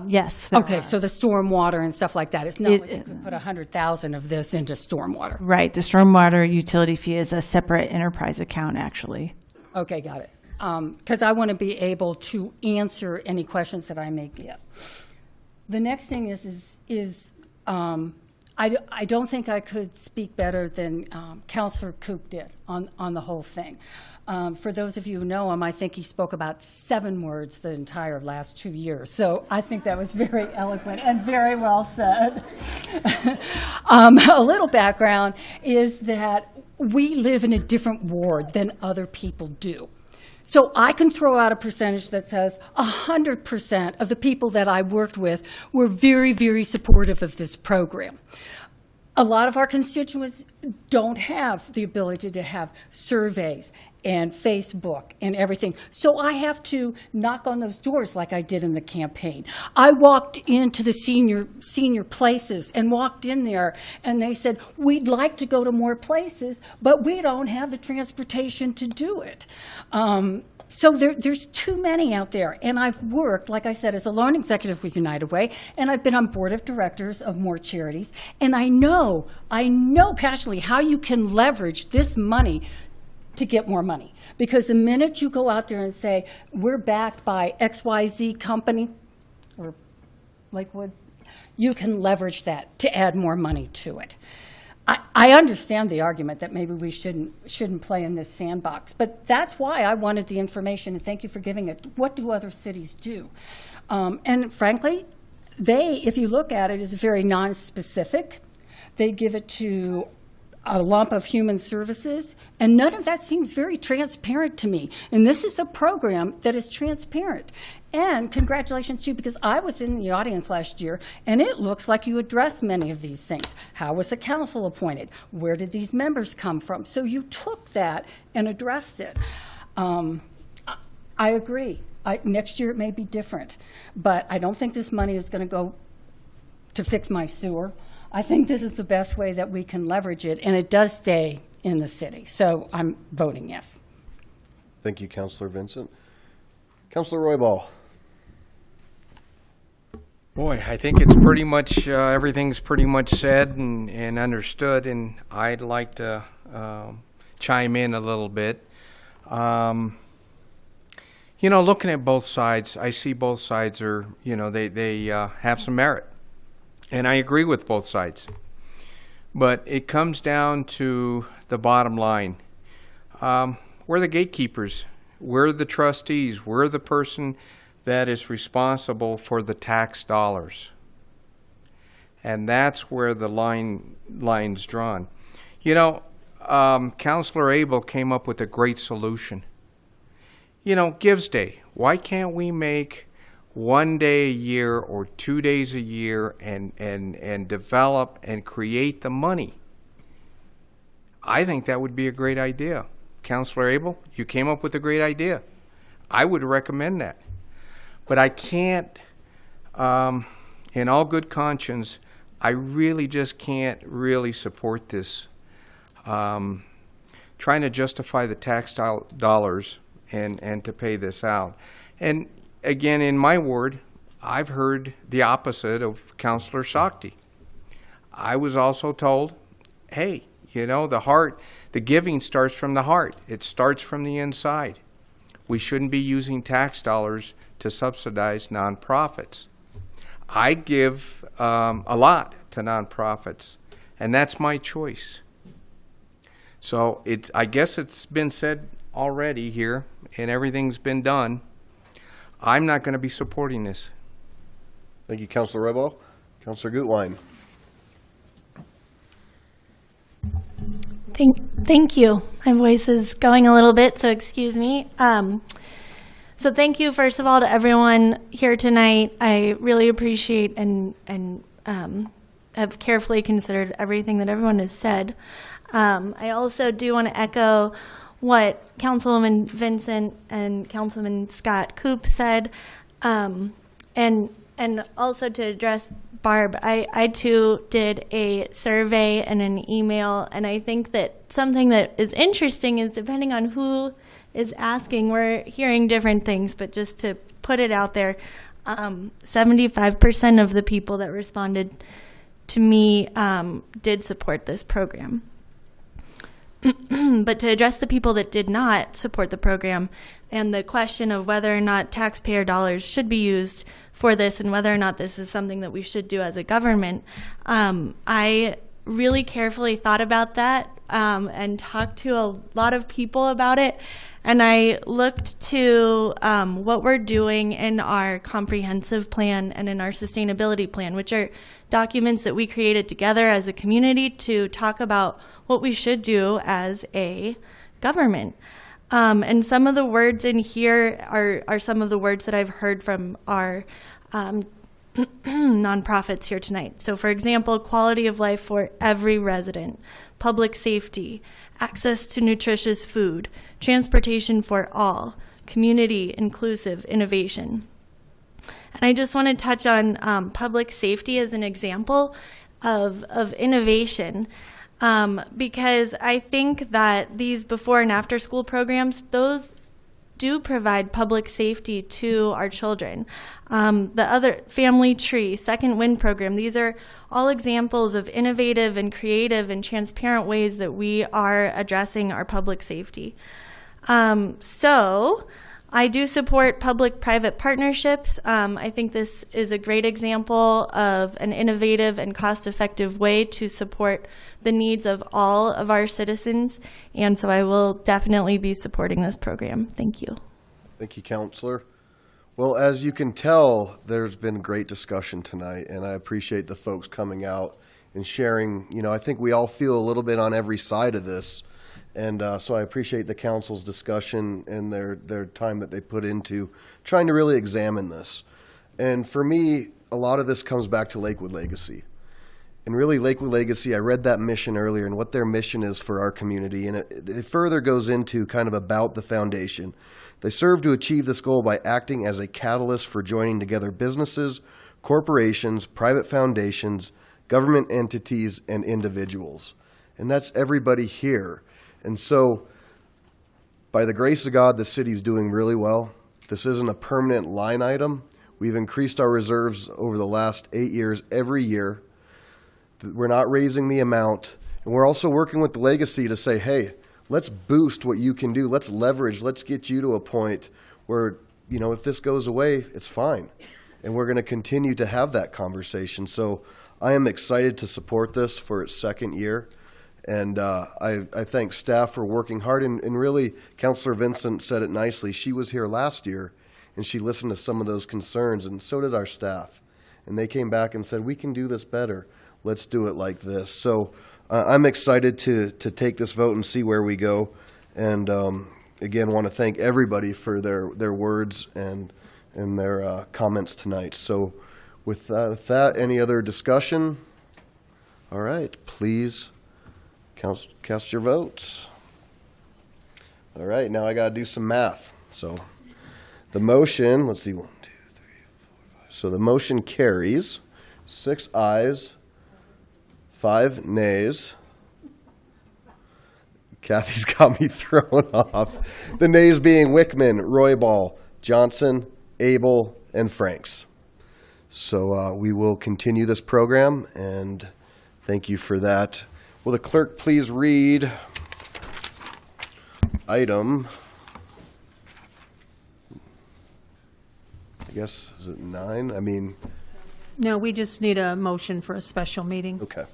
Yes. Okay, so the stormwater and stuff like that. It's not like you could put 100,000 of this into stormwater. Right, the stormwater utility fee is a separate enterprise account, actually. Okay, got it. Because I want to be able to answer any questions that I may get. The next thing is I don't think I could speak better than Councilor Koop did on the whole thing. For those of you who know him, I think he spoke about 7 words the entire last 2 years. So I think that was very eloquent and very well said. A little background is that we live in a different ward than other people do. So I can throw out a percentage that says 100% of the people that I worked with were very, very supportive of this program. A lot of our constituents don't have the ability to have surveys and Facebook and everything. So I have to knock on those doors like I did in the campaign. I walked into the senior places and walked in there, and they said, we'd like to go to more places, but we don't have the transportation to do it. So there's too many out there. And I've worked, like I said, as a loan executive with United Way, and I've been on board of directors of more charities. And I know passionately how you can leverage this money to get more money. Because the minute you go out there and say, we're backed by XYZ company, or Lakewood, you can leverage that to add more money to it. I understand the argument that maybe we shouldn't play in this sandbox, but that's why I wanted the information, and thank you for giving it. What do other cities do? And frankly, if you look at it, is very non-specific. They give it to a lump of human services, and none of that seems very transparent to me. And this is a program that is transparent. And congratulations to you, because I was in the audience last year, and it looks like you addressed many of these things. How was the council appointed? Where did these members come from? So you took that and addressed it. I agree. Next year it may be different, but I don't think this money is going to go to fix my sewer. I think this is the best way that we can leverage it, and it does stay in the city. So I'm voting yes. Thank you, Councilor Vincent. Councilor Roybal. Boy, I think it's pretty much, everything's pretty much said and understood, and I'd like to chime in a little bit. You know, looking at both sides, I see both sides are, you know, they have some merit. And I agree with both sides. But it comes down to the bottom line. We're the gatekeepers. We're the trustees. We're the person that is responsible for the tax dollars. And that's where the line's drawn. You know, Councilor Abel came up with a great solution. You know, Gives Day. Why can't we make 1 day a year or 2 days a year and develop and create the money? I think that would be a great idea. Councilor Abel, you came up with a great idea. I would recommend that. But I can't, in all good conscience, I really just can't really support this. Trying to justify the tax dollars and to pay this out. And again, in my ward, I've heard the opposite of Councilor Shakti. I was also told, hey, you know, the giving starts from the heart. It starts from the inside. We shouldn't be using tax dollars to subsidize nonprofits. I give a lot to nonprofits, and that's my choice. So I guess it's been said already here, and everything's been done. I'm not going to be supporting this. Thank you, Councilor Roybal. Councilor Gutwein. Thank you. My voice is going a little bit, so excuse me. So thank you, first of all, to everyone here tonight. I really appreciate and have carefully considered everything that everyone has said. I also do want to echo what Councilwoman Vincent and Councilman Scott Coop said, and also to address Barb. I too did a survey and an email, and I think that something that is interesting is depending on who is asking, we're hearing different things, but just to put it out there, 75% of the people that responded to me did support this program. But to address the people that did not support the program and the question of whether or not taxpayer dollars should be used for this and whether or not this is something that we should do as a government, I really carefully thought about that and talked to a lot of people about it. And I looked to what we're doing in our comprehensive plan and in our sustainability plan, which are documents that we created together as a community to talk about what we should do as a government. And some of the words in here are some of the words that I've heard from our nonprofits here tonight. So for example, quality of life for every resident, public safety, access to nutritious food, transportation for all, community inclusive innovation. And I just want to touch on public safety as an example of innovation. Because I think that these before and after school programs, those do provide public safety to our children. The other Family Tree, Second Wind program, these are all examples of innovative and creative and transparent ways that we are addressing our public safety. So I do support public-private partnerships. I think this is a great example of an innovative and cost-effective way to support the needs of all of our citizens, and so I will definitely be supporting this program. Thank you. Thank you, Counselor. Well, as you can tell, there's been great discussion tonight, and I appreciate the folks coming out and sharing. You know, I think we all feel a little bit on every side of this. And so I appreciate the council's discussion and their time that they put into trying to really examine this. And for me, a lot of this comes back to Lakewood Legacy. And really, Lakewood Legacy, I read that mission earlier and what their mission is for our community. And it further goes into kind of about the foundation. They serve to achieve this goal by acting as a catalyst for joining together businesses, corporations, private foundations, government entities, and individuals. And that's everybody here. And so, by the grace of God, the city's doing really well. This isn't a permanent line item. We've increased our reserves over the last 8 years every year. We're not raising the amount. And we're also working with the legacy to say, hey, let's boost what you can do. Let's leverage. Let's get you to a point where, you know, if this goes away, it's fine. And we're going to continue to have that conversation. So I am excited to support this for its second year. And I thank staff for working hard. And really, Councilor Vincent said it nicely. She was here last year, and she listened to some of those concerns, and so did our staff. And they came back and said, we can do this better. Let's do it like this. So I'm excited to take this vote and see where we go. And again, want to thank everybody for their words and their comments tonight. So with that, any other discussion? All right, please. Cast your votes. All right, now I got to do some math. So the motion, let's see, 1, 2, 3, 4, 5. So the motion carries 6 ayes, 5 nays. Kathy's got me thrown off. The nays being Wickman, Roybal, Johnson, Abel, and Franks. So we will continue this program, and thank you for that. Will the clerk please read item, I guess, is it 9? I mean. No, we just need a motion for a special meeting. Okay.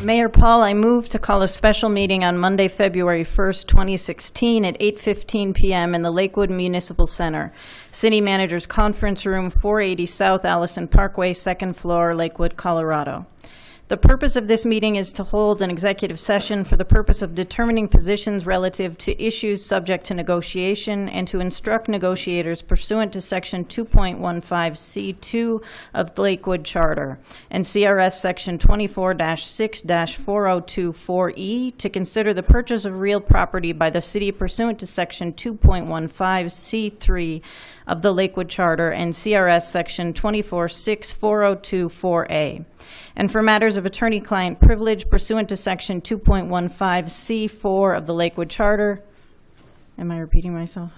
Mayor Paul, I move to call a special meeting on Monday, February 1st, 2016 at 8:15 p.m. in the Lakewood Municipal Center, City Manager's Conference Room, 480 South Allison Parkway, 2nd floor, Lakewood, Colorado. The purpose of this meeting is to hold an executive session for the purpose of determining positions relative to issues subject to negotiation and to instruct negotiators pursuant to Section 2.15C2 of the Lakewood Charter and CRS Section 24-6-4024E to consider the purchase of real property by the city pursuant to Section 2.15C3 of the Lakewood Charter and CRS Section 24-6-4024A. And for matters of attorney-client privilege pursuant to Section 2.15C4 of the Lakewood Charter. Am I repeating myself?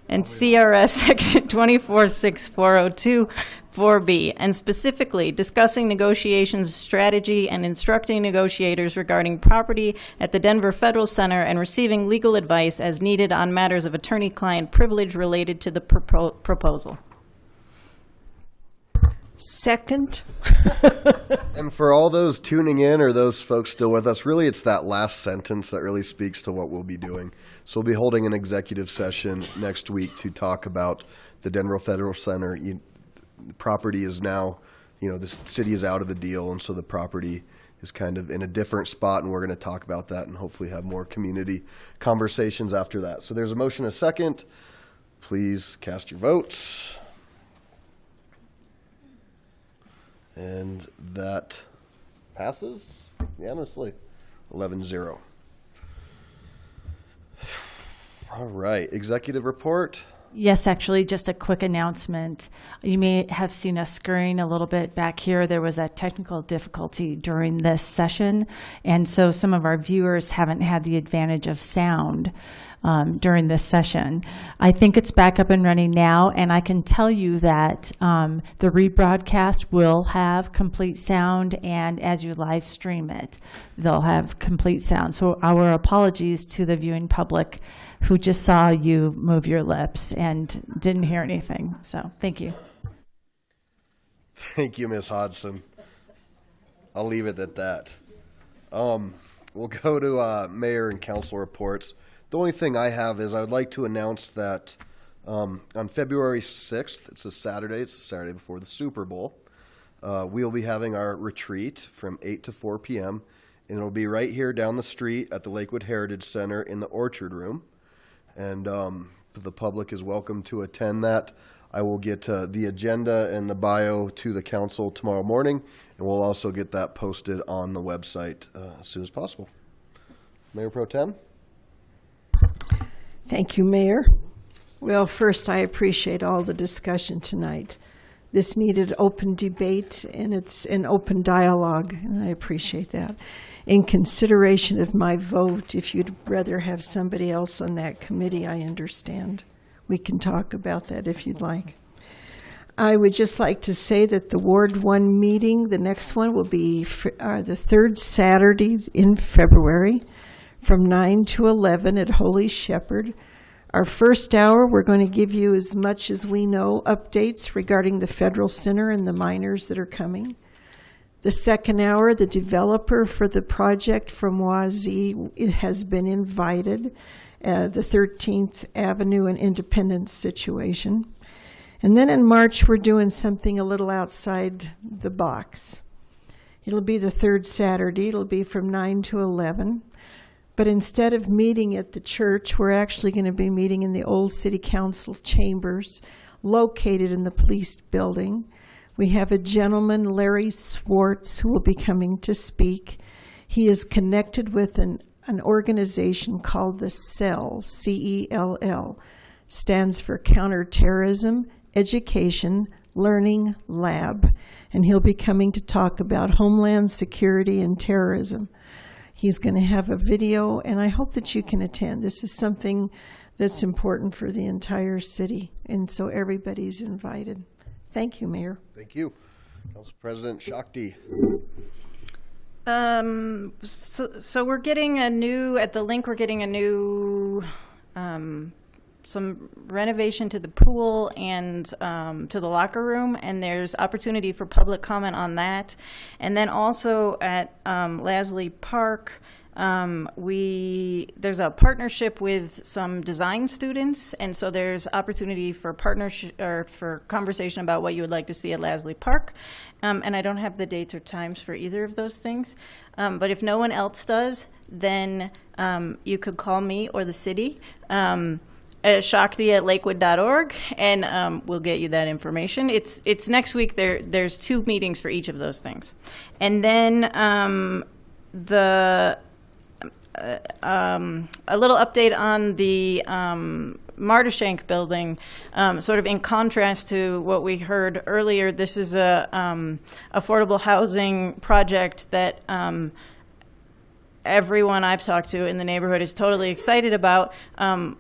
And CRS Section 24-6-4024B, and specifically discussing negotiations strategy and instructing negotiators regarding property at the Denver Federal Center and receiving legal advice as needed on matters of attorney-client privilege related to the proposal. Second. And for all those tuning in or those folks still with us, really it's that last sentence that really speaks to what we'll be doing. So we'll be holding an executive session next week to talk about the Denver Federal Center. The property is now, the city is out of the deal, and so the property is kind of in a different spot, and we're going to talk about that and hopefully have more community conversations after that. So there's a motion, a second. Please cast your votes. And that passes unanimously, 11-0. All right, executive report. Yes, actually, just a quick announcement. You may have seen us scurrying a little bit back here. There was a technical difficulty during this session, and so some of our viewers haven't had the advantage of sound. during this session. I think it's back up and running now, and I can tell you that the rebroadcast will have complete sound, and as you live stream it, they'll have complete sound. So our apologies to the viewing public who just saw you move your lips and didn't hear anything. So thank you. Thank you, Ms. Hodson. I'll leave it at that. We'll go to mayor and council reports. The only thing I have is I would like to announce that on February 6th, it's a Saturday before the Super Bowl, we'll be having our retreat from 8 to 4 p.m., and it'll be right here down the street at the Lakewood Heritage Center in the Orchard Room. And the public is welcome to attend that. I will get the agenda and the bio to the council tomorrow morning, and we'll also get that posted on the website as soon as possible. Mayor Pro Tem? Thank you, Mayor. Well, first, I appreciate all the discussion tonight. This needed open debate, and it's an open dialogue, and I appreciate that. In consideration of my vote, if you'd rather have somebody else on that committee, I understand. We can talk about that if you'd like. I would just like to say that the Ward 1 meeting, the next one will be the third Saturday in February from 9 to 11 at Holy Shepherd. Our first hour, we're going to give you as much as we know updates regarding the Federal Center and the miners that are coming. The second hour, the developer for the project from WAZI, it has been invited, the 13th Avenue and Independence situation. And then in March, we're doing something a little outside the box. It'll be the third Saturday. It'll be from 9 to 11. But instead of meeting at the church, we're actually going to be meeting in the old city council chambers located in the police building. We have a gentleman, Larry Swartz, who will be coming to speak. He is connected with an organization called the CELL, C-E-L-L, stands for Counterterrorism Education Learning Lab. And he'll be coming to talk about Homeland Security and terrorism. He's going to have a video, and I hope that you can attend. This is something that's important for the entire city, and so everybody's invited. Thank you, Mayor. Thank you. Council President Shakti. So we're getting a new, at the link, we're getting a new, some renovation to the pool and to the locker room, and there's opportunity for public comment on that. And then also at Lasley Park, there's a partnership with some design students, and so there's opportunity for partnership or for conversation about what you would like to see at Lasley Park. And I don't have the dates or times for either of those things. But if no one else does, then you could call me or the city. Shakti@lakewood.org, and we'll get you that information. It's next week. There's 2 meetings for each of those things, and then a little update on the Mardishank building, sort of in contrast to what we heard earlier. This is a affordable housing project that everyone I've talked to in the neighborhood is totally excited about.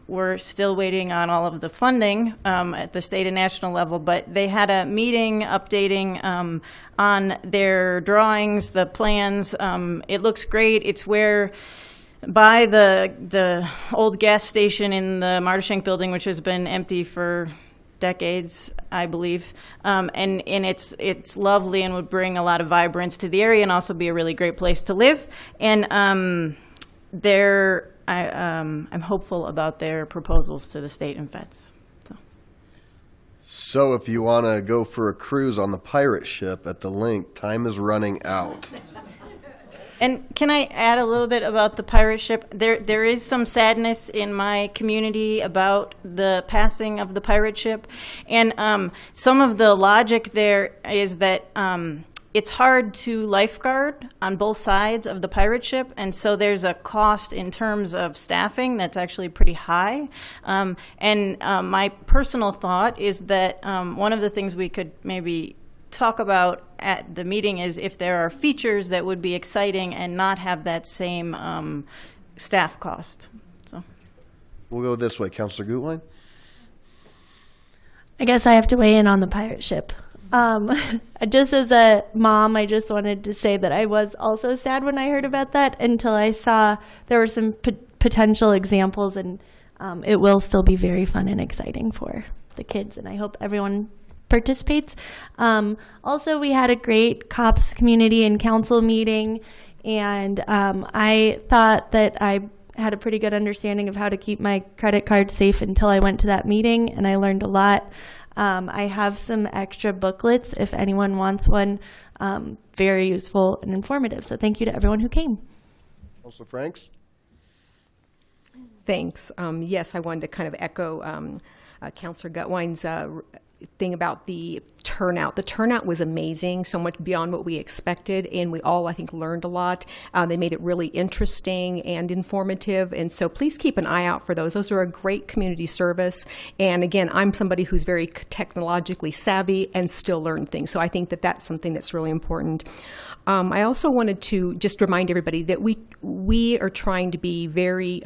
We're still waiting on all of the funding at the state and national level, but they had a meeting updating on their drawings, the plans. It looks great. It's where by the old gas station in the Mardishank building, which has been empty for decades, I believe, and it's lovely and would bring a lot of vibrance to the area and also be a really great place to live. And I'm hopeful about their proposals to the state and feds. So if you want to go for a cruise on the pirate ship at the link, time is running out. And can I add a little bit about the pirate ship? There is some sadness in my community about the passing of the pirate ship. And some of the logic there is that it's hard to lifeguard on both sides of the pirate ship. And so there's a cost in terms of staffing that's actually pretty high. And my personal thought is that one of the things we could maybe talk about at the meeting is if there are features that would be exciting and not have that same staff cost. So, We'll go this way. Councilor Gutwein? I guess I have to weigh in on the pirate ship. Just as a mom, I just wanted to say that I was also sad when I heard about that until I saw there were some potential examples, and it will still be very fun and exciting for the kids, and I hope everyone participates. Also, we had a great COPS community and council meeting, and I thought that I had a pretty good understanding of how to keep my credit card safe until I went to that meeting, and I learned a lot. I have some extra booklets if anyone wants one. Very useful and informative. So thank you to everyone who came. Councilor Franks? Thanks. Yes, I wanted to kind of echo Councilor Gutwein's thing about the turnout. The turnout was amazing, so much beyond what we expected, and we all, I think, learned a lot. They made it really interesting and informative, and so please keep an eye out for those. Those are a great community service, and again, I'm somebody who's very technologically savvy and still learn things, so I think that that's something that's really important. I also wanted to just remind everybody that we are trying to be very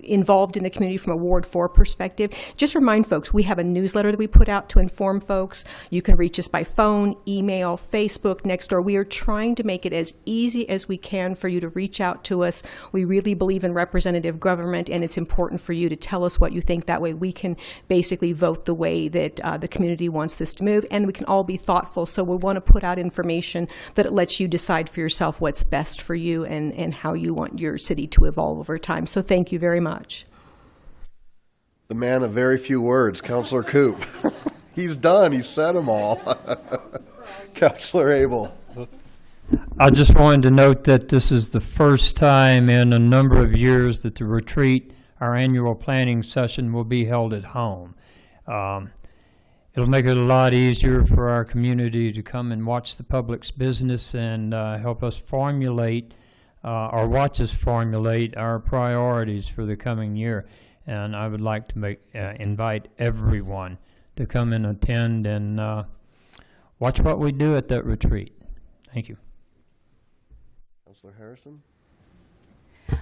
involved in the community from a Ward 4 perspective. Just remind folks, we have a newsletter that we put out to inform folks. You can reach us by phone, email, Facebook, Nextdoor. We are trying to make it as easy as we can for you to reach out to us. We really believe in representative government, and it's important for you to tell us what you think. That way we can basically vote the way that the community wants this to move, and we can all be thoughtful. So we want to put out information that it lets you decide for yourself what's best for you and how you want your city to evolve over time. So thank you very much. The man of very few words, Councilor Coop. He's done. He said them all. Councilor Abel. I just wanted to note that this is the first time in a number of years that the retreat, our annual planning session, will be held at home. It'll make it a lot easier for our community to come and watch the public's business and help us formulate or watch us formulate our priorities for the coming year. And I would like to invite everyone to come and attend and watch what we do at that retreat. Thank you. Councilor Harrison?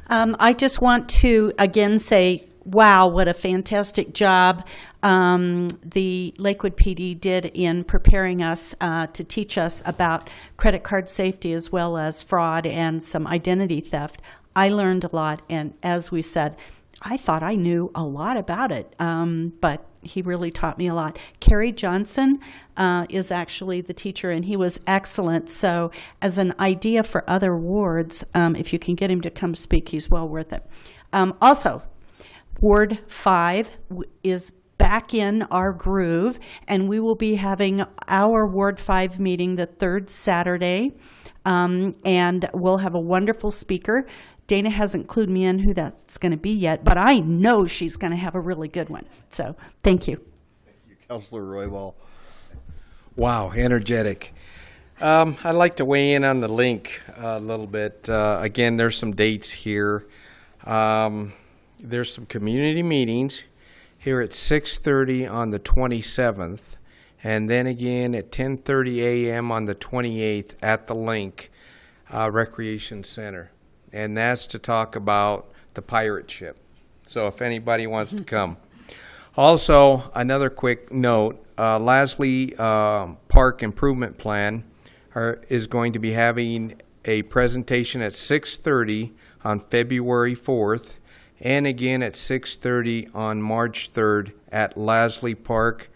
I just want to again say, wow, what a fantastic job the Lakewood PD did in preparing us to teach us about credit card safety as well as fraud and some identity theft. I learned a lot, and as we said, I thought I knew a lot about it, but he really taught me a lot. Kerry Johnson is actually the teacher, and he was excellent. So as an idea for other wards, if you can get him to come speak, he's well worth it. Also, Ward 5 is back in our groove, and we will be having our Ward 5 meeting the third Saturday, and we'll have a wonderful speaker. Dana hasn't clued me in who that's going to be yet, but I know she's going to have a really good one. So thank you. Thank you, Councilor Roybal. Wow, energetic. I'd like to weigh in on the link a little bit. Again, there's some dates here. There's some community meetings here at 6:30 on the 27th, and then again at 10:30 a.m. on the 28th at the Link Recreation Center. And that's to talk about the pirate ship. So if anybody wants to come. Also, another quick note, Lasley Park Improvement Plan is going to be having a presentation at 6:30 on February 4th, and again at 6:30 on March 3rd at Lasley Park.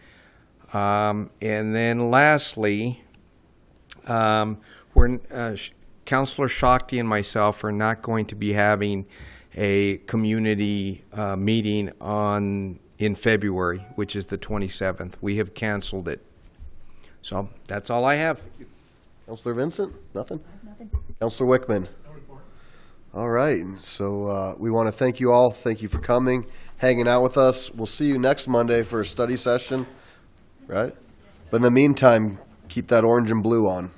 And then lastly, Councilor Shakti and myself are not going to be having a community meeting in February, which is the 27th. We have canceled it. So that's all I have. Councilor Vincent? Nothing? Nothing. Councilor Wickman? No report. All right. So we want to thank you all. Thank you for coming, hanging out with us. We'll see you next Monday for a study session, right? But in the meantime, keep that orange and blue on.